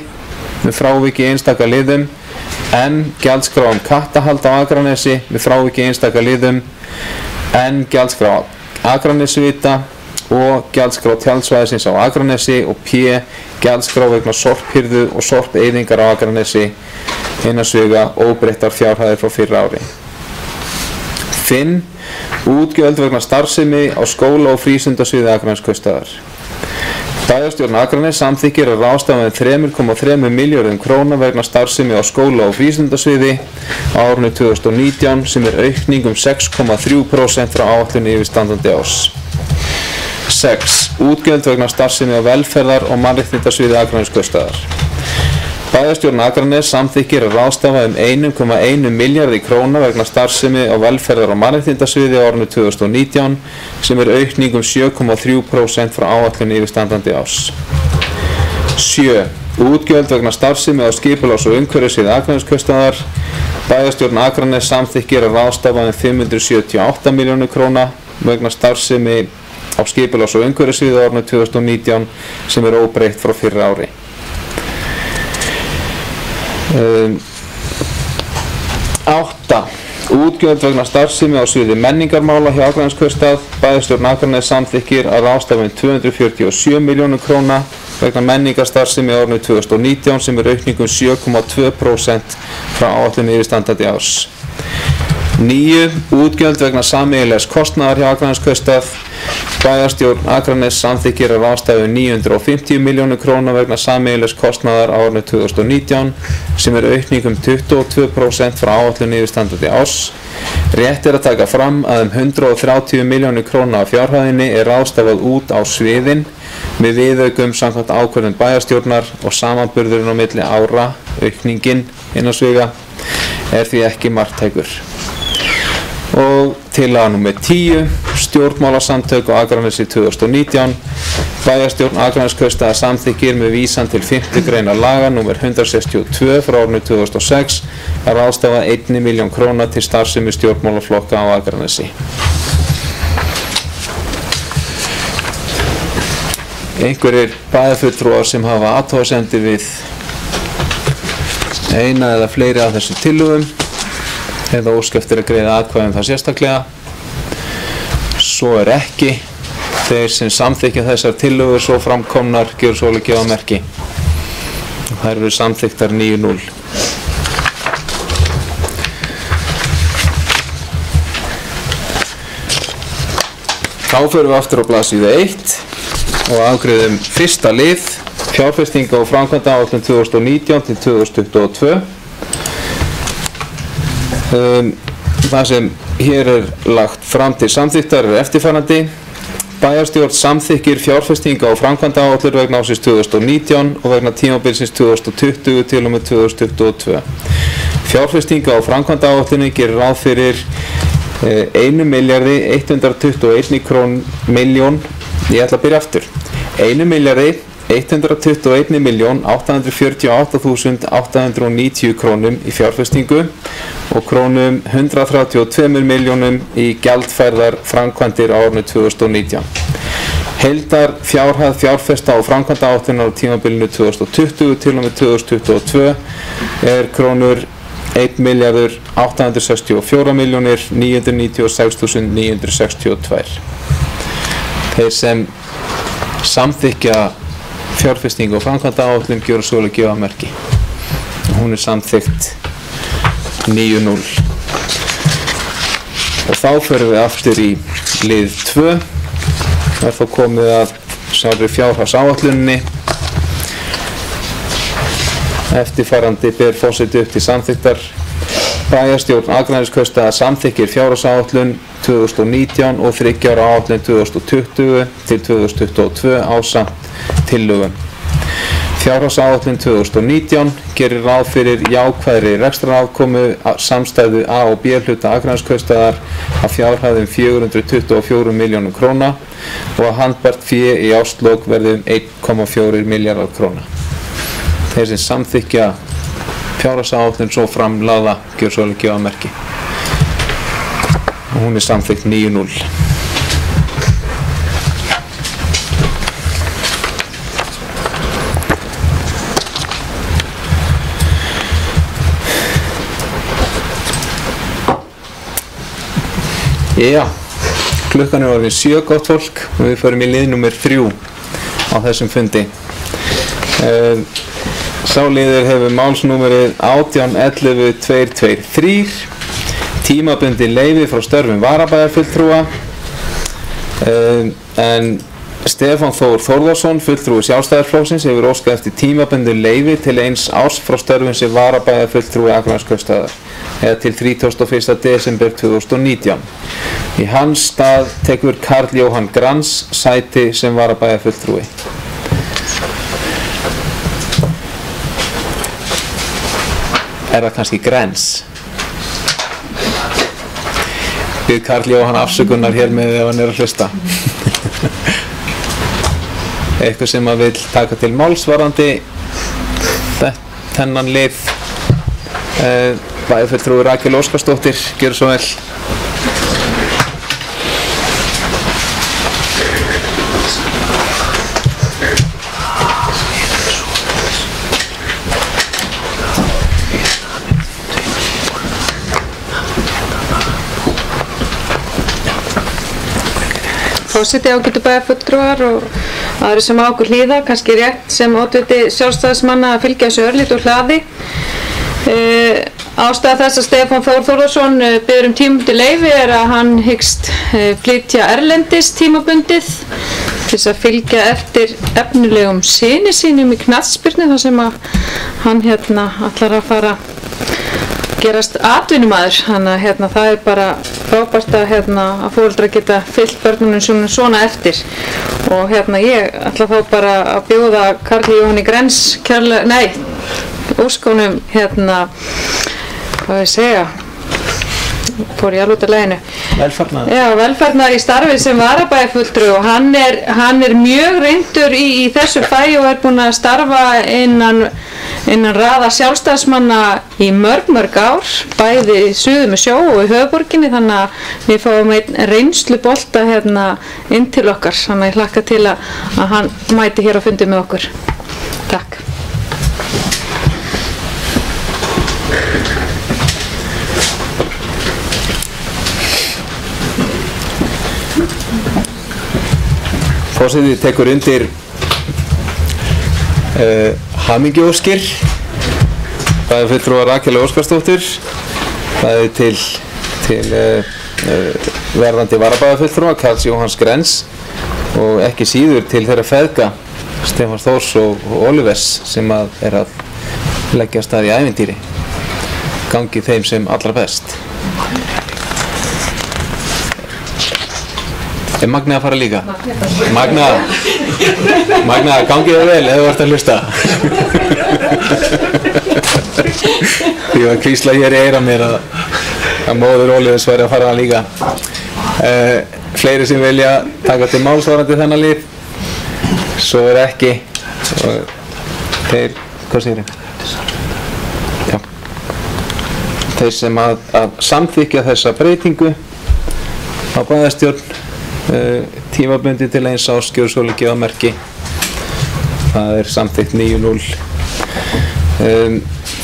með frávik í einstaka liðum, M. Gjaldskrá kattahald á Akranesi með frávik í einstaka liðum, N. Gjaldskrá Akranesvita og gjaldskrá tjaldsvæðisins á Akranesi og P. Gjaldskrá vegna sorphirðu og sorpeyðingar á Akranesi, annars vegar óbreyttar fjárhæðir frá fyrra ári. 5. Útgjöld vegna starfsemi á skóla- og frístundasviði Akraneskaupstaðar. Bæjarstjórn Akranes samþykkir að ráðstafa með 3,3 milljörðum króna vegna starfsemi á skóla- og frístundasviði á árinu 2019 sem aukning 6,3% frá áætlun yfirstandandi árs. 6. Útgjöld vegna starfsemi á velferðar- og mannréttindasviði Akraneskaupstaðar. Bæjarstjórn Akranes samþykkir að ráðstafa 1,1 milljarði króna vegna starfsemi á velferðar- og mannréttindasviði á árinu 2019 sem aukning 7,3% frá áætlun yfirstandandi árs. 7. Útgjöld vegna starfsemi á skipulags- og umhverfissviði Akraneskaupstaðar. Bæjarstjórn Akranes samþykkir að ráðstafa 578 milljónir króna vegna starfsemi á skipulags- og umhverfissviði á árinu 2019 sem óbreytt frá fyrra ári. 8. Útgjöld vegna starfsemi á sviði menningarmála hjá Akraneskaupstað. Bæjarstjórn Akranes samþykkir að ráðstafa 247 milljónir króna vegna menningarstarfsemi á árinu 2019 sem aukning 7,2% frá áætlun yfirstandandi árs. 9. Útgjöld vegna sameiginlegs kostnaðar hjá Akraneskaupstað. Bæjarstjórn Akranes samþykkir að ráðstafa 950 milljónir króna vegna sameiginlegs kostnaðar á árinu 2019 sem aukning 22% frá áætlun yfirstandandi árs. Rétt að taka fram að 130 milljónir króna af fjárhæðinni ráðstafað út á sviðin með viðaukum samkvæmt ákvörðun bæjarstjórnar og samanburðurinn á milli ára, aukningin annars vegar, því ekki marktækur. Og tillaga nr. 10. Stjórnmálasamtök á Akranesi 2019. Bæjarstjórn Akraneskaupstaðar samþykkir með vísan til 5. greinar laga nr. 162 frá árinu 2006 að ráðstafa 1 milljón króna til starfsemi stjórnmálaflokka á Akranesi. Einhverjir bæjarfulltrúar sem hafa athugasemdir við eina eða fleiri af þessum tillögum eða óska eftir að greiða atkvæði það sérstaklega. Svo ekki. Þeir sem samþykkja þessar tillögur svo framkomnar gjör svo alveg gefa merki. Þær eru samþykktar 9-0. Þá förum við aftur á blaðsíðu 1 og afgreiðum fyrsta lið, fjárfestinga og framkvæmdaáætlun 2019 til 2022. Það sem hér lagt fram til samþykktar eftirfarandi. Bæjarstjórn samþykkir fjárfestinga og framkvæmdaáætlun vegna ársins 2019 og vegna tímabilsins 2020 til og með 2022. Fjárfestinga og framkvæmdaáætlunin gerir ráð fyrir 1.121 milljón, ég ætla að byrja aftur, 1.121.848.890 krónum í fjárfestingu og krónum 132 milljónum í gjaldfærðar framkvæmdir á árinu 2019. Heildar fjárhæð fjárfesta og framkvæmdaáætlunar á tímabilinu 2020 til og með 2022 krónur 1.864.996.962. Þeir sem samþykkja fjárfestingu og framkvæmdaáætlun gjöra svo að gefa merki. Hún samþykkt 9-0. Og þá förum við aftur í lið 2. Það þá komið að sjálfri fjárhagsáætluninni. Eftirfarandi ber forseti upp til samþykktar. Bæjarstjórn Akraneskaupstaðar samþykkir fjárhagsáætlun 2019 og 3 ára áætlun 2020 til 2022 ásamt tillögum. Fjárhagsáætlun 2019 gerir ráð fyrir jákvæðri rekstrarafkomu samstæðu A og B hluta Akraneskaupstaðar að fjárhæðum 424 milljónum króna og að handbært fé í árslok verði 1,4 milljarðar króna. Þeir sem samþykkja fjárhagsáætlun svo framlagða gjörsölugjafmerki. Og hún samþykkt 9-0. Já, klukkan orðin 7 gott fólk og við förum í lið nummer 3 á þessum fundi. Sá liður hefur málsnúmerið 18.11.223, tímabundin leyfi frá störfum varabæjarfulltrúa, en Stefán Þór Þórðarsson, fulltrúi Sjálfstæðisflokksins, hefur óskað eftir tímabundin leyfi til 1 árs frá störfum sem varabæjarfulltrúi Akraneskaupstaðar eða til 31. desember 2019. Í hans stað tekur Karl Jóhann Grans sæti sem varabæjarfulltrúi. Er það kannski Grens? Bið Karl Jóhann afsökunar hér með ef hann að hlusta. Eitthvað sem að vil taka til málsvarandi þennan lið. Bæjarfulltrúi Rakel Óskarsdóttir, gjörðu svo vel. Forseti, ágætu bæjarfulltrúar og aðrir sem á okkur hlýða, kannski rétt sem oddviti sjálfstæðismanna að fylgja þessu örlít og hlaði. Ástæða þess að Stefán Þór Þórðarsson biður tímabundið leyfi er að hann hyggst flytja erlendis tímabundið til þess að fylgja eftir efnilegum syni sínum í knattspyrnu þar sem að hann ætlar að fara gerast atvinnumaður, þannig að það er bara frábært að foreldrar geta fylgt börnunum svona eftir og ég ætla þá bara að bjóða Karli Jóhanni Grens óskonum hvað ég segja fór ég alveg út af leiðinu. Velfarnaðar. Já, velfarnaðar í starfi sem varabæjarfulltrúi og hann er mjög reyndur í þessu fagi og er búinn að starfa innan raða sjálfstæðismanna í mörg ár, bæði suður með sjó og í höfuðborginni, þannig að við fáum einn reynslubolta inn til okkar, þannig að ég hlakka til að hann mæti hér á fundi með okkur. Takk. Forseti tekur undir hamingjuóskir bæjarfulltrúa Rakel Óskarsdóttir, bæði til verðandi varabæjarfulltrúa Karls Jóhanns Grens og ekki síður til þeirra feðga Stefán Þórs og Olivers sem er að leggja af stað í ævintýri. Gangi þeim sem allra best. Er Magna að fara líka? Magna, gangi þér vel ef þú ert að hlusta. Ég var að hvísla hér í eyra mér að móður Ólífus væri að fara líka. Fleiri sem vilja taka til málsvarandi þennan lið, svo er ekki. Þeir, hvað segir ég? Já. Þeir sem að samþykkja þessa breytingu á bæjarstjórn tímabundi til 1 árs gjörsölugjafmerki, það er samþykkt 9-0.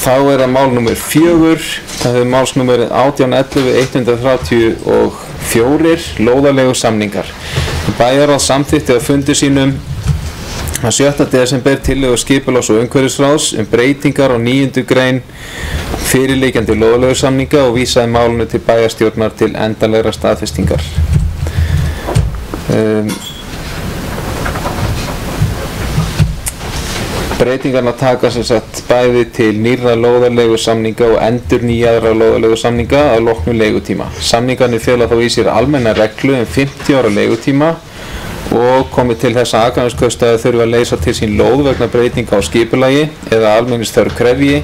Þá er það mál nummer 4, það er málsnúmerið 18.11.134 lóðarlegu samningar. Bæjarráð samþykkti á fundi sínum 7. desember tillögur skipulags- og umhverfisráðs breytingar á 9. grein fyrirliggjandi lóðaleigusamninga og vísaði málinu til bæjarstjórnar til endanlegra staðfestingar. Breytingarna taka sem sagt bæði til nýrra lóðaleigusamninga og endurnýjaðra lóðaleigusamninga að loknu leigutíma. Samningarnir fela þó í sér almenna reglu 50 ára leigutíma og komið til þess að Akraneskaupstaður þurfi að leysa til sín lóð vegna breytinga á skipulagi eða almenningsþörf krefji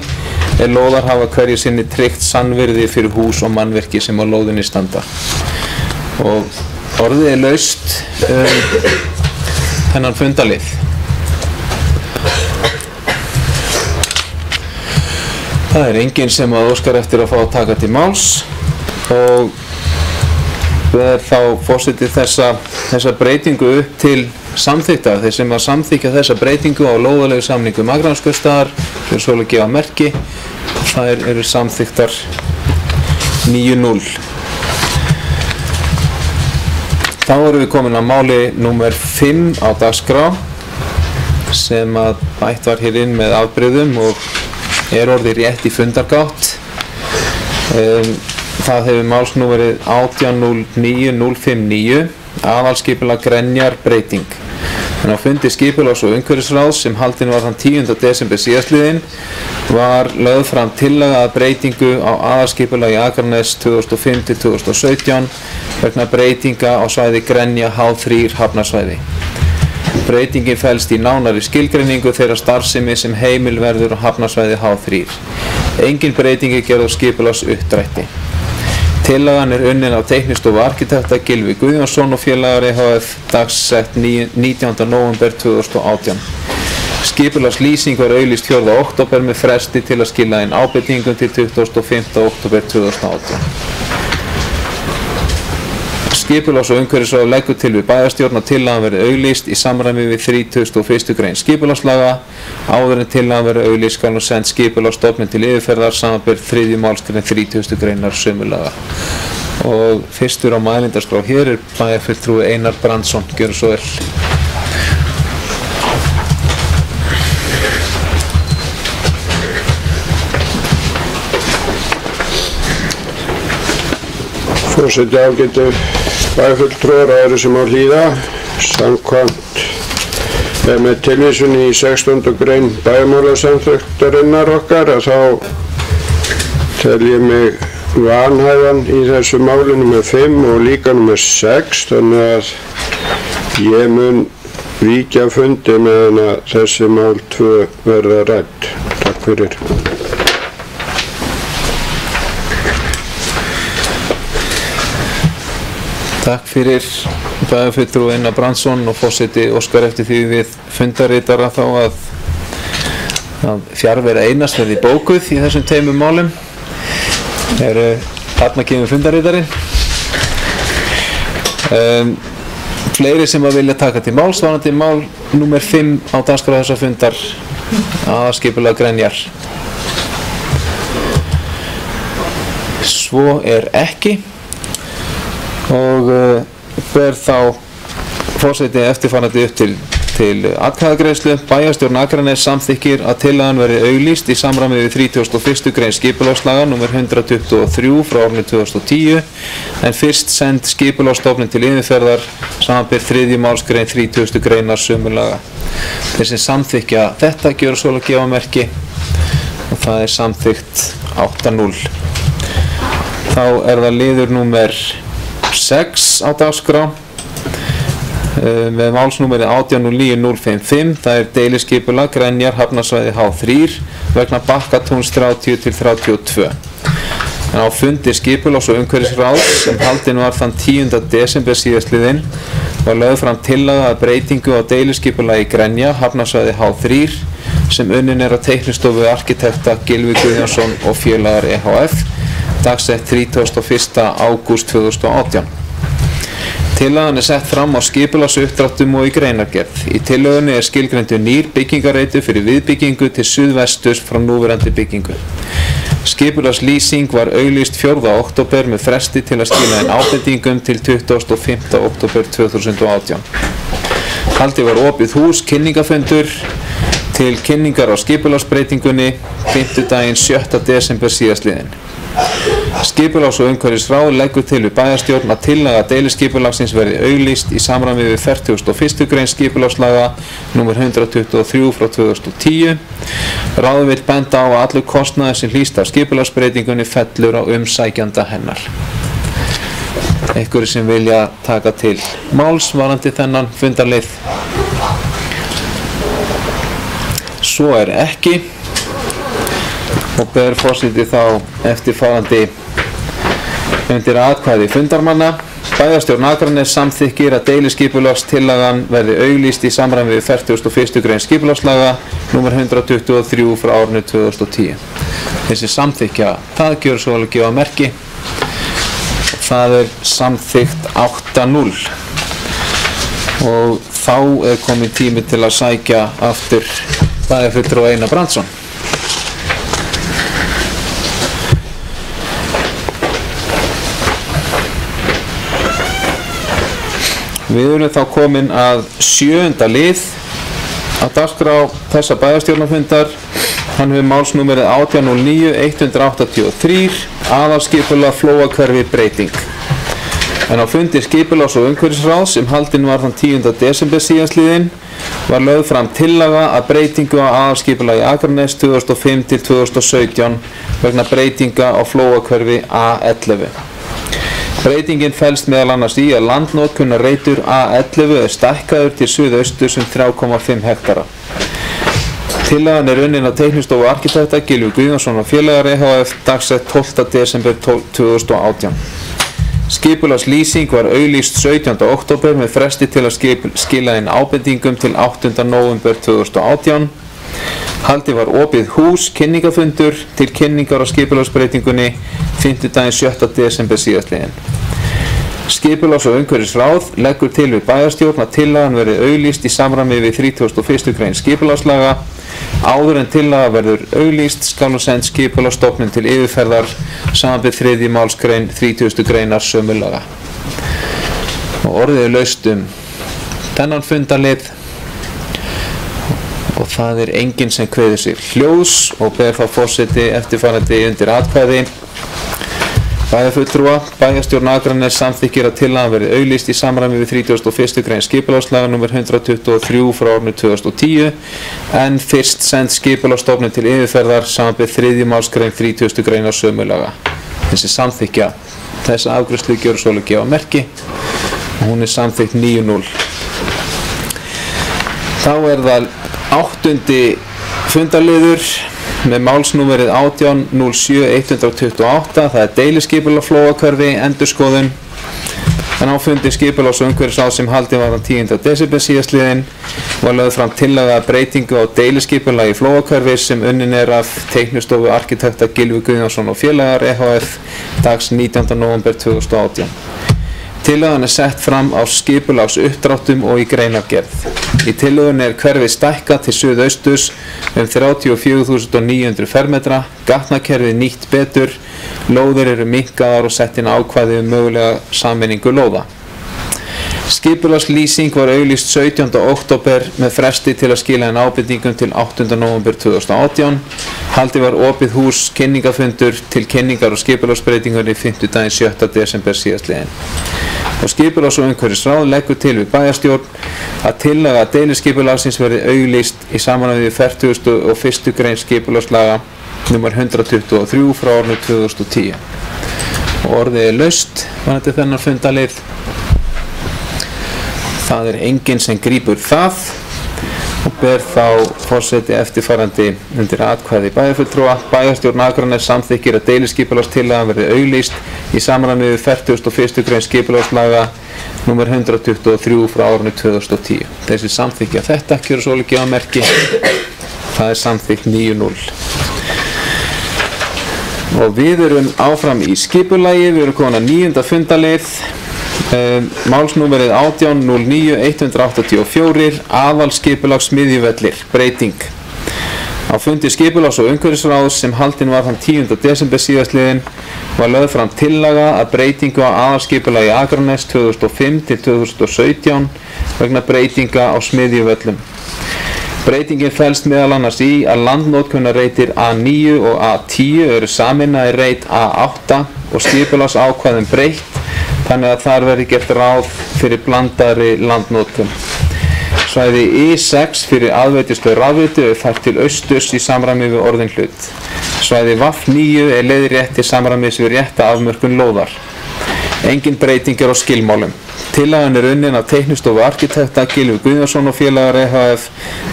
lóðar hafa hverju sinni tryggt sannvirði fyrir hús og mannvirki sem á lóðinni standa. Og orðið laust þennan fundalið. Það enginn sem að óskar eftir að fá að taka til máls og ber þá forseti þessa breytingu upp til samþykktar. Þeir sem að samþykja þessa breytingu á lóðalegu samningum Akraneskaupstaðar fyrir svo að gefa merki, þær eru samþykktar 9-0. Þá erum við komin að máli númer 5 á dagskrá sem að bætt var hér inn með afbrigðum og orðið rétt í fundargátt. Það hefur málsnúmerið 1809059 aðalskipulag Grenjar breyting. En á fundi skipulags- og umhverfisráðs sem haldinn var þann 10. desember síðastliðinn var lögð fram tillaga að breytingu á aðalskipulagi Akranes 2005-2017 vegna breytinga á svæði Grenja H3 hafnarsvæði. Breytingin felst í nánari skilgreiningu þeirra starfsemi sem heimil verður á hafnarsvæði H3. Engin breyting er gerð á skipulagsuppdrætti. Tillagan er unnin af teiknistofu arkitekta Gylfi Guðjónsson og félagar EHF dagsett 19. nóvember 2018. Skipulagslýsing var auglýst 4. október með fresti til að skila inn ábendingum til 25. október 2018. Skipulags- og umhverfisráð leggur til við bæjarstjórn að tillagan verði auglýst í samræmi við 31. grein skipulagslaga. Áður en tillagan verði auglýst skal hún send Skipulagsstofnun til yfirferðar samanber 3. málsgrein 30. greinar sömu laga. Og fyrstur á mælindarskrá hér bæjarfulltrúi Einar Brandsson. Gjörðu svo vel. Forseti ágætu bæjarfulltrúar og aðrir sem á hlýða, samkvæmt með tilvísun í 16. grein bæjarmálasamþykktarinnar okkar að þá tel ég mig vanhæfan í þessu máli nr. 5 og líka nr. 6, þannig að ég mun víkja fundi meðan að þessi mál 2 verða rædd. Takk fyrir. Takk fyrir bæjarfulltrúi Einar Brandsson og forseti óskar eftir því við fundarritara þá að fjarvera Einars verði bókuð í þessum tveimur málum. Þarna kemur fundarritarinn. Fleiri sem að vilja taka til máls varðandi mál númer 5 á dagskrá þessa fundar aðalskipulag Grenjar. Svo ekki. Og ber þá forseti eftirfarandi upp til atkvæðagreiðslu. Bæjarstjórn Akranes samþykkir að tillagan verði auglýst í samræmi við 31. grein skipulagslaga nr. 123 frá árinu 2010 en fyrst send Skipulagsstofnun til yfirferðar samanber 3. málsgrein 30. greinar sömu laga. Þeir sem samþykkja þetta gjörðu svo að gefa merki og það er samþykkt 8-0. Þá er það liður númer 6 á dagskrá með málsnúmeri 1809055. Það er deiliskipulag Grenjar hafnarsvæði H3 vegna Bakkatúns 30-32. En á fundi skipulags- og umhverfisráðs sem haldinn var þann 10. desember síðastliðinn var lögð fram tillaga að breytingu á deiliskipulagi Grenja hafnarsvæði H3 sem unnin er á teiknistofu arkitekta Gylfi Guðjónsson og félagar EHF dagsett 31. ágúst 2018. Tillagan er sett fram á skipulagsuppdráttum og í greinargerð. Í tillögunni er skilgreindur nýr byggingarreitur fyrir viðbyggingu til suðvesturs frá núverandi byggingu. Skipulagslýsing var auglýst 4. október með fresti til að skila inn ábendingum til 25. október 2018. Haldið var opið hús kynningafundur til kynningar á skipulagsbreytingunni fimmtudaginn 7. desember síðastliðinn. Skipulags- og umhverfisráð leggur til við bæjarstjórn að tillaga deiliskipulagsins verði auglýst í samræmi við 41. grein skipulagslaga nr. 123/2010. Ráðið vill benda á að allur kostnaður sem hlýst af skipulagsbreytingunni fellur á umsækjanda hennar. Einhverjir sem vilja taka til máls varðandi þennan fundarlið? Svo er ekki og ber forseti þá eftirfarandi undir atkvæði fundarmanna. Bæjarstjórn Akraness samþykkir að deiliskipulagstillagan verði auglýst í samræmi við 41. grein skipulagslaga nr. 123/2010. Þessi samþykkja, það gjör svo alveg gefa merki. Það er samþykkt 8-0 og þá er komin tími til að sækja aftur bæjarfulltrúa Einar Brandsson. Við erum þá komin að 7. lið á dagskrá þessa bæjarstjórnarfundar. Hann hefur málsnúmerið 1809-183 aðalskipulag Flóahverfi breyting. En á fundi skipulags- og umhverfisráðs sem haldinn var þann 10. desember síðastliðinn var lögð fram tillaga að breytingu á aðalskipulagi Akraness 2005-2017 vegna breytinga á Flóahverfi A11. Breytingin felst meðal annars í að landnotkunarreitur A11 er stækkaður til suðausturs 3,5 hektara. Tillagan er unnin af Teiknistofu arkitekta Gylfi Guðjónsson og félagar EHF dagsett 12. desember 2018. Skipulagslýsing var auglýst 17. október með fresti til að skila inn ábendingum til 8. nóvember 2018. Haldið var opið hús kynningafundur til kynningar á skipulagsbreytingunni fimmtudaginn 7. desember síðastliðinn. Skipulags- og umhverfisráð leggur til við bæjarstjórn að tillagan verði auglýst í samræmi við 31. grein skipulagslaga. Áður en tillaga verður auglýst skal hún send skipulagsstofnun til yfirferðar samanber 3. málsgrein 30. greinar sömu laga. Og orðið er laust þennan fundarlið og það er enginn sem kveður sér hljóðs og ber þá forseti eftirfarandi undir atkvæði. Bæjarfulltrúa, bæjarstjórn Akraness samþykkir að tillagan verði auglýst í samræmi við 31. grein skipulagslaga nr. 123/2010 en fyrst send skipulagsstofnun til yfirferðar samanber 3. málsgrein 30. greinar sömu laga. Þessi samþykkja, þessa afgreiðslu gjör svolítið gefa merki og hún er samþykkt 9-0. Þá er það 8. fundarliður með málsnúmerið 1807-128, það er deiliskipulag Flóahverfi endurskoðun. En á fundi skipulags- og umhverfisráðs sem haldinn var þann 10. desember síðastliðinn var lögð fram tillaga að breytingu á deiliskipulagi Flóahverfi sem unnin er af Teiknistofu arkitekta Gylfi Guðjónsson og félagar EHF dags 19. nóvember 2018. Tillagan er sett fram á skipulagsuppdráttum og í greinargerð. Í tillögunni er hverfið stækkað til suðausturs 34.900 fermetra, gatnakerfið nýtt betur, lóðir eru minnkaðar og sett inn ákvæði mögulega sameiningu lóða. Skipulagslýsing var auglýst 17. október með fresti til að skila inn ábendingum til 8. nóvember 2018. Haldið var opið hús kynningafundur til kynningar og skipulagsbreytingunni fimmtudaginn 7. desember síðastliðinn. Og skipulags- og umhverfisráð leggur til við bæjarstjórn að tillaga að deiliskipulagsins verði auglýst í samræmi við 41. grein skipulagslaga nr. 123/2010. Og orðið er laust varðandi þennan fundarlið. Það er enginn sem grípur það og ber þá forseti eftirfarandi undir atkvæði bæjarfulltrúa. Bæjarstjórn Akraness samþykkir að deiliskipulagstillagan verði auglýst í samræmi við 41. grein skipulagslaga nr. 123/2010. Þessi samþykkja þetta gjör svo gefa merki. Það er samþykkt 9-0. Og við erum áfram í skipulagi, við erum komin að 9. fundarlið. Málsnúmerið 1809-184 aðalskipulagsmiðjuvellir breyting. Á fundi skipulags- og umhverfisráðs sem haldinn var þann 10. desember síðastliðinn var lögð fram tillaga að breytingu á aðalskipulagi Akraness 2005-2017 vegna breytinga á smiðjuvöllum. Breytingin felst meðal annars í að landnotkunarreitir A9 og A10 eru sameinaðir reit A8 og skipulagsákvæðum breytt þannig að þar verði gert ráð fyrir blandaðri landnotkun. Svæði I6 fyrir aðveitistöð rafveitu er fært til austurs í samræmi við orðin hlut. Svæði VAF9 er leiðrétt til samræmis við rétta afmörkun lóðar. Engin breyting er á skilmálum. Tillagan er unnin af teiknistofu arkitekta Gylfi Guðjónsson og félagar EHF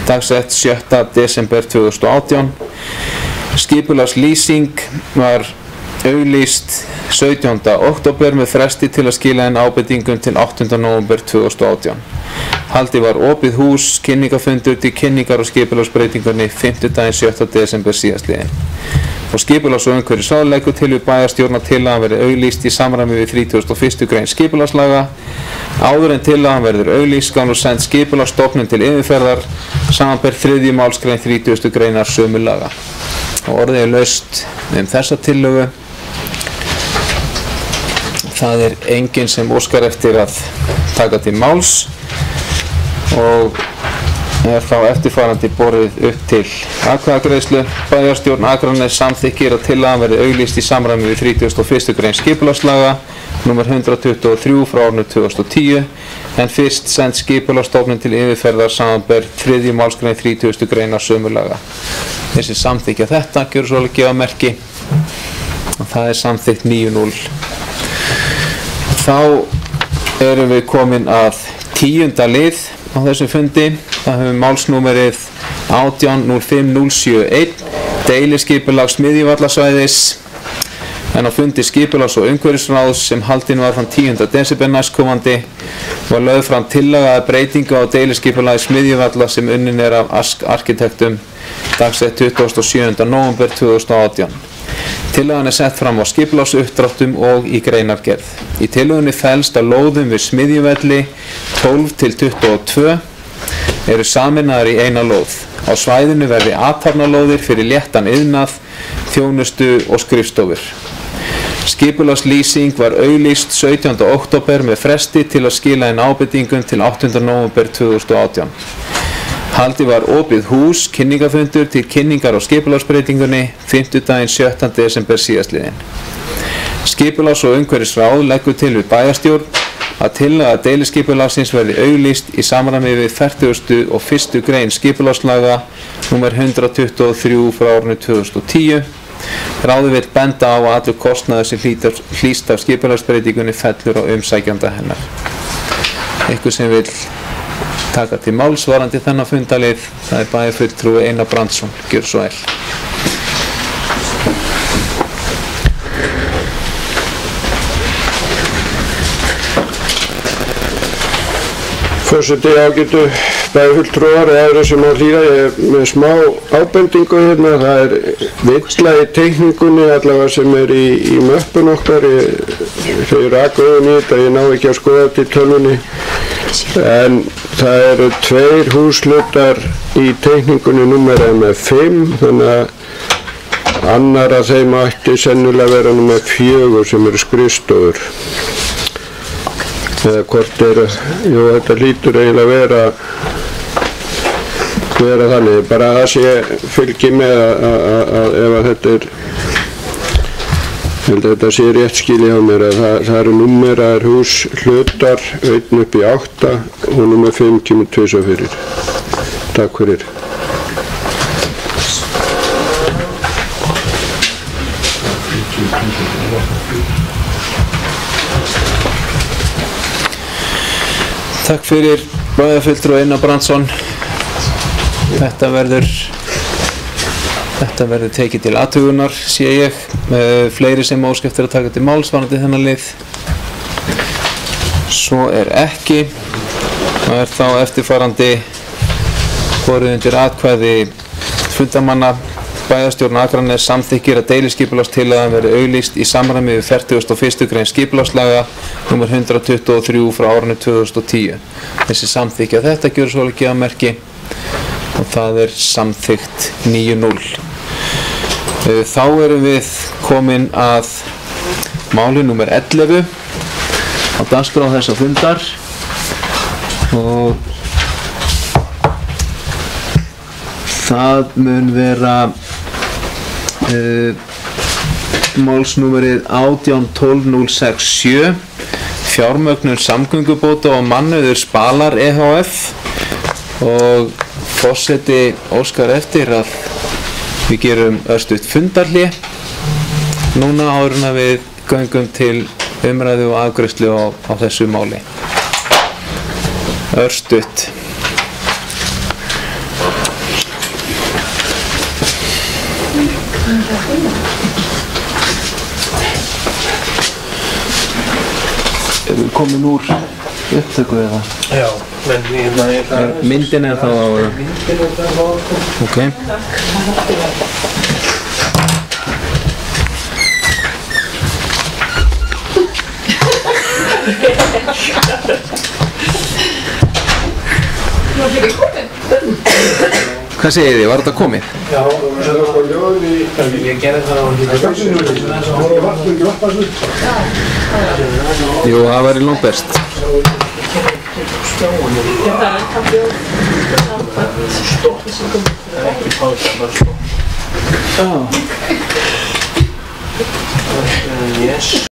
dagsett 7. desember 2018. Skipulagslýsing var auglýst 17. október með fresti til að skila inn ábendingum til 8. nóvember 2018. Haldið var opið hús, kynningafundur til kynningar og skipulagsbreytingunni 5. daginn 7. desember síðastliðinn. Og skipulags- og umhverfisráð leggur til við bæjarstjórn að tillagan verði auglýst í samræmi við 31. grein skipulagslaga. Áður en tillagan verður auglýst skal nú send skipulagsstofnun til yfirferðar samanber 3. málsgrein 30. greinar sömu laga. Og orðið er laust þessa tillögu. Það er enginn sem óskar eftir að taka til máls og er þá eftirfarandi borið upp til atkvæðagreiðslu. Bæjarstjórn Akraness samþykkir að tillagan verði auglýst í samræmi við 31. grein skipulagslaga nr. 123 frá árinu 2010 en fyrst send skipulagsstofnun til yfirferðar samanber 3. málsgrein 30. greinar sömu laga. Þessi samþykkja þetta gjör svo að gefa merki og það er samþykkt 9-0. Þá erum við komin að 10. lið á þessum fundi. Það hefur málsnúmerið 18.05.071 deiliskipulag smiðjuvallasvæðis en á fundi skipulags- og umhverfisráðs sem haldinn var þann 10. desember næstkomandi var lögð fram tillaga að breytingu á deiliskipulagi smiðjuvalla sem unnin er af arkitektum dagsett 27. nóvember 2018. Tillagan er sett fram á skipulagsuppdráttum og í greinargerð. Í tillögunni felst að lóðum við smiðjuvelli 12-22 eru sameinaðar í eina lóð. Á svæðinu verði athafnalóðir fyrir léttan iðnað, þjónustu og skrifstofur. Skipulagslýsing var auglýst 17. október með fresti til að skila inn ábendingum til 8. nóvember 2018. Haldið var opið hús, kynningafundur til kynningar á skipulagsbreytingunni 5. daginn 7. desember síðastliðinn. Skipulags- og umhverfisráð leggur til við bæjarstjórn að tillaga deiliskipulagsins verði auglýst í samræmi við 41. grein skipulagslaga nr. 123 frá árinu 2010. Ráðið vill benda á að allur kostnaður sem hlýst af skipulagsbreytingunni fellur á umsækjanda hennar. Eitthvað sem vill taka til máls varðandi þennan fundalið, það er bæjarfulltrúi Einar Brandsson. Gjör svo vel. Forseti, ágætu bæjarfulltrúar og aðra sem á hlýða, ég er með smá ábendingu hérna. Það er villa í teikningunni allavega sem er í möppun okkar. Þau raka augun í þetta, ég ná ekki að skoða þetta í tölvunni. En það eru 2 húshlutar í teikningunni, númerið með 5, þannig að annar af þeim ætti sennilega vera númer 4 sem eru skrifstofur. Eða hvort eru, jú, þetta hlýtur eiginlega vera þannig, bara að það sé fylgi með að ef að þetta er, þetta sé rétt skilja á mér, að það eru númeraðir húshlutar 1 upp í 8 og númer 5 kemur 2 fyrir. Takk fyrir. Takk fyrir bæjarfulltrúi Einar Brandsson. Þetta verður tekið til athugunar, sé ég. Fleiri sem óska eftir að taka til máls varðandi þennan lið. Svo er ekki. Það er þá eftirfarandi borið undir atkvæði fundarmanna. Bæjarstjórn Akraness samþykkir að deiliskipulagstillagan verði auglýst í samræmi við 41. grein skipulagslaga nr. 123 frá árinu 2010. Þessi samþykkja þetta gjör svo að gefa merki og það er samþykkt 9-0. Þá erum við komin að máli nr. 11 á dagskrá þessa fundar. og það mun vera málsnúmerið 1812067, fjármögnun samgöngubóta og mannauður Spalar EHF, og forseti óskar eftir að við gerum örstutt fundarhlé núna áður en við göngum til umræðu og afgreiðslu á þessu máli. Örstutt. Erum við komin úr upptöku eða? Já, menn Myndin er þá á... Ok. Hvað segið þið? Var þetta komið? Já, ég gerði það á Jú, það væri langt best. Yes.